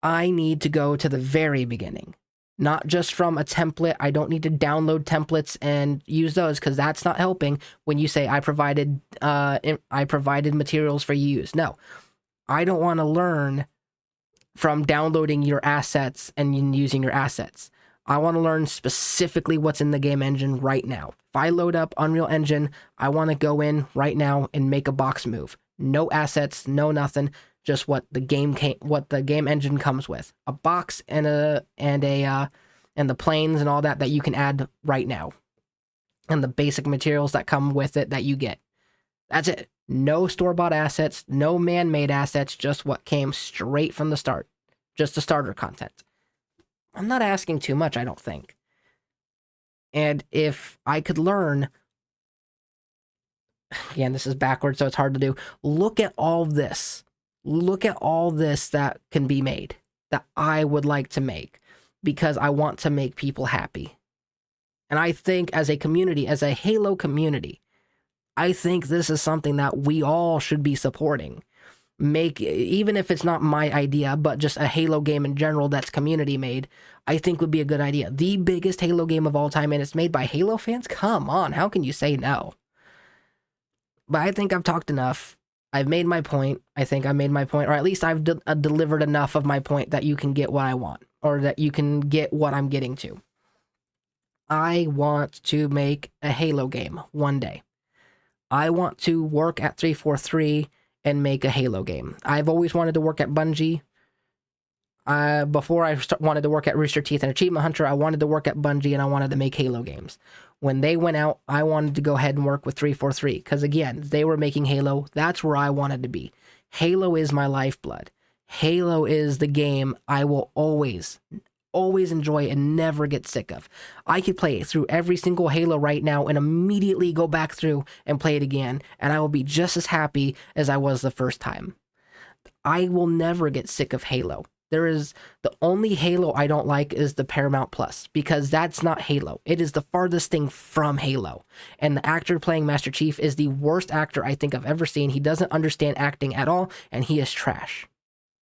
I need to go to the very beginning, not just from a template. I don't need to download templates and use those, because that's not helping when you say I provided materials for you to use. No, I don't want to learn from downloading your assets and using your assets. I want to learn specifically what's in the game engine right now. If I load up Unreal Engine, I want to go in right now and make a box move. No assets, no nothing, just what the game engine comes with. A box and the planes and all that you can add right now. And the basic materials that come with it that you get. That's it. No store-bought assets, no man-made assets, just what came straight from the start. Just the starter content. I'm not asking too much, I don't think. And if I could learn, again, this is backwards, so it's hard to do. Look at all this. Look at all this that can be made, that I would like to make, because I want to make people happy. And I think as a community, as a Halo community, I think this is something that we all should be supporting. Even if it's not my idea, but just a Halo game in general that's community made, I think would be a good idea. The biggest Halo game of all time, and it's made by Halo fans? Come on, how can you say no? But I think I've talked enough. I've made my point. I think I made my point, or at least I've delivered enough of my point that you can get what I want, or that you can get what I'm getting to. I want to make a Halo game one day. I want to work at 343 and make a Halo game. I've always wanted to work at Bungie. Before I wanted to work at Rooster Teeth and Achievement Hunter, I wanted to work at Bungie and I wanted to make Halo games. When they went out, I wanted to go ahead and work with 343 because, again, they were making Halo. That's where I wanted to be. Halo is my lifeblood. Halo is the game I will always enjoy and never get sick of. I could play through every single Halo right now and immediately go back through and play it again, and I will be just as happy as I was the first time. I will never get sick of Halo. The only Halo I don't like is the Paramount Plus, because that's not Halo. It is the farthest thing from Halo. And the actor playing Master Chief is the worst actor I think I've ever seen. He doesn't understand acting at all, and he is trash.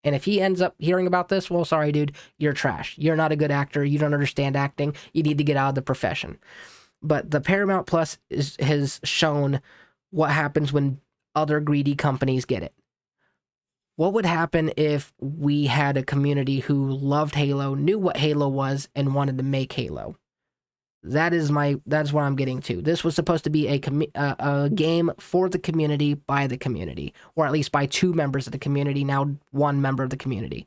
And if he ends up hearing about this, well, sorry, dude, you're trash. You're not a good actor. You don't understand acting. You need to get out of the profession. But the Paramount Plus has shown what happens when other greedy companies get it. What would happen if we had a community who loved Halo, knew what Halo was, and wanted to make Halo? That's what I'm getting to. This was supposed to be a game for the community, by the community, or at least by 2 members of the community, now 1 member of the community.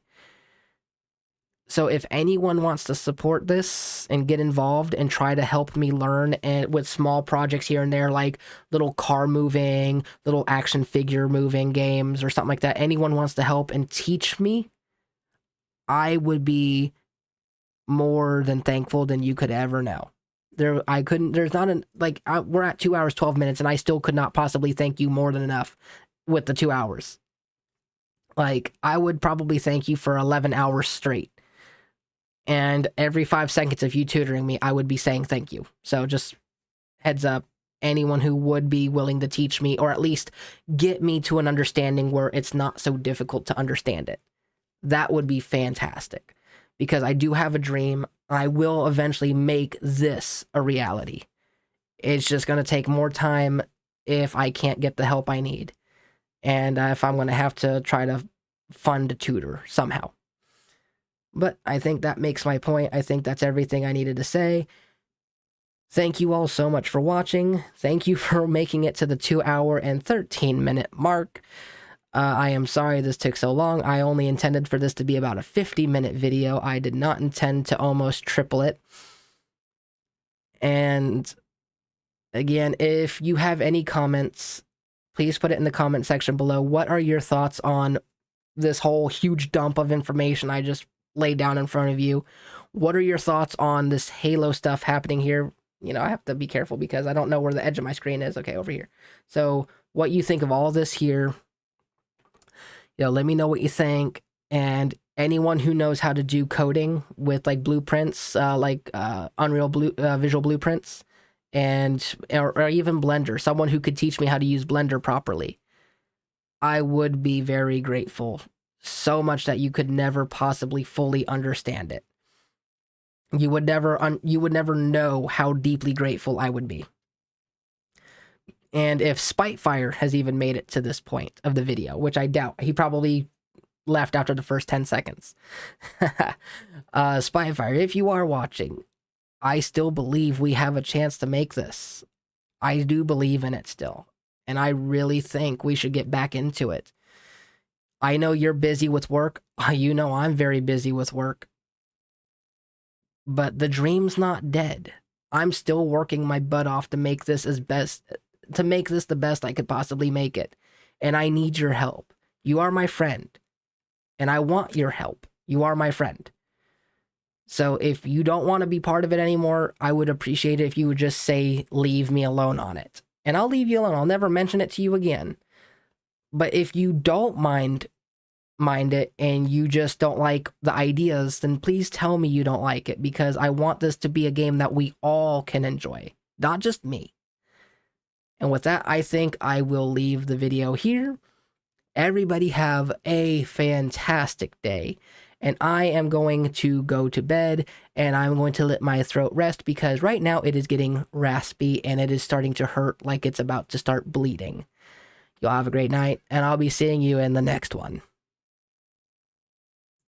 So if anyone wants to support this and get involved and try to help me learn, and with small projects here and there, like little car moving, little action figure moving games or something like that, anyone wants to help and teach me, I would be more than thankful than you could ever know. We're at 2 hours, 12 minutes, and I still could not possibly thank you more than enough with the 2 hours. Like, I would probably thank you for 11 hours straight. And every 5 seconds of you tutoring me, I would be saying thank you. So just heads up, anyone who would be willing to teach me, or at least get me to an understanding where it's not so difficult to understand it. That would be fantastic. Because I do have a dream. I will eventually make this a reality. It's just going to take more time if I can't get the help I need. And if I'm going to have to try to fund a tutor somehow. But I think that makes my point. I think that's everything I needed to say. Thank you all so much for watching. Thank you for making it to the 2 hour and 13-minute mark. I am sorry this took so long. I only intended for this to be about a 50-minute video. I did not intend to almost triple it. And again, if you have any comments, please put it in the comment section below. What are your thoughts on this whole huge dump of information I just laid down in front of you? What are your thoughts on this Halo stuff happening here? I have to be careful because I don't know where the edge of my screen is. Okay, over here. So what you think of all this here, let me know what you think. And anyone who knows how to do coding with like blueprints, Unreal Visual Blueprints, or even Blender, someone who could teach me how to use Blender properly, I would be very grateful. So much that you could never possibly fully understand it. You would never know how deeply grateful I would be. And if Spitefire has even made it to this point of the video, which I doubt, he probably left after the first 10 seconds. Spitefire, if you are watching, I still believe we have a chance to make this. I do believe in it still. And I really think we should get back into it. I know you're busy with work. You know I'm very busy with work. But the dream's not dead. I'm still working my butt off to make this the best I could possibly make it. And I need your help. You are my friend. And I want your help. You are my friend. So if you don't want to be part of it anymore, I would appreciate it if you would just say, leave me alone on it. And I'll leave you alone. I'll never mention it to you again. But if you don't mind it and you just don't like the ideas, then please tell me you don't like it, because I want this to be a game that we all can enjoy, not just me. And with that, I think I will leave the video here. Everybody have a fantastic day. And I am going to go to bed, and I'm going to let my throat rest, because right now it is getting raspy and it is starting to hurt like it's about to start bleeding. You'll have a great night, and I'll be seeing you in the next one.